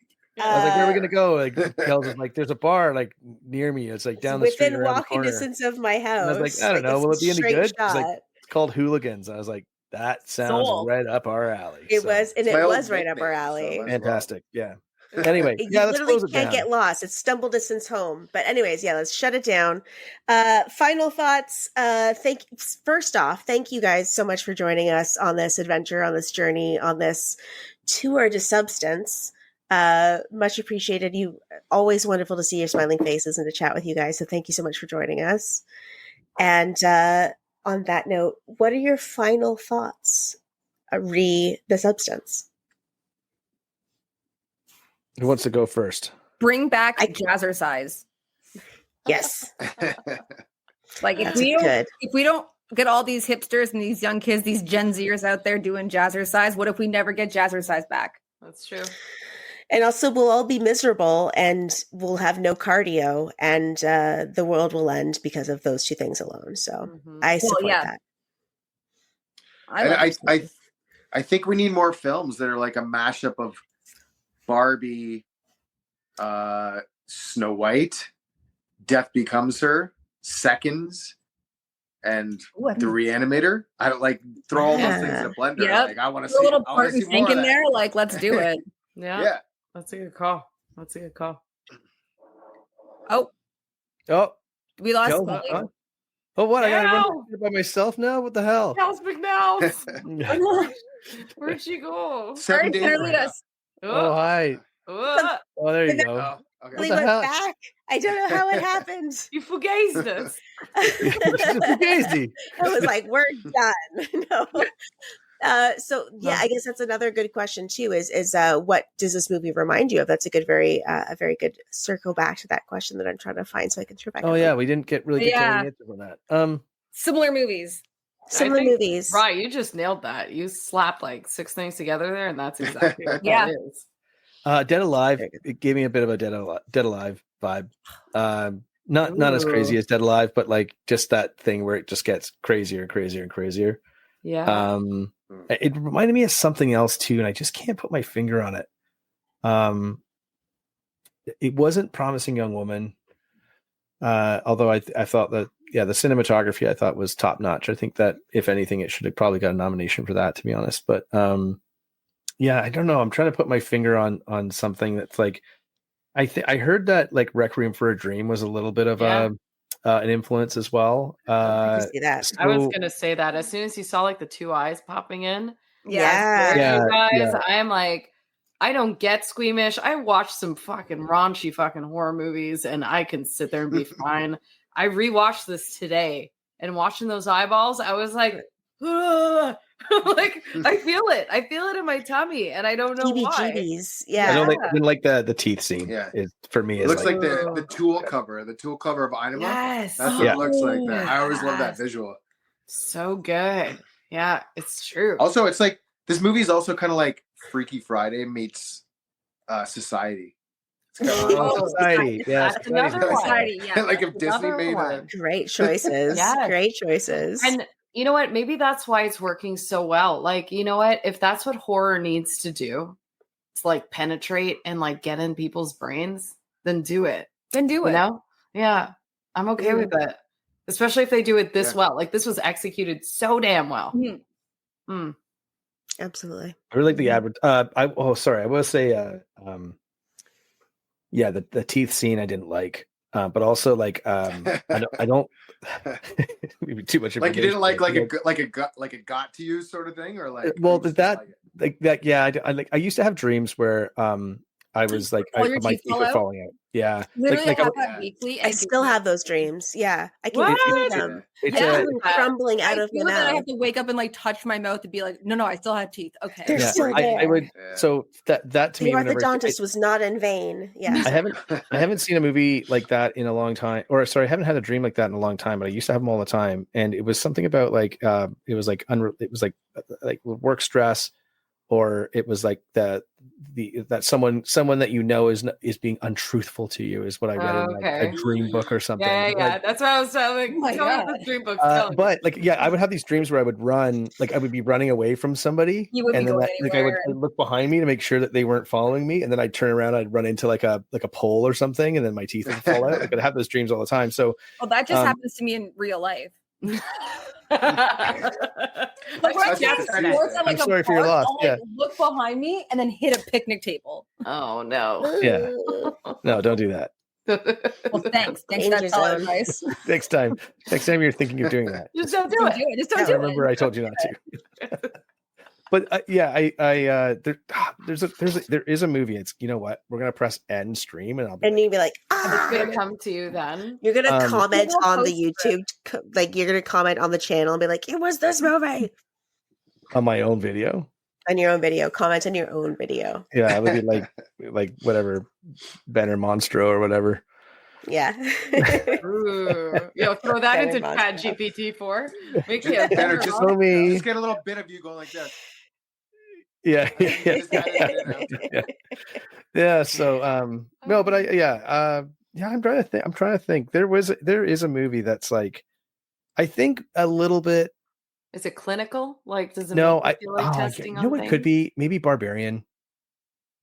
I was like, where are we gonna go? Like Kells was like, there's a bar like near me. It's like down the street within around the walking corner. distance of my house. And I was like, I don't know. it's Will a it be any straight good? It's like shot. it's called Hooligans. I was like, that sounds Sold. right up our alley. It So, was, and It's my it old was right up our nickname, so alley. might as well. fantastic. Yeah. Anyway, You yeah, let's literally close it can't down. get lost. It's stumble distance home. But anyways, yeah, let's shut it down. Final thoughts. First off, thank you guys so much for joining us on this adventure, on this journey, on this tour to substance. Much appreciated. You always wonderful to see your smiling faces and to chat with you guys. So thank you so much for joining us. And on that note, what are your final thoughts? Re the substance. Who wants to go first? Bring back I- jazzercise. Yes, Like if that's we don't, good. if we don't get all these hipsters and these young kids, these Gen Zers out there doing jazzercise, what if we never get jazzercise back? That's true. And also, we'll all be miserable and we'll have no cardio, and the world will end because of those two things alone. So Mhm. I support yeah. that. I think we need more films that are like a mashup of Barbie, Snow White, Death Becomes Her, Seconds, and Ooh, The Reanimator. I don't like throw all those things in a blender. Yep. Like I want to Put a see. little I want part to and see more sink of in that. there. Like, let's do it. Yeah. Yeah. That's a good call. That's a good call. Oh, Oh, we lost. Kells, Molly. huh? Oh, what? I gotta Ow! run by myself now? What the hell? House McNows. Where'd she go? 7 Alright, days. Sarah, right lead now. us. Oh, hi. Oh, Oh, there you go. Oh, okay. We the went hell? back. I don't know how it happened. you fugazed us. Crazy. I was like, we're done. No. So yeah, I guess that's another good question too. Is what does this movie remind you of? That's a good, a very good circle back to that question that I'm trying to find, so I can throw back. Oh yeah, we didn't get really get Yeah. any answers on that. Similar movies. similar I think- movies. Right, you just nailed that. You slapped like 6 things together there, and that's exactly what Yeah. that is. Dead Alive. Very good. It gave me a bit of a Dead Alive vibe. Not as crazy Ooh. as Dead Alive, but like just that thing where it just gets crazier and crazier and crazier. Yeah. It reminded me of something else too, and I just can't put my finger on it. It wasn't Promising Young Woman, although I thought that the cinematography I thought was top notch. I think that if anything, it should have probably got a nomination for that, to be honest. But Yeah, I don't know. I'm trying to put my finger on something that's like I heard that like Requiem for a Dream was a little bit of an influence as well. I can see that. I was So gonna say that as soon as you saw like the two eyes popping in. Yeah. Yeah, You guys, yeah. I am like, I don't get squeamish. I watch some fucking raunchy fucking horror movies and I can sit there and be fine. I rewatched this today and watching those eyeballs, I was like, ugh. Like I feel it in my tummy and I don't know why. EBGBs. I Yeah. don't like the teeth scene. Yeah. Is for me It is looks like Ugh. the tool cover of Anima. Yes. That's what Yeah. it looks like. That. I always love that Yes. visual. So good. Yeah, it's true. Also, it's like this movie is also kind of like Freaky Friday meets Society. It's kind of Oh, Society. Yeah, that's Society's another nice. one. Society, yeah. like if Disney Another made a one. Great choices. Yes. Great choices. And you know what? Maybe that's why it's working so well. Like, you know what? If that's what horror needs to do, it's like penetrate and like get in people's brains, then do it. Then do You it. know? Yeah. I'm okay with it. Especially if they do it this well. Like this was executed so damn well. Mhm. Mm. Absolutely. I really like the advert. I will say, the teeth scene I didn't like, but also like, I don't maybe too much. like you didn't like information. a got to you sort of thing, or like Well, you just that like it? like that. Yeah, I used to have dreams where I was like All your my teeth teeth fall were out? falling out. Yeah, Literally, like I I have would- that weekly. I still have those dreams. Yeah. I can What? feel them. it's I a feel them crumbling out I of my feel that I mouth. have to wake up and like touch my mouth to be like, no, I still have teeth. Okay. They're yeah. still I there. would Yeah. so that to The me whenever orthodontist was not in vain. Yeah. I haven't seen a movie like that in a long time, or sorry, I haven't had a dream like that in a long time, but I used to have them all the time. And it was something about like, it was like work stress, or it was like that someone that you know is being untruthful to you is what I read in like a dream book or something. Yeah. Like, That's what I was telling. Oh my Tell me God. the dream book. but like, yeah, I would have these dreams where I would run, like I would be running away from somebody, You wouldn't and be then going like I would anywhere. look behind me to make sure that they weren't following me, and then I'd turn around, I'd run into like a pole or something, and then my teeth would fall out. Like I'd have those dreams all the time. So Well, that just happens to me in real life. Like when I That's play just- sports at, like, I'm a sorry for your park, loss. I'll, like, look behind me and then hit a picnic table. Oh no. Yeah. No, don't do that. Well, thanks. Thanks for Danger that solid zone. advice. Next time you're thinking of doing that, Just don't do Don't it. do it. Just don't Yeah, do remember it. I told you not to. But there is a movie. It's, you know what, we're gonna press end stream and I'll be And like, you'd be like, It's gonna come to you then. you're gonna comment We'll on the post it. YouTube, like you're gonna comment on the channel and be like, it was this movie on my own video. on your own video. Comment on your own video. Yeah, it would be like whatever, Ben or Monstro or whatever. Yeah. Ooh. Yo, throw that Better into not Chat stop. GPT-4. Make Just, it better just, Show me. just get a little bit of you going like this. Yeah. Just edit it in. Yeah. Yeah. So no, but I'm trying to think. There is a movie that's like, I think a little bit. Is it clinical? Like, does it No, make you feel like testing you know on what could be maybe Barbarian.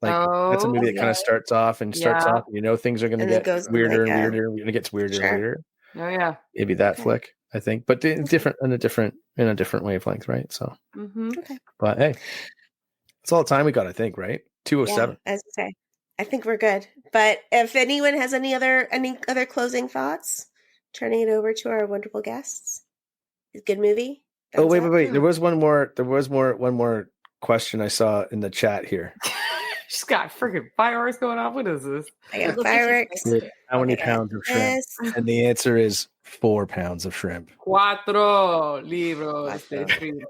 Like that's a movie that kind of starts off and you know things are going to And it get goes weirder like and a- weirder and it gets weirder Sure. and weirder. Oh yeah. Maybe that Okay. flick, I think, but in a different wavelength, right? So, Mm-hmm. but hey, that's all the time we got, I think, right? 2:07. Yeah, as I say, I think we're good. But if anyone has any other closing thoughts, turning it over to our wonderful guests. Good movie. Oh, Thumbs wait. up? There was one more question I saw in the chat here. She's got freaking fireworks going off. What is this? I got Look at you. fireworks. How many I got pounds of shrimp? this. And the answer is 4 pounds of shrimp. 4 libros de Cuatro. shrimp.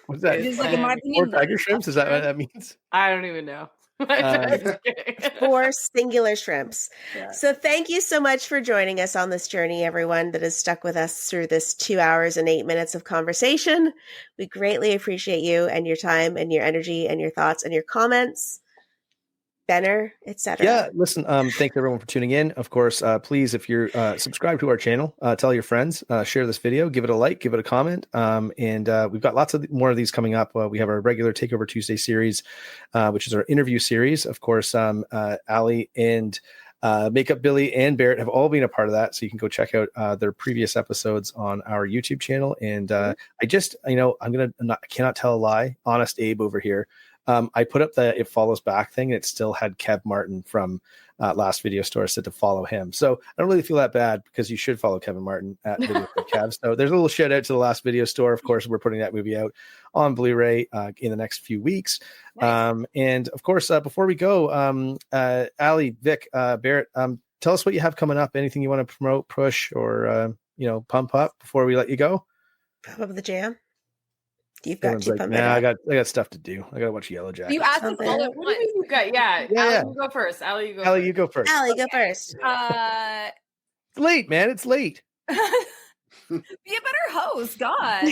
What's that? Just like in my 4 opinion, tiger shrimps? Is that what that means? I don't even know. Just kidding. 4 singular shrimps. Yeah. So thank you so much for joining us on this journey, everyone that has stuck with us through this 2 hours and 8 minutes of conversation. We greatly appreciate you and your time and your energy and your thoughts and your comments. Benner, etc. Yeah, listen, thanks everyone for tuning in. Of course, please, if you're subscribed to our channel, tell your friends, share this video, give it a like, give it a comment. And we've got lots of more of these coming up. We have our regular Takeover Tuesday series, which is our interview series. Of course, Ali and Makeup Billy and Barrett have all been a part of that. So you can go check out their previous episodes on our YouTube channel. And I just, I cannot tell a lie. Honest Abe over here. I put up the It Follows Back thing, and it still had Kev Martin from Last Video Store said to follow him. So I don't really feel that bad, because you should follow Kevin Martin at Video for Kev. So there's a little shout out to the Last Video Store. Of course, we're putting that movie out on Blu-ray in the next few weeks. Nice. And of course, before we go, Ali, Vic, Barrett, tell us what you have coming up. Anything you want to promote, push, or pump up before we let you go? Pump up the jam. You've got to pump it I up. got stuff to do. I got to watch Yellow Jackets. You asked us all at once. Yeah. Ali, you go first. Ali, you go Ali, you go first. Ali, go first. It's late, man. It's late. Be a better host. God.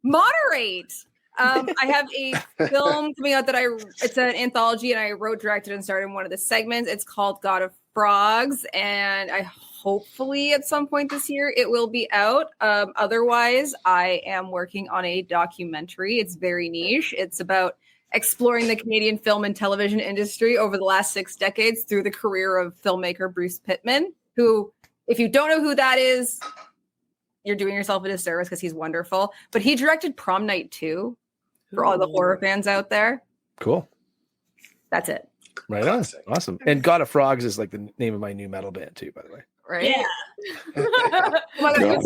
Moderate. I have a film coming out it's an anthology, and I wrote, directed, and starred in one of the segments. It's called God of Frogs, and I hopefully at some point this year it will be out. Otherwise, I am working on a documentary. It's very niche. It's about exploring the Canadian film and television industry over the last 6 decades through the career of filmmaker Bruce Pittman, who, if you don't know who that is, you're doing yourself a disservice, because he's wonderful. But he directed Prom Night 2 for all the horror fans out there. Cool. That's it. Right on. Awesome. And God of Frogs is like the name of my new metal band too, by the way. Right? Yeah. There's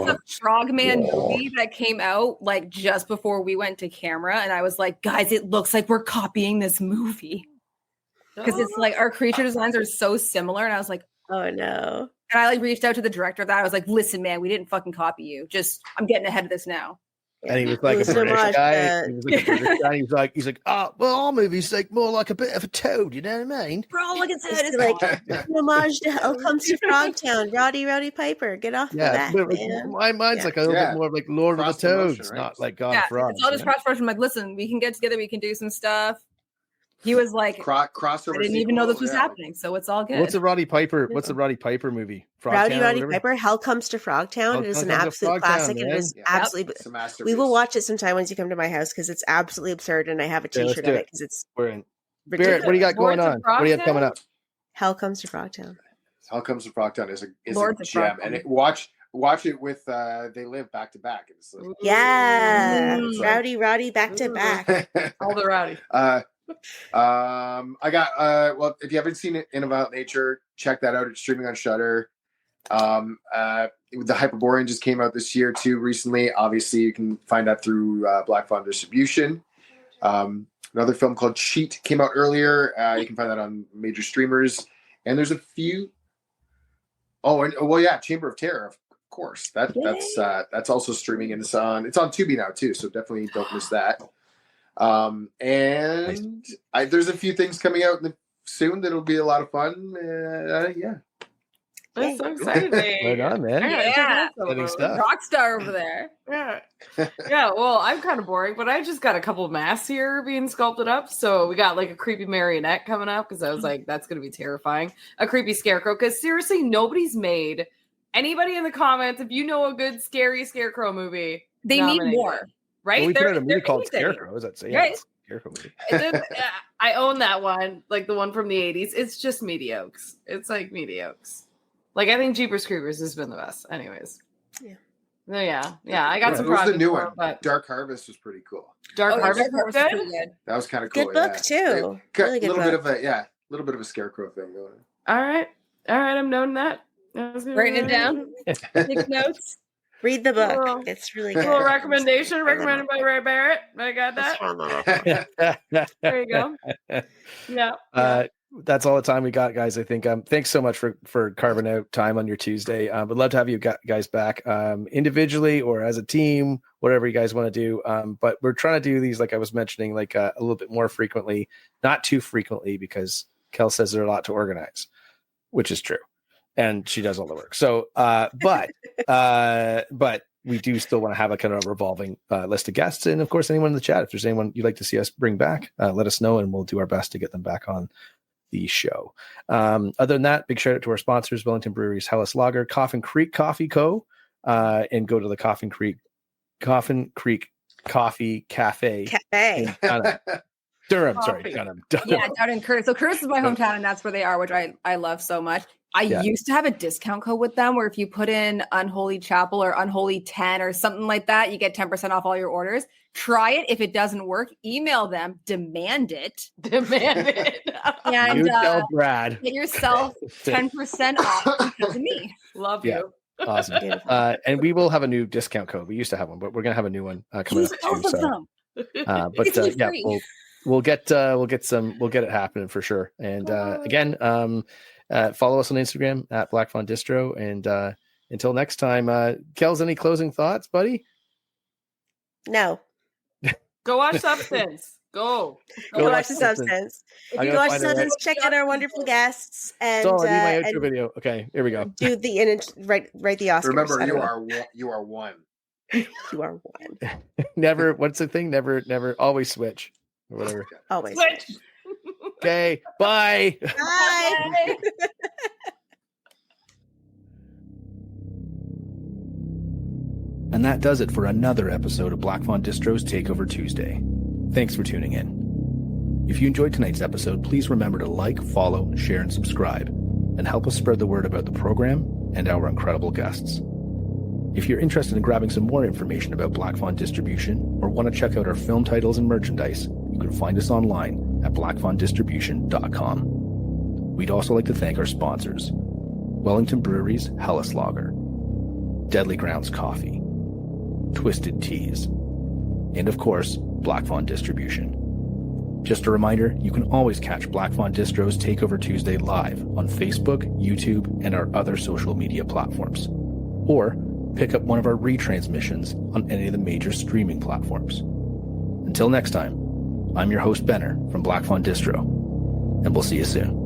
a Frogman movie that came out like just before we went to camera, and I was like, guys, it looks like we're copying this movie. Because it's like our creature designs are so similar, and I was like, oh no. And I like reached out to the director of that. I was like, listen, man, we didn't fucking copy you. Just, I'm getting ahead of this now. And he was like a British guy. He was like a British guy. He's like, oh, well, our movie's like more like a bit of a toad. You know what I mean? Bro, look at that. It's like an homage to Hell Comes to Frogtown. Roddy Piper. Get off the back, man. My mind's like a little bit more like Lord of the Toads, motion, right? Not like God of Frogs. It's all just cross promotion. I'm like, listen, we can get together. We can do some stuff. He was like, crossover. I didn't even know this was happening, so it's all good. What's the Roddy Piper movie? Roddy Piper, Hell Comes to Frogtown. It is an absolute classic. And it is absolutely. We will watch it sometime once you come to my house, because it's absolutely absurd, and I have a T-shirt of it because it's. We're in. Barrett, what do you got going on? What do you have coming up? Hell Comes to Frogtown. Hell Comes to Frogtown is a gem, and watch it with They Live back to back. Roddy back to back. All the rowdy. I got well, if you haven't seen it, In About Nature, check that out. It's streaming on Shudder. The Hyperborean just came out this year too, recently. Obviously, you can find that through Black Fawn Distribution. Another film called Cheat came out earlier. You can find that on major streamers. And there's a few. Chamber of Terror, of course. That's also streaming, and it's on Tubi now too. So definitely don't miss that. There's a few things coming out soon that'll be a lot of fun. That's so exciting. Right on, man. Yeah. Stuff. Rockstar over there. Yeah. Yeah, well, I'm kind of boring, but I just got a couple of masks here being sculpted up. So we got like a creepy marionette coming up, because I was like, that's going to be terrifying. A creepy scarecrow, because seriously, nobody's made. Anybody in the comments, if you know a good scary scarecrow movie, they need more. Right? Well, we put out a movie called Scarecrow. Is that say? Right. Yeah, Scarecrow movie. I own that one, like the one from the 80s. It's just mediocre. It's like mediocre. Like, I think Jeepers Creepers has been the best. Anyways. Yeah. I got some projects. The new one. But Dark Harvest was pretty cool. Dark Harvest was good. That was kind of cool. Good book too. Really good book. A little bit of a scarecrow thing going on. All right. I'm noting that. Writing it down. Take notes. Read the book. It's really good. Little recommendation recommended by Ry Barrett. I got that. There you go. Yeah. That's all the time we got, guys. I think. Thanks so much for carving out time on your Tuesday. Would love to have you guys back, individually or as a team, whatever you guys want to do. But we're trying to do these, like I was mentioning, like a little bit more frequently, not too frequently, because Kells says there's a lot to organize, which is true. And she does all the work. So, but we do still want to have a kind of a revolving list of guests. And of course, anyone in the chat, if there's anyone you'd like to see us bring back, let us know, and we'll do our best to get them back on the show. Other than that, big shout out to our sponsors, Wellington Brewery's Hellas Lager, Coffin Creek Coffee Co., and go to the Coffin Creek Coffee Cafe. Durham, Coffee. sorry, Durham. Yeah, down in Curtis. So Curtis is my hometown, and that's where they are, which I love so much. I used to have a discount code with them where if you put in Unholy Chapel or Unholy 10 or something like that, you get 10% off all your orders. Try it. If it doesn't work, email them, demand it. Demand it. And You tell Brad. get yourself 10% off because of me. Love Yeah. you. Awesome. And we will have a new discount code. We used to have one, but we're gonna have a new one coming Use up both too. of them. But It's yeah, free. we'll get it happening for sure. And again, follow us on Instagram at Black Fawn Distro. And until next time, Kells, any closing thoughts, buddy? No. Go watch Substance. Go. Go watch the Substance. If you go watch the Substance, check out our wonderful guests and So I need my outro and video. Okay, here we go. do the write the Oscars. Remember, I you don't know. are one. You are one. You are one. Never. What's the thing? Never. Always switch or whatever. Always. Switch. Okay. Bye. Bye. And that does it for another episode of Black Fawn Distro's Takeover Tuesday. Thanks for tuning in. If you enjoyed tonight's episode, please remember to like, follow, share, and subscribe, and help us spread the word about the program and our incredible guests. If you're interested in grabbing some more information about Black Fawn Distribution or want to check out our film titles and merchandise, you can find us online at blackfawndistribution.com. We'd also like to thank our sponsors, Wellington Brewery's Hellas Lager, Deadly Grounds Coffee, Twisted Teas, and of course, Black Fawn Distribution. Just a reminder, you can always catch Black Fawn Distro's Takeover Tuesday live on Facebook, YouTube, and our other social media platforms. Or pick up one of our retransmissions on any of the major streaming platforms. Until next time, I'm your host Benner from Black Fawn Distro, and we'll see you soon.